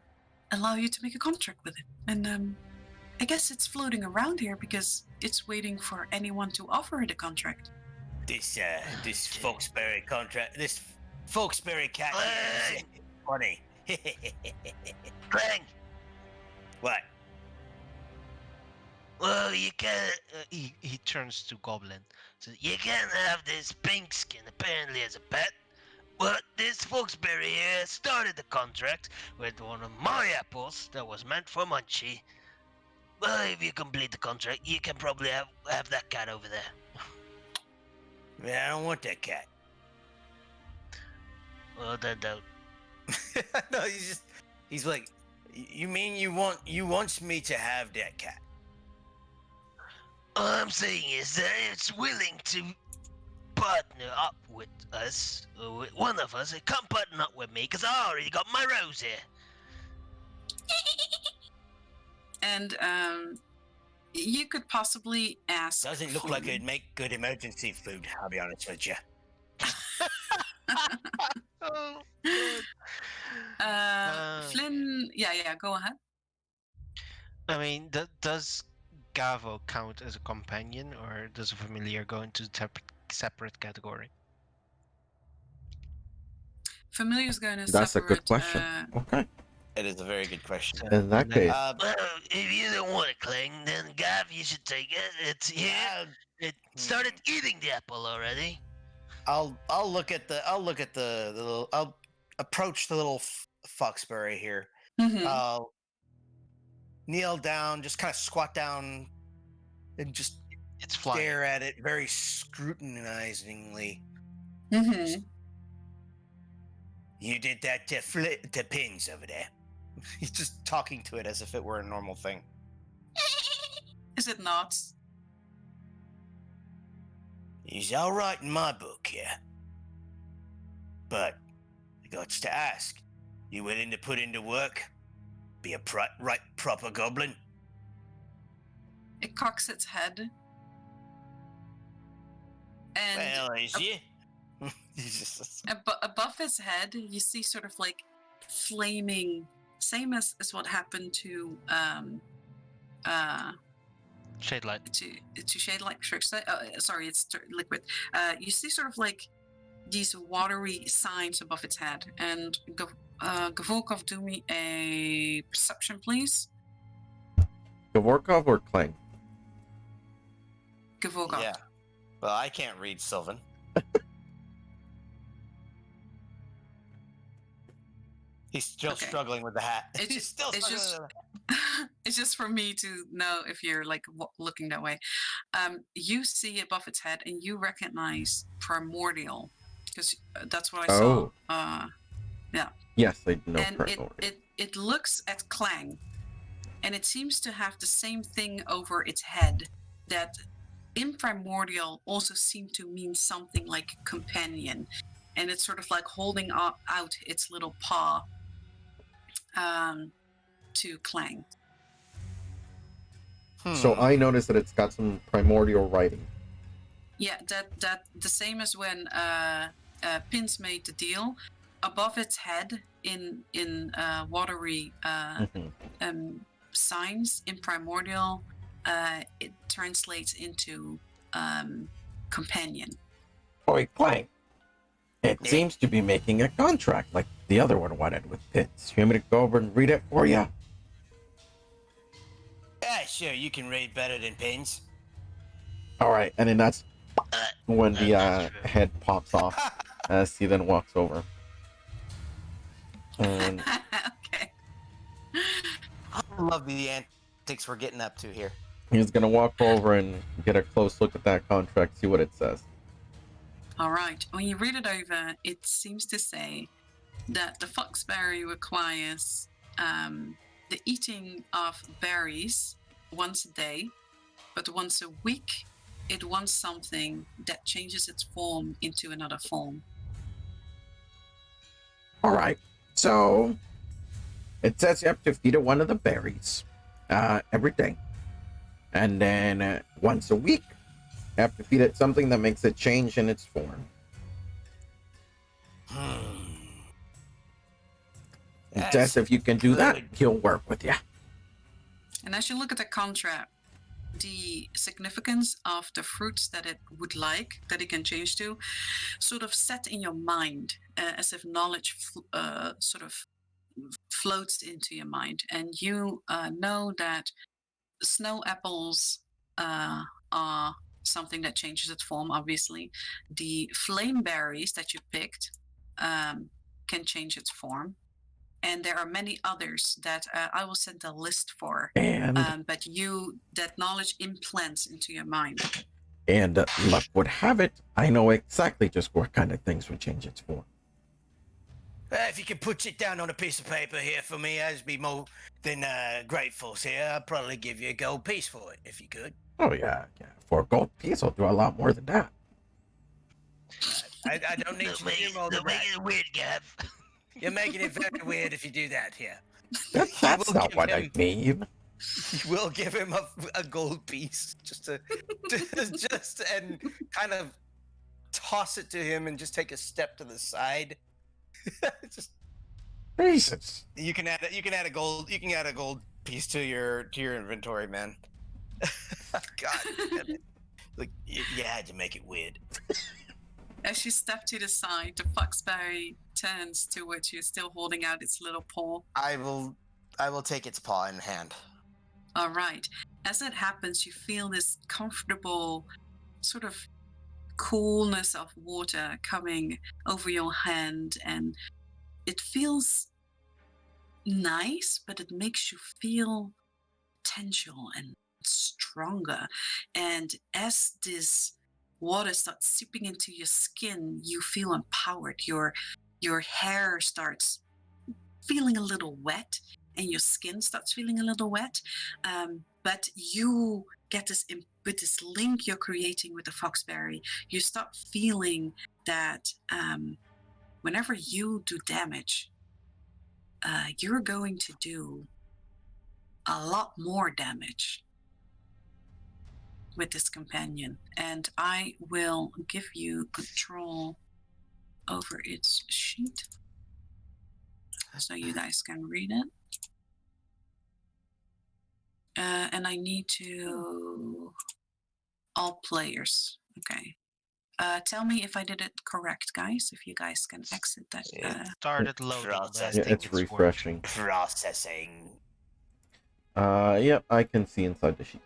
allow you to make a contract with it. And I guess it's floating around here because it's waiting for anyone to offer it a contract. This Foxberry contract, this Foxberry cat here is funny. Clang. What? Well, you can't. he turns to Goblin. So you can't have this pink skin apparently as a pet. But this Foxberry here started the contract with one of my apples that was meant for Munchie. Well, if you complete the contract, you can probably have that cat over there. Yeah, I don't want that cat. Well, then don't. No, he's like, you mean you wants me to have that cat? All I'm saying is that it's willing to partner up with us, or with one of us. It can't partner up with me because I already got my rose here. And you could possibly ask. Doesn't look like Flynn. it'd make good emergency food, I'll be honest with you. Oh, Flynn, yeah, go ahead. I mean, does Gavo count as a companion, or does a familiar go into a separate category? Familiar's going to That's a separate. good question. Okay. It is a very good question. So, In that and then- case, Well, if you don't want it, Clang, then Gav, you should take it. It's here. It started eating the apple already. I'll look at the little. I'll approach the little Foxberry here. Mhm. I'll kneel down, just kind of squat down, and just It's flying. stare at it very scrutinizingly. Mhm. You did that to Pins over there. He's just talking to it as if it were a normal thing. Is it not? He's all right in my book, yeah. But I got to ask, you willing to put into work? Be a right proper goblin? It cocks its head. And Well, is he? He's just... above his head, you see sort of like flaming, same as what happened to Shade light. to shade like trickster. Sorry, it's liquid. You see sort of like these watery signs above its head. And Gavorkov, do me a perception, please. Gavorkov or Clang? Gavorkov. Yeah. Well, I can't read Sylvan. He's still Okay. struggling with the hat. It's He's still it's struggling just- with the It's just for me to know if you're like looking that way. You see above its head, and you recognize primordial, because that's what I Oh. saw. Yes, I know. And it looks at Clang, and it seems to have the same thing over its head that in primordial also seemed to mean something like companion, and it's sort of like holding out its little paw to Clang. So I noticed that it's got some primordial writing. Yeah, that the same as when Pins made the deal. Above its head in watery signs in primordial, it translates into companion. Oi, Clank. It seems to be making a contract like the other one wanted with Pitts. You want me to go over and read it for you? Yeah, sure. You can read better than Pins. All right, and then that's when the That's true. head pops off as he then walks over. And Okay. I love the antics we're getting up to here. he's gonna walk over and get a close look at that contract, see what it says. All right. When you read it over, it seems to say that the foxberry requires the eating of berries once a day, but once a week, it wants something that changes its form into another form. All right, so it says you have to feed it one of the berries every day, and then once a week, you have to feed it something that makes it change in its form. And Tess, if you can do that, he'll work with you. And as you look at the contract, the significance of the fruits that it would like, that it can change to, sort of set in your mind as if knowledge sort of floats into your mind. And you know that snow apples are something that changes its form, obviously. The flame berries that you picked can change its form. And there are many others that I will send a list for. And but that knowledge implants into your mind. And luck would have it, I know exactly just what kind of things would change its form. If you could put it down on a piece of paper here for me, I'd be more than grateful. See, I'd probably give you a gold piece for it, if you could. Oh, yeah. For a gold piece, I'll do a lot more than that. I don't need you to do more than Don't make that. it weird, Gav. You're making it very weird if you do that here. That's not what I mean. You will give him a gold piece just and kind of toss it to him and just take a step to the side. Just Jesus. you can add a gold piece to your inventory, man. God damn it. Like you had to make it weird. As you step to the side, the foxberry turns towards you, still holding out its little paw. I will take its paw in hand. All right. As it happens, you feel this comfortable sort of coolness of water coming over your hand, and it feels nice, but it makes you feel potential and stronger. And as this water starts seeping into your skin, you feel empowered. Your hair starts feeling a little wet, and your skin starts feeling a little wet. But you get with this link you're creating with the foxberry, you start feeling that whenever you do damage, you're going to do a lot more damage with this companion. And I will give you control over its sheet so you guys can read it. And I need to all players. Okay. Tell me if I did it correct, guys. If you guys can exit that. Started loading. But I Processing. think It's working. refreshing. Processing. Yep, I can see inside the sheet.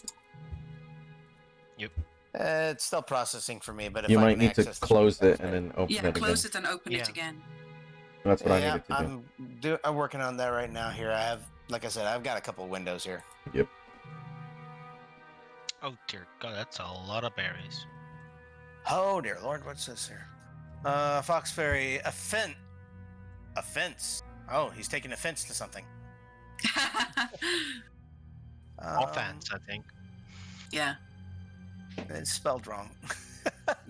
Yep. It's still processing for me, but if You I might can need to access the close sheet, it and then open it close again. it and open it Yeah. again. That's what I needed to do. I'm working on that right now. Here, I have, like I said, I've got a couple of windows here. Yep. Oh dear God, that's a lot of berries. Oh dear Lord, what's this here? Fox Fairy offense. Oh, he's taking offense to something. Offense, I think. Yeah. It's spelled wrong.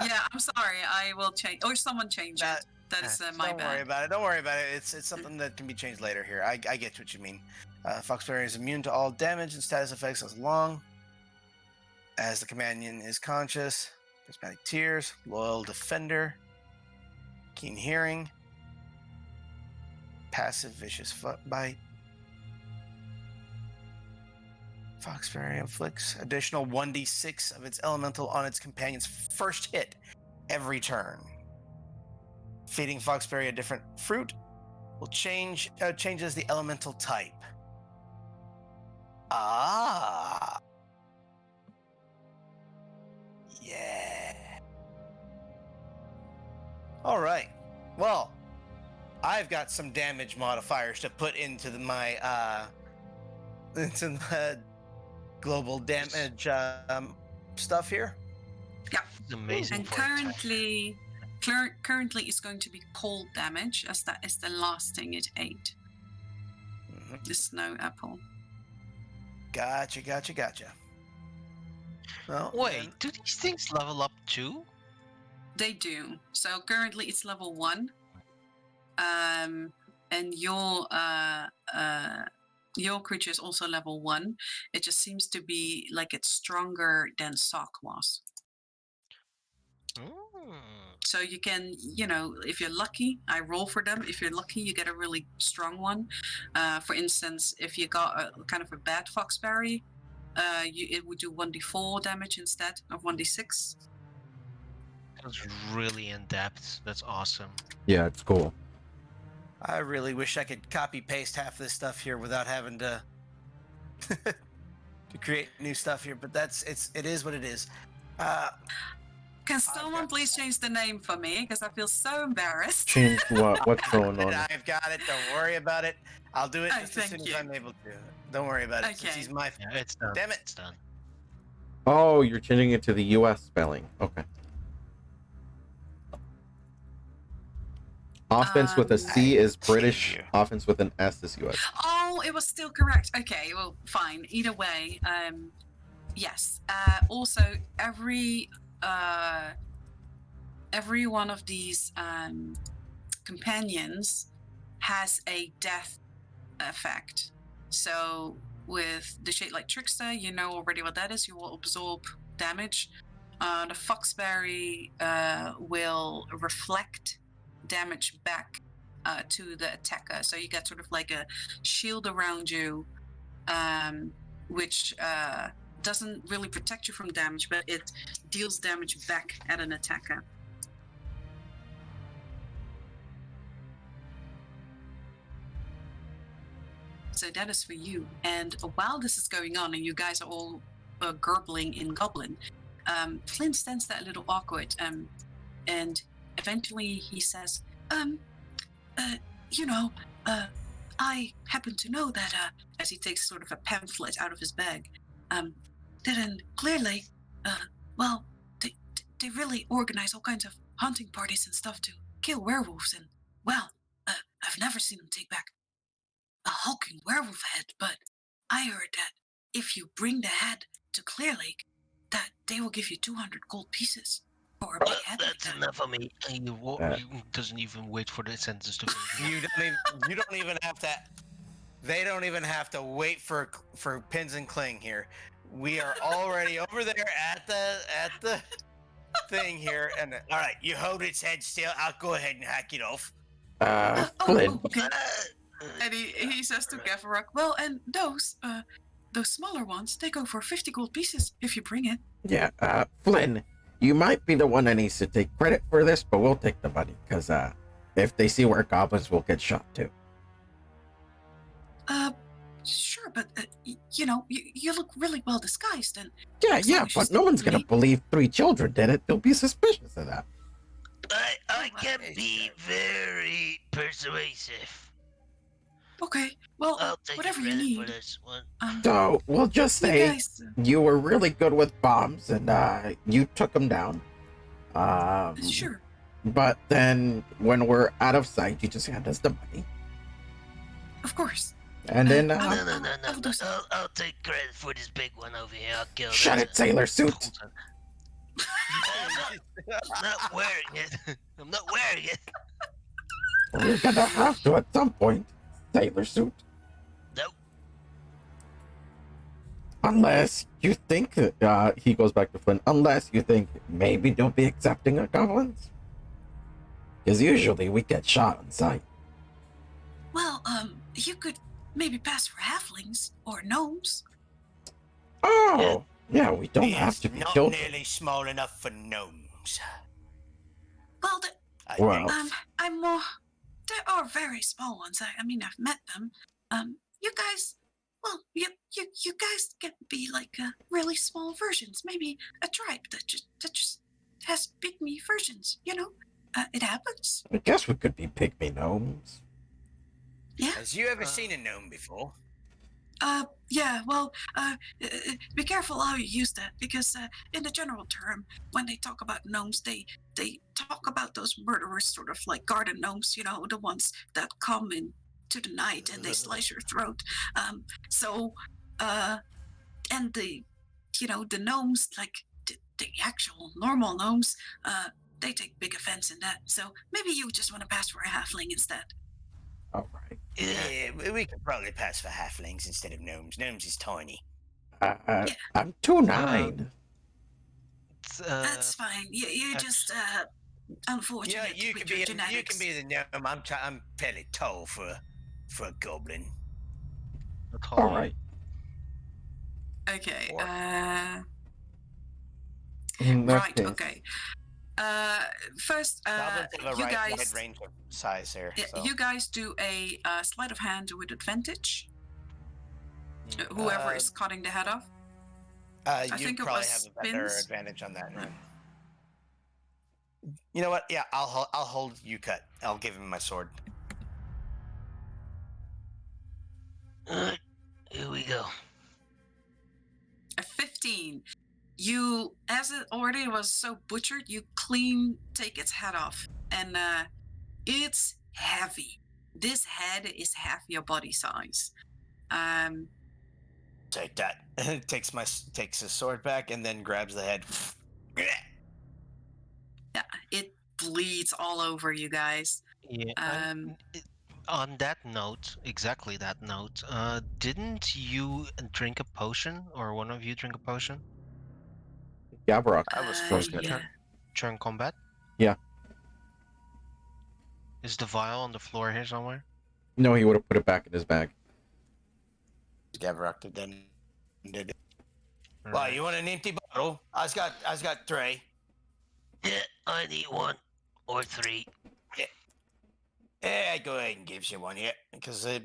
Yeah, I'm sorry. I will change, or someone change it. That is my Don't worry bad. about it. Don't worry about it. It's something that can be changed later here. I get what you mean. Foxberry is immune to all damage and status effects as long as the companion is conscious. Prismatic Tears, Loyal Defender, Keen Hearing, Passive Vicious Bite. Foxberry inflicts additional 1d6 of its elemental on its companion's first hit every turn. Feeding Foxberry a different fruit will changes the elemental type. Ah. Yeah. All right. Well, I've got some damage modifiers to put into my into the global damage stuff here. It's amazing. And for a tech. currently it's going to be cold damage, as that is the last thing it ate. Mhm. The snow apple. Gotcha. Well, Wait, then- do these things level up too? They do. So currently it's level 1. And your creature is also level 1. It just seems to be like it's stronger than Sock was. Mm. So you can, if you're lucky, I roll for them. If you're lucky, you get a really strong one. For instance, if you got a kind of a bad Foxberry, it would do 1d4 damage instead of 1d6. That's really in depth. That's awesome. Yeah, it's cool. I really wish I could copy paste half this stuff here without having to to create new stuff here, but it is what it is. Can someone please change the name for me? Because I feel so embarrassed. Change what? What's going on? I've got it. Don't worry about it. I'll do it Oh, just as soon thank as you. I'm able to. Don't worry about it. Since Okay. he's my Yeah, it's done. Damn it. It's done. Oh, you're changing it to the U.S. spelling. Okay. Offense with a C is British. you. Offense with an S is U.S. Oh, it was still correct. Okay, well, fine. Either way, yes. Also, every one of these companions has a death effect. So with the shade like Trickster, you know already what that is. You will absorb damage. The Foxberry will reflect damage back to the attacker. So you get sort of like a shield around you, which doesn't really protect you from damage, but it deals damage back at an attacker. So that is for you. And while this is going on and you guys are all gurgling in Goblin, Flynn stands there a little awkward, and eventually he says, I happen to know that, as he takes sort of a pamphlet out of his bag, that in Clearly, they really organize all kinds of hunting parties and stuff to kill werewolves, and, I've never seen them take back a hulking werewolf head, but I heard that if you bring the head to Clear Lake, that they will give you 200 gold pieces for a big head. That's like that. enough for me. And he doesn't even wait for the sentence to finish. You don't even have to. They don't even have to wait for pins and cling here. We are already over there at the thing here, and all right, you hold its head still. I'll go ahead and hack it off. Flynn. Okay. And he says to Gavarok, well, and those smaller ones, they go for 50 gold pieces if you bring it. Yeah, Flynn, you might be the one that needs to take credit for this, but we'll take the money, because, if they see we're goblins, we'll get shot too. Sure, but, you look really well disguised, and... Yeah, but no one's gonna believe 3 children did it. They'll be suspicious of that. I can be very persuasive. Okay, well, I'll take whatever you credit need. for this one. So, we'll just You say guys, you were really good with bombs, and, you took them down. sure. But then, when we're out of sight, you just hand us the money. Of course. And then, No, I'll- no, no, no. I'll do so. I'll take credit for this big one over here. I'll kill shut this. it, sailor suit. Pulls it. I'm not wearing it. I'm not wearing it. We're gonna have to at some point, sailor suit. Nope. Unless you think, he goes back to Flynn, unless you think maybe they'll be accepting of goblins. Because usually we get shot on sight. Well, you could maybe pass for halflings or gnomes. Oh, yeah, we don't have It's to be not killed. nearly small enough for gnomes. Well, I Well, think. I'm more. There are very small ones. I mean, I've met them. You guys. Well, you guys can be like really small versions. Maybe a tribe that just has pygmy versions. You know, it happens. I guess we could be pygmy gnomes. Yeah. Has you ever seen a gnome before? Yeah. Well, be careful how you use that because in the general term, when they talk about gnomes, they talk about those murderers, sort of like garden gnomes. You know, the ones that come into the night and they slice your throat. And the gnomes, like the actual normal gnomes, they take big offense in that. So maybe you just want to pass for a halfling instead. All right. Yeah, we could probably pass for halflings instead of gnomes. Gnomes is tiny. I'm 2'9". It's, That's fine. You just unfortunate Yeah, you with can your be genetics. the gnome. I'm fairly tall for a goblin. that's All right. Okay. Four. In that Right. case, Okay. First, Goblins have a you wide guys, range of size here. yeah, So. you guys do a sleight of hand with advantage. Whoever is cutting the head off. You think it probably was have a better Vince. advantage on that. Right? You know what? Yeah, I'll hold you cut. I'll give him my sword. Alright, here we go. A 15. You, as it already was so butchered, you take its head off, and it's heavy. This head is half your body size. Take that. takes his sword back and then grabs the head. Yeah, it bleeds all over you guys. Yeah. On that note, exactly that note, didn't you drink a potion, or one of you drink a potion Gavrok I was drunk yeah. it. during combat? Yeah. Is the vial on the floor here somewhere? No, he would have put it back in his bag. Gavrok then did it. Well, Alright. you want an empty bottle? I've got 3. Yeah, I need 1 or 3. Yeah, go ahead and gives you one. Yeah, because you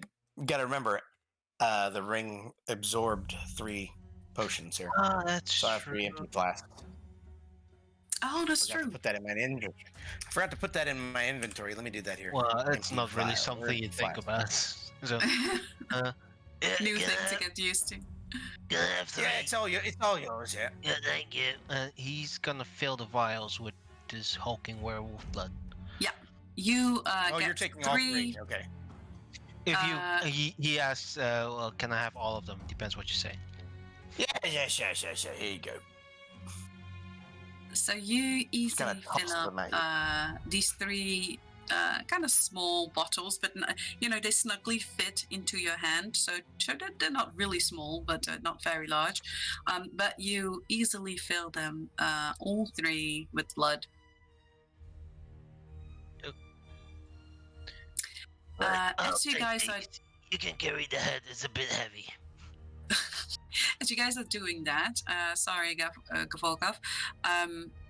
got to remember, the ring absorbed 3 potions here, Ah, that's so I have true. 3 empty flasks. Oh, that's Forgot to true. put that in my inventory. I forgot to put that in my inventory. Let me do that here. Well, it's Empty not really vial, something you think flask. about. So, Yeah, New can thing I to have, get used to. can I have 3? Yeah, it's all yours. Yeah. Yeah, thank you. he's gonna fill the vials with this hulking werewolf blood. You Oh, get you're taking all 3. Okay. If you, Uh, he asks, well, can I have all of them? Depends what you say. Yeah. Sure. Here you go. So you easily kinda tosses fill them up at you. these 3 kind of small bottles, but they snugly fit into your hand. So they're not really small, but not very large. But you easily fill them all 3 with blood. Right, I'll As you take guys are these. You can carry the head. It's a bit heavy. as you guys are doing that, sorry, Gavolkov,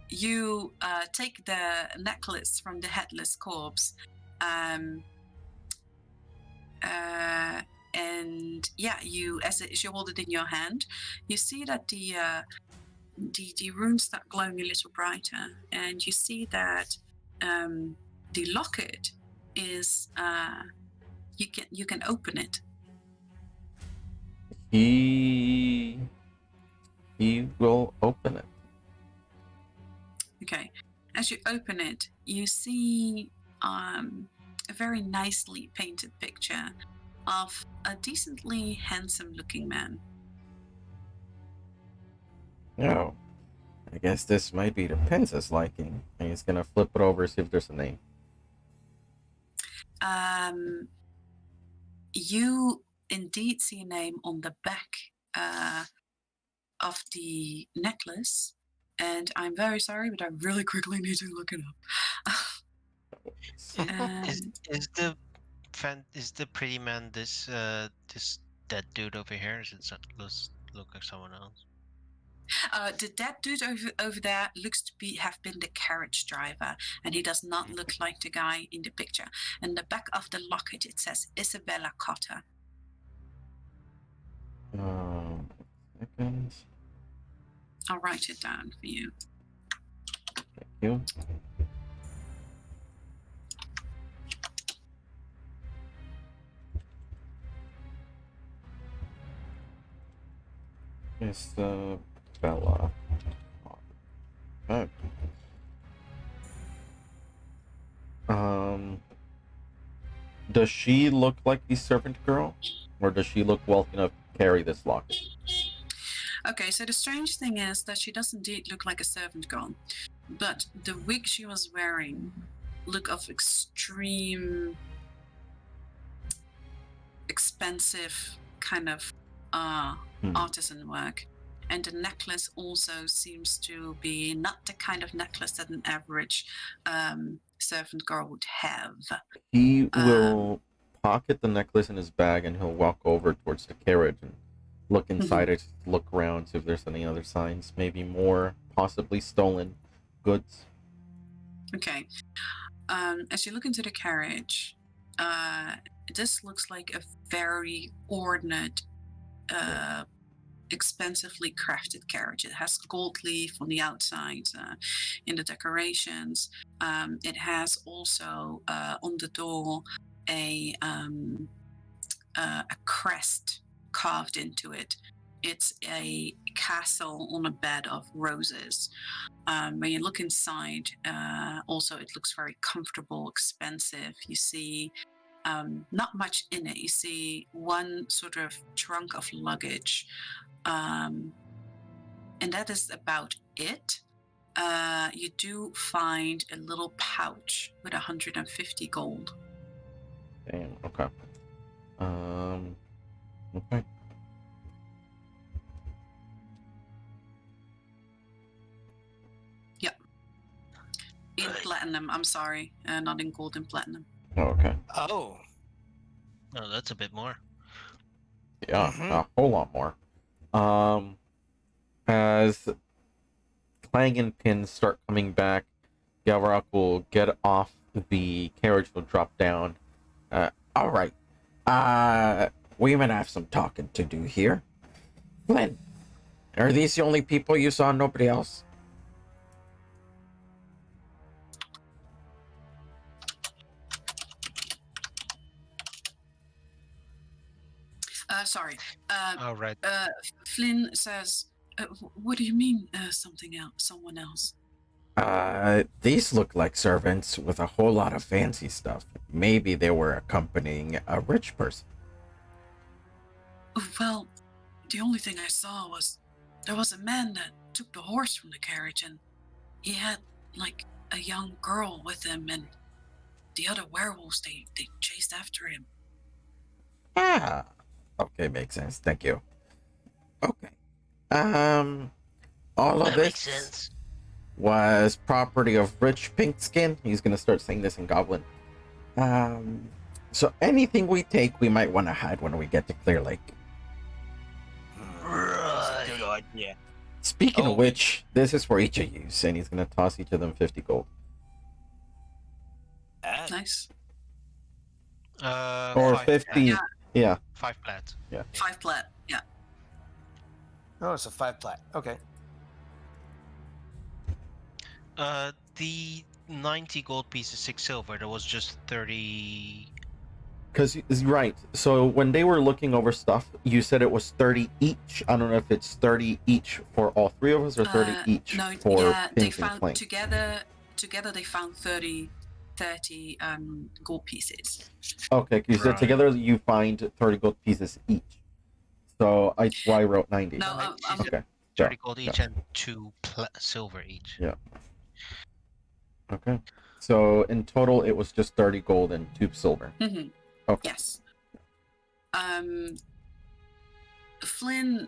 you take the necklace from the headless corpse, and yeah, as you hold it in your hand, you see that the runes start glowing a little brighter, and you see that the locket is you can open it. He will open it. Okay. As you open it, you see a very nicely painted picture of a decently handsome-looking man. Oh, I guess this might be the Pence's liking. And he's gonna flip it over, see if there's a name. You indeed see a name on the back of the necklace, and I'm very sorry, but I really quickly need to look it up. Is the pretty man this dead dude over here? Is it look like someone else? The dead dude over there looks to have been the carriage driver, and he does not look like the guy in the picture. And the back of the locket, it says Isabella Cotta. Second. I'll write it down for you. Thank you. Isabella. Okay. Does she look like the servant girl? Or does she look wealthy enough to carry this locket? Okay, so the strange thing is that she does indeed look like a servant girl, but the wig she was wearing look of extreme expensive kind of artisan work. And the necklace also seems to be not the kind of necklace that an average servant girl would have. He will pocket the necklace in his bag and he'll walk over towards the carriage and look inside it, look around, see if there's any other signs, maybe more possibly stolen goods. Okay. As you look into the carriage, this looks like a very ornate, expensively crafted carriage. It has gold leaf on the outside in the decorations. It has also on the door a crest carved into it. It's a castle on a bed of roses. When you look inside, also it looks very comfortable, expensive. You see not much in it. You see one sort of trunk of luggage, and that is about it. You do find a little pouch with 150 gold. Damn, okay. Okay. In platinum, I'm sorry, not in gold, in platinum. Oh, okay. Oh. Oh, that's a bit more. Yeah, a whole lot more. As Clang and Pin start coming back, Galvarock will get off the carriage, will drop down. All right. We might have some talking to do here. Flynn, are these the only people you saw? Nobody else? Sorry. All right. Flynn says, what do you mean, someone else? These look like servants with a whole lot of fancy stuff. Maybe they were accompanying a rich person. Well, the only thing I saw was there was a man that took the horse from the carriage, and he had like a young girl with him, and the other werewolves, they chased after him. Ah, okay, makes sense. Thank you. Okay. All of That makes this sense. was property of Rich Pinkskin. He's gonna start saying this in Goblin. So anything we take, we might want to hide when we get to Clear Lake. Right. Good idea. Speaking Oh, of which, this is for each of you, and he's gonna toss each of them 50 gold. Nice. Or 5 50. plat. Yeah. 5 plat. 5 plat, yeah. Oh, it's a 5 plat. Okay. The 90 gold piece is 6 silver. There was just 30. Because, right, so when they were looking over stuff, you said it was 30 each. I don't know if it's 30 each for all three of us or 30 each No, for yeah, they Pins and found Clank. together they found 30 30 gold pieces. Okay, you said Right. together you find 30 gold pieces each. So that's why I wrote 90. No, Okay. 30 Yeah, gold yeah. each and 2 silver each. Yeah. Okay. So in total, it was just 30 gold and 2 silver. Mm-hmm. Okay. Yes. Flynn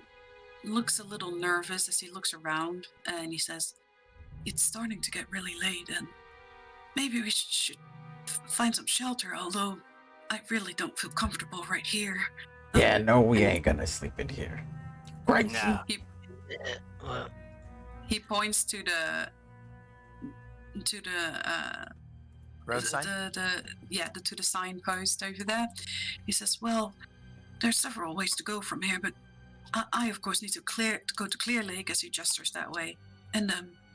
looks a little nervous as he looks around, and he says, "It's starting to get really late, and maybe we should find some shelter, although I really don't feel comfortable right here." Yeah, no, we and ain't gonna sleep in here. Great. No. Well, he points to the Road sign? to the signpost over there. He says, "Well, there's several ways to go from here, but I of course need to go to Clear Lake," as he gestures that way. And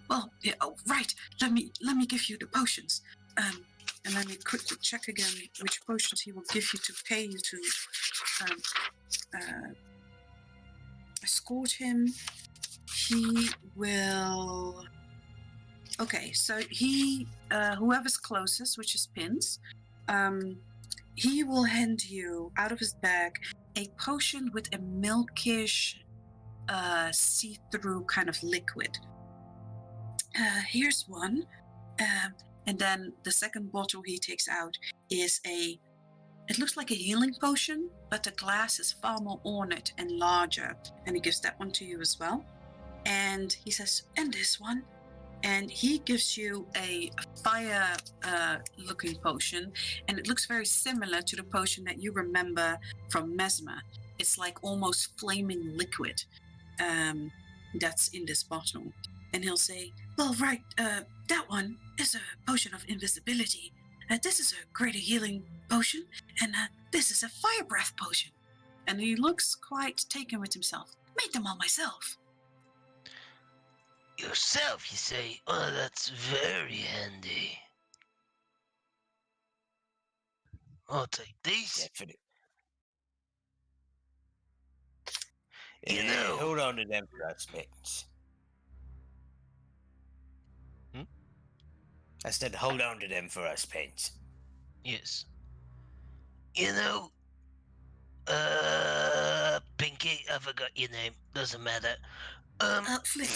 well, yeah, oh, right. Let me give you the potions. And let me quickly check again which potions he will give you to pay you to escort him. He will. Okay, so he, whoever's closest, which is Pins, he will hand you out of his bag a potion with a milkish, see-through kind of liquid. Here's one. And then the second bottle he takes out is it looks like a healing potion, but the glass is far more ornate and larger. And he gives that one to you as well. And he says, "And this one." And he gives you a fire looking potion, and it looks very similar to the potion that you remember from Mesmer. It's like almost flaming liquid that's in this bottle. And he'll say, "Well, right, that one is a potion of invisibility. This is a greater healing potion, and this is a fire breath potion." And he looks quite taken with himself. "Made them all myself." yourself, you say? Oh, that's very handy. I'll take these. Definitely. You know- Hold on to them for us, Mittens. Hmm? I said, hold on to them for us, Pence. Yes. You know, Pinky, I forgot your name. Doesn't matter. Flynn.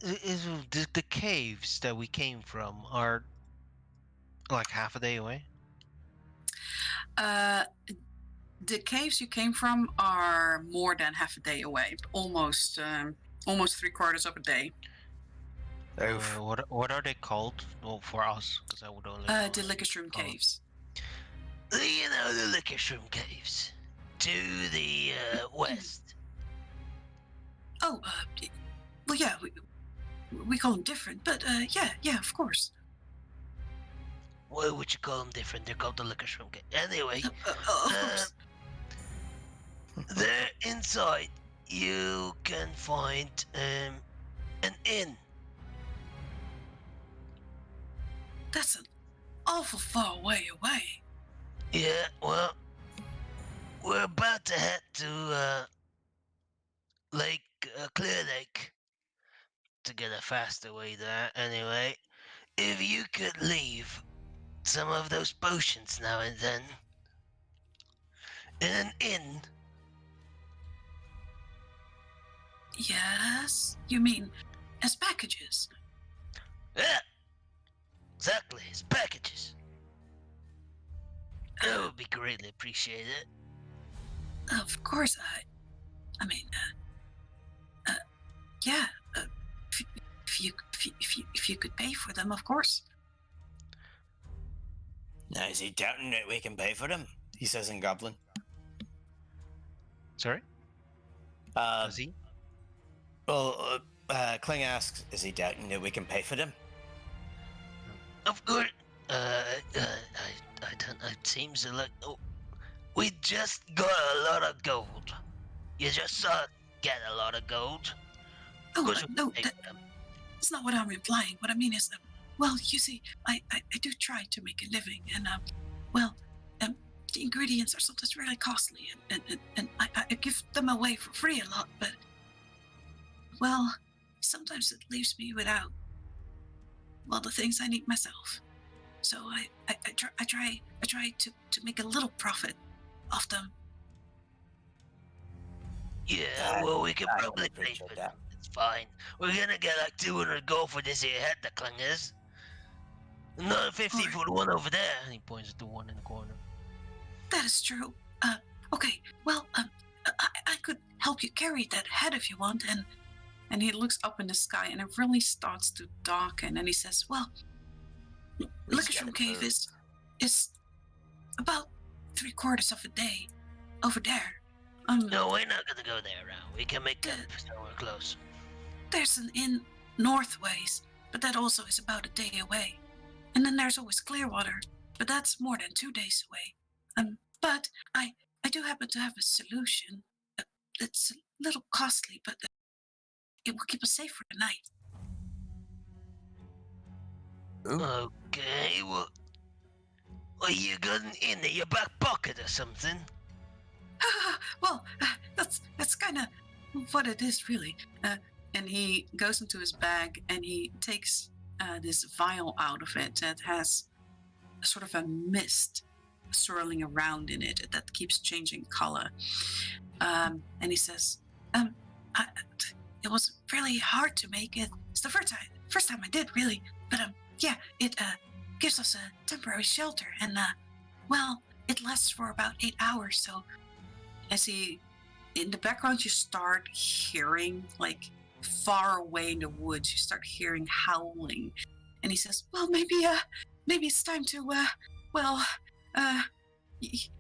The caves that we came from are like half a day away. The caves you came from are more than half a day away, almost 3/4 of a day. Oof. What are they called? Well, for us, because I would only. The Lickershroom Oh. Caves. You know the Lickershroom Caves to the west. Oh, well, yeah, we call them different, but yeah, of course. Why would you call them different? They're called the Lickershroom Caves. Anyway, Of course. there inside you can find an inn. That's an awful far way away. Yeah, well, we're about to head to Clear Lake to get a faster way there. Anyway, if you could leave some of those potions now and then in an inn. Yes? You mean as packages? Yeah, exactly, it's packages. That would be greatly appreciated. Of course, I mean, yeah. If you could pay for them, of course. Now, is he doubting that we can pay for them? He says in Goblin. Sorry, Uh, is he? well, Kling asks, is he doubting that we can pay for them? Of course, I don't know, it seems like we just got a lot of gold. You just saw us get a lot of gold. Of Oh, course we no, can pay for them. that's not what I'm implying. What I mean is, well, you see, I do try to make a living, and the ingredients are sometimes really costly, and I give them away for free a lot, but well, sometimes it leaves me without well, the things I need myself. So I try to make a little profit off them. Yeah, well, we can I probably pay appreciate for that. it. It's fine. We're gonna get like 200 gold for this here head, the clingers. Another 50 Alright. for the one over there. And he points at the one in the corner. That is true. Okay. Well, I could help you carry that head if you want. And he looks up in the sky, and it really starts to darken. And he says, "Well, We just Lickersham gotta Cave move. is about 3/4 of a day over there. No, we're not gonna go there around. We can make camp somewhere close. There's an inn northways, but that also is about a day away. And then there's always Clearwater, but that's more than 2 days away. But I do happen to have a solution. It's a little costly, but it will keep us safe for the night." Okay, well, you got an in your back pocket or something? Well, that's kind of what it is, really. And he goes into his bag and he takes this vial out of it that has sort of a mist swirling around in it that keeps changing color. And he says, "It was really hard to make it. It's the first time I did, really. But yeah, it gives us a temporary shelter, and well, it lasts for about 8 hours. So." As in the background, you start hearing, like, far away in the woods, you start hearing howling. And he says, "Well, maybe it's time to,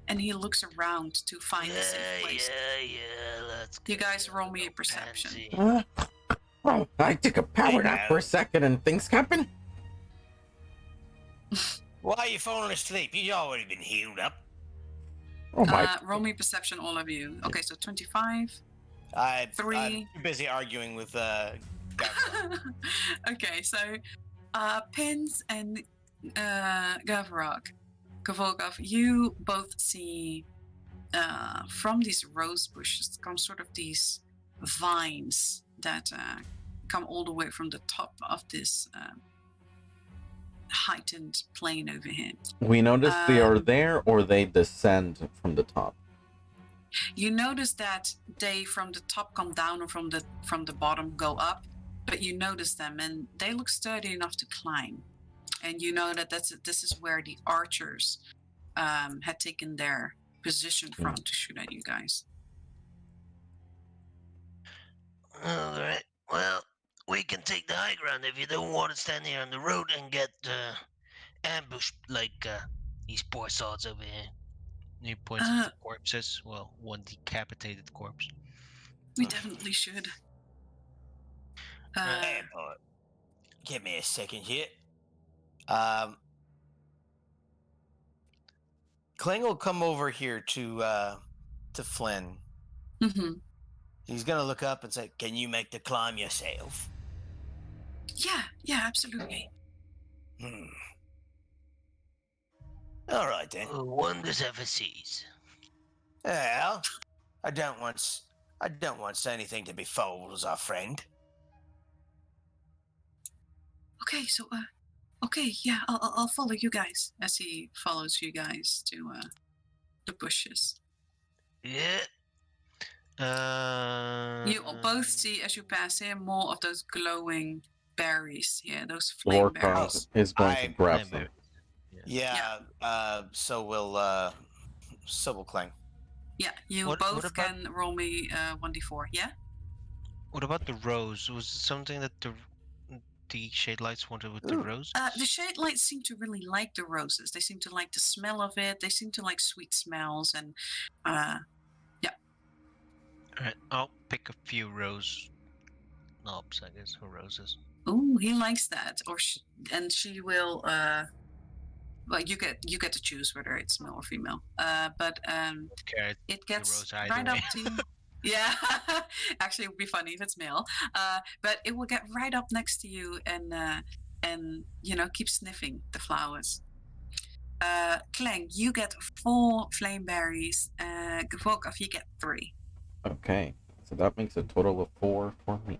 and he looks around to find a safe place. Yeah, let's You go, guys roll me a little perception. pansy. Oh, I took a power nap for a second and things happen. Why are you falling asleep? You've already been healed up. Oh my! Roll me perception, all of you. Okay, so 25. I'm 3. too busy arguing with Gavrok. Okay, so Pins and Gavrok, you both see from these rose bushes come sort of these vines that come all the way from the top of this heightened plane overhead. We notice they are there, or they descend from the top. You notice that they from the top come down, or from the bottom go up, but you notice them and they look sturdy enough to climb. And you know that this is where the archers had taken their position from to shoot at you guys. All right. Well, we can take the high ground if you don't want to stand here on the road and get ambushed like these poor sods over here. And he points at the corpses. Well, one decapitated corpse. We definitely should. Hey, boy. Give me a second here. Kling will come over here to Flynn. Mm-hmm. He's gonna look up and say, "Can you make the climb yourself?" Yeah, absolutely. All right then. Wonders ever sees. Well, I don't want anything to befall our friend. Okay, so yeah, I'll follow you guys as he follows you guys to the bushes. Yeah. You both see as you pass here more of those glowing berries. Yeah, those flame Lorca berries. is going to grab Flame some. berry. Yeah. So will Clang. Yeah, you What both about- can roll me 1d4. Yeah. What about the rose? Was it something that the shade lights wanted with the rose? The shade lights seem to really like the roses. They seem to like the smell of it. They seem to like sweet smells, and Alright, I'll pick a few rose knobs, I guess, or roses. oh, he likes that. And she will. Well, you get to choose whether it's male or female. But Okay, it gets rose either right up way. to. Yeah, actually, it would be funny if it's male. But it will get right up next to you and keep sniffing the flowers. Klang, you get 4 flame berries. Gvolkov, you get 3. Okay, so that makes a total of 4 for me.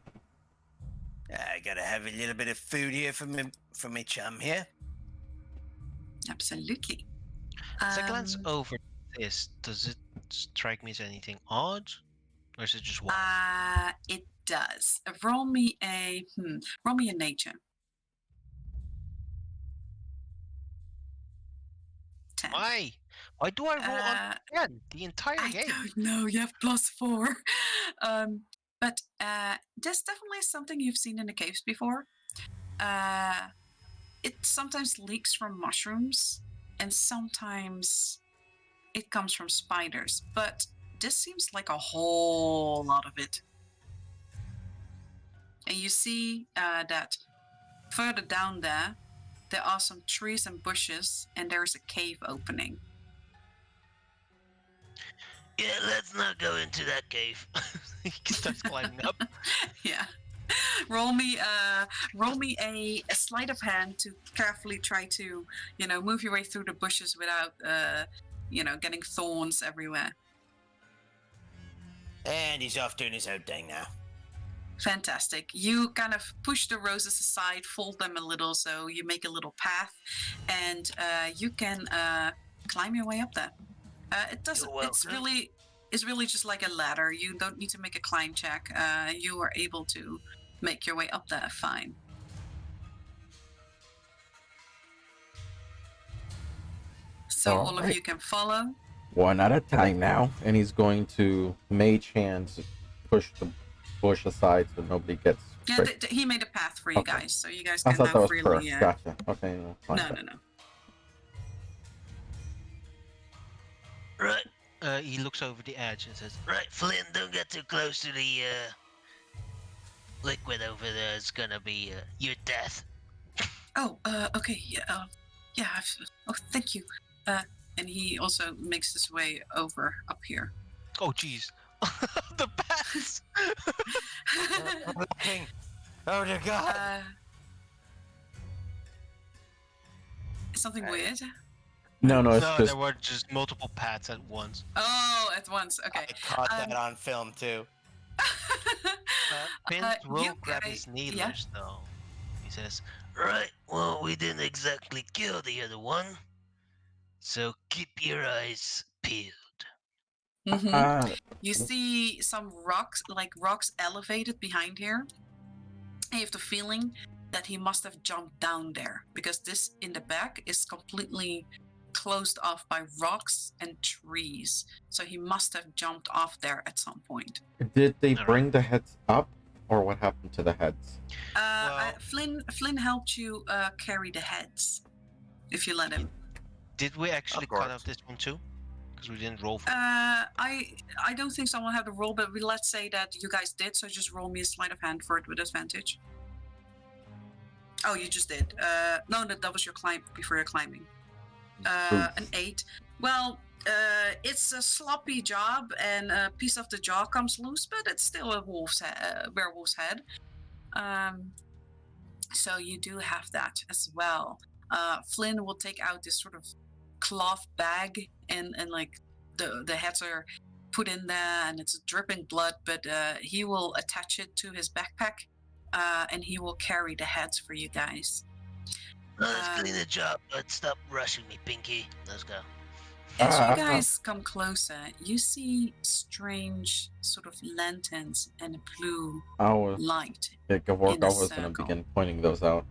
I gotta have a little bit of food here for me chum here. Absolutely. As I glance Um, over this, does it strike me as anything odd? Or is it just wild? It does. Roll me a nature. 10. Why? Why do I roll on Uh, again the entire I game? don't know. You have +4. But there's definitely something you've seen in the caves before. It sometimes leaks from mushrooms, and sometimes it comes from spiders. But this seems like a whole lot of it. And you see that further down there are some trees and bushes, and there's a cave opening. Yeah, let's not go into that cave. He starts climbing up. Yeah. Roll me a sleight of hand to carefully try to, move your way through the bushes without getting thorns everywhere. And he's off doing his own thing now. Fantastic. You kind of push the roses aside, fold them a little so you make a little path, and you can climb your way up there. It doesn't. It's really just like a ladder. You don't need to make a climb check. You are able to make your way up there fine. So all of you can follow. One at a time now, and he's going to mage hands push the bush aside so nobody gets. Yeah, he made a path for you Okay. guys, so you guys I can thought now that was freely. Gotcha. Okay. No, fine. No. Right, He looks over the edge and says, right, Flynn, don't get too close to the liquid over there. It's gonna be your death. Oh, okay. Yeah. Oh, thank you. And he also makes his way over up here. "Oh, geez, the bats!" Oh dear God! Something weird? No, it's No, just there were just multiple pats at once. Oh, at once. Okay. I caught that on film too. Pins will you grab guys- his needlers, though. He says, Right, well, we didn't exactly kill the other one, so keep your eyes peeled. Mhm. You see some rocks elevated behind here. I have the feeling that he must have jumped down there because this in the back is completely closed off by rocks and trees. So he must have jumped off there at some point. Did they All bring the heads up, or what happened to the heads? Flynn helped you carry the heads, if you let him. "Did we actually Of cut course. off this one too? Because we didn't roll for it." I don't think someone had to roll, but let's say that you guys did. So just roll me a sleight of hand for it with advantage. Oh, you just did. No, that was your climb before your climbing. An 8. Well, it's a sloppy job, and a piece of the jaw comes loose, but it's still a werewolf's head. So you do have that as well. Flynn will take out this sort of cloth bag, and like the heads are put in there, and it's dripping blood. But he will attach it to his backpack, and he will carry the heads for you guys. Let's clean the job, but stop rushing me, Pinky. Let's go. As you guys come closer, you see strange sort of lanterns and a blue light. Gavork, in a I was going to circle. begin pointing those out.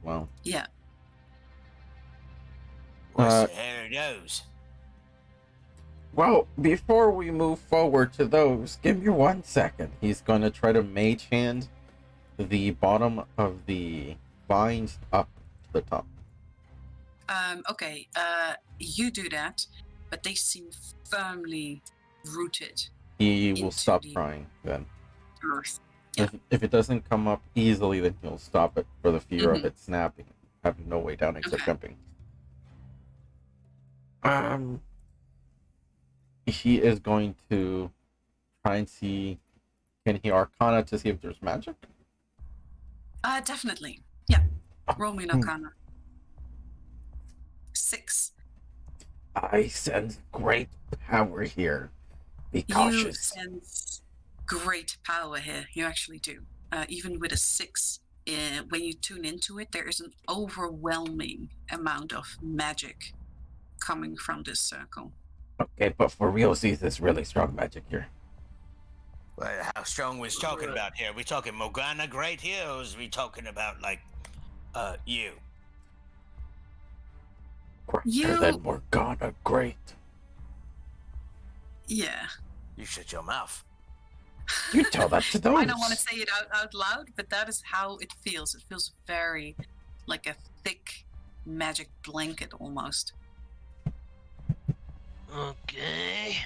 Wow. Yeah. What's the hell are those? Well, before we move forward to those, give me 1 second. He's going to try to mage hand the bottom of the vines up to the top. Okay. You do that, but they seem firmly rooted He will into stop the trying then. earth. If it doesn't come up easily, then he'll stop it for the fear of it snapping, having no way down except Okay. jumping. He is going to try and see, can he Arcana to see if there's magic? Definitely. Yeah. Roll me an Arcana. 6. I sense great power here. Be You cautious. sense great power here. You actually do. even with a 6, when you tune into it, there is an overwhelming amount of magic coming from this circle. Okay, but for realsies, it's really strong magic here. Well, how strong we talking about here? We talking Morgana Great here, or is we talking about like, you? Greater than Morgana Great. Yeah. You shut your mouth. You tell that to those. I don't want to say it out loud, but that is how it feels. It feels very like a thick magic blanket almost. Okay.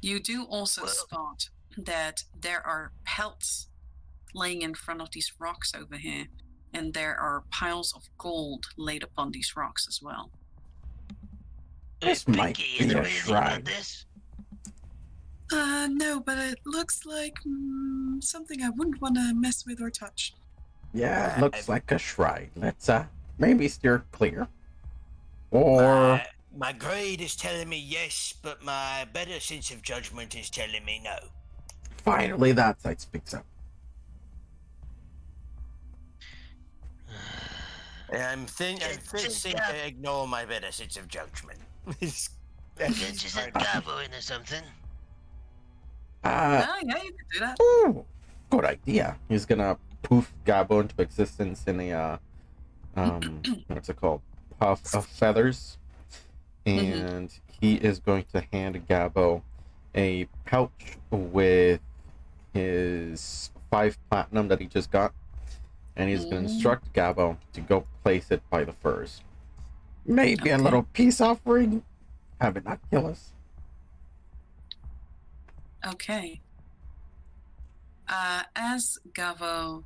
You do also spot that there are pelts laying in front of these rocks over here, and there are piles of gold laid upon these rocks as well. This Hey, might Pinky, be you know a anything shrine. about this? No, but it looks like something I wouldn't want to mess with or touch. Yeah, it looks like a shrine. Let's maybe steer clear. Or My grade is telling me yes, but my better sense of judgment is telling me no. finally that side speaks up. I'm fixing to ignore my better sense of judgment. Just said Gabo in or something. Yeah, you could do that. Ooh, good idea. He's gonna poof Gabo into existence in a what's it called? Puff of feathers. And he is going to hand Gabo a pouch with his 5 platinum that he just got. And he's going to instruct Gabo to go place it by the furs. Maybe a little peace offering. Have it not kill us. Okay. As Gavo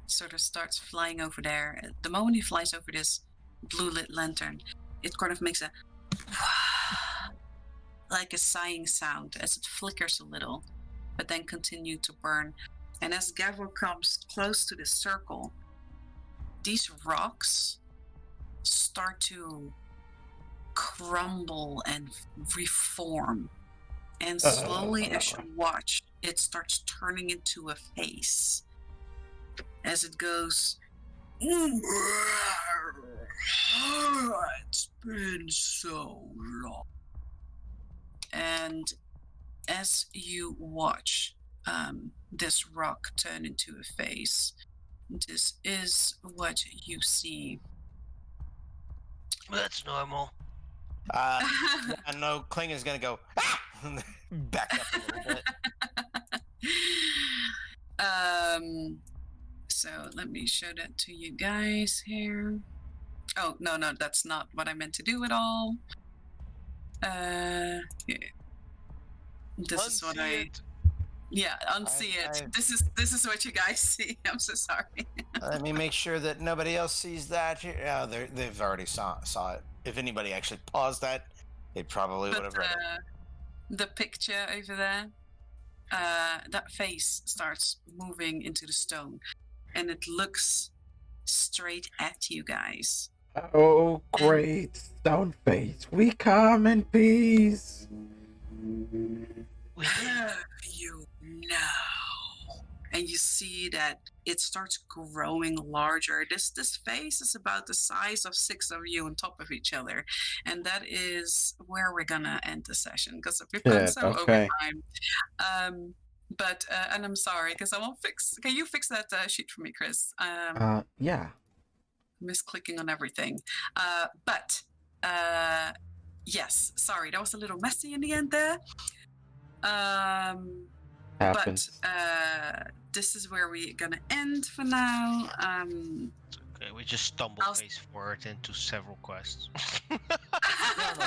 sort of starts flying over there, the moment he flies over this blue lit lantern, it kind of makes a like a sighing sound as it flickers a little, but then continue to burn. And as Gavo comes close to the circle, these rocks start to crumble and reform. And slowly, as you watch, it starts turning into a face. As it goes, it's been so long. And as you watch this rock turn into a face, this is what you see. That's normal. I know Kling is gonna go back up a little bit. So let me show that to you guys here. Oh, no, that's not what I meant to do at all. Here. This is what Yeah, unsee it. This is what you guys see. I'm so sorry. Let me make sure that nobody else sees that. Yeah, they've already saw it. If anybody actually paused that, they probably would have read it. The picture over there, that face starts moving into the stone, and it looks straight at you guys. Oh, great stone face. We come in peace. We have you now. And you see that it starts growing larger. This face is about the size of 6 of you on top of each other. And that is where we're gonna end the session because we've gone so over time. But and I'm sorry because I won't fix. Can you fix that sheet for me, Chris? Yeah. Misclicking on everything. Yes, sorry, that was a little messy in the end there. Happens. But this is where we're gonna end for now. Okay, we just stumbled face forward into several quests. Son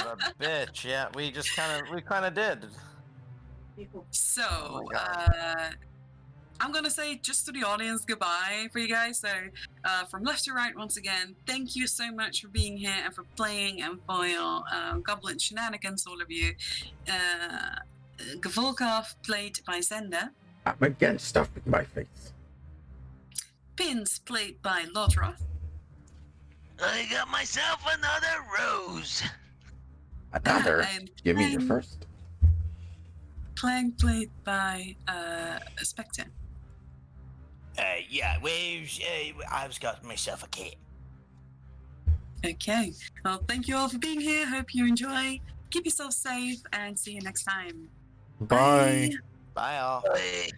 of a bitch! Yeah, we kind of did. So, I'm gonna say just to the audience goodbye for you guys. So, from left to right, once again, thank you so much for being here and for playing and for your goblin shenanigans, all of you. Gvolkov, played by Zenda. I'm against stuffing my face. Pins, played by Lodroth. I got myself another rose. Another? You mean your first? played by Spectre. Yeah, I've got myself a cat. Okay. Well, thank you all for being here. Hope you enjoy. Keep yourself safe and see you next time. Bye. Bye all. Hey.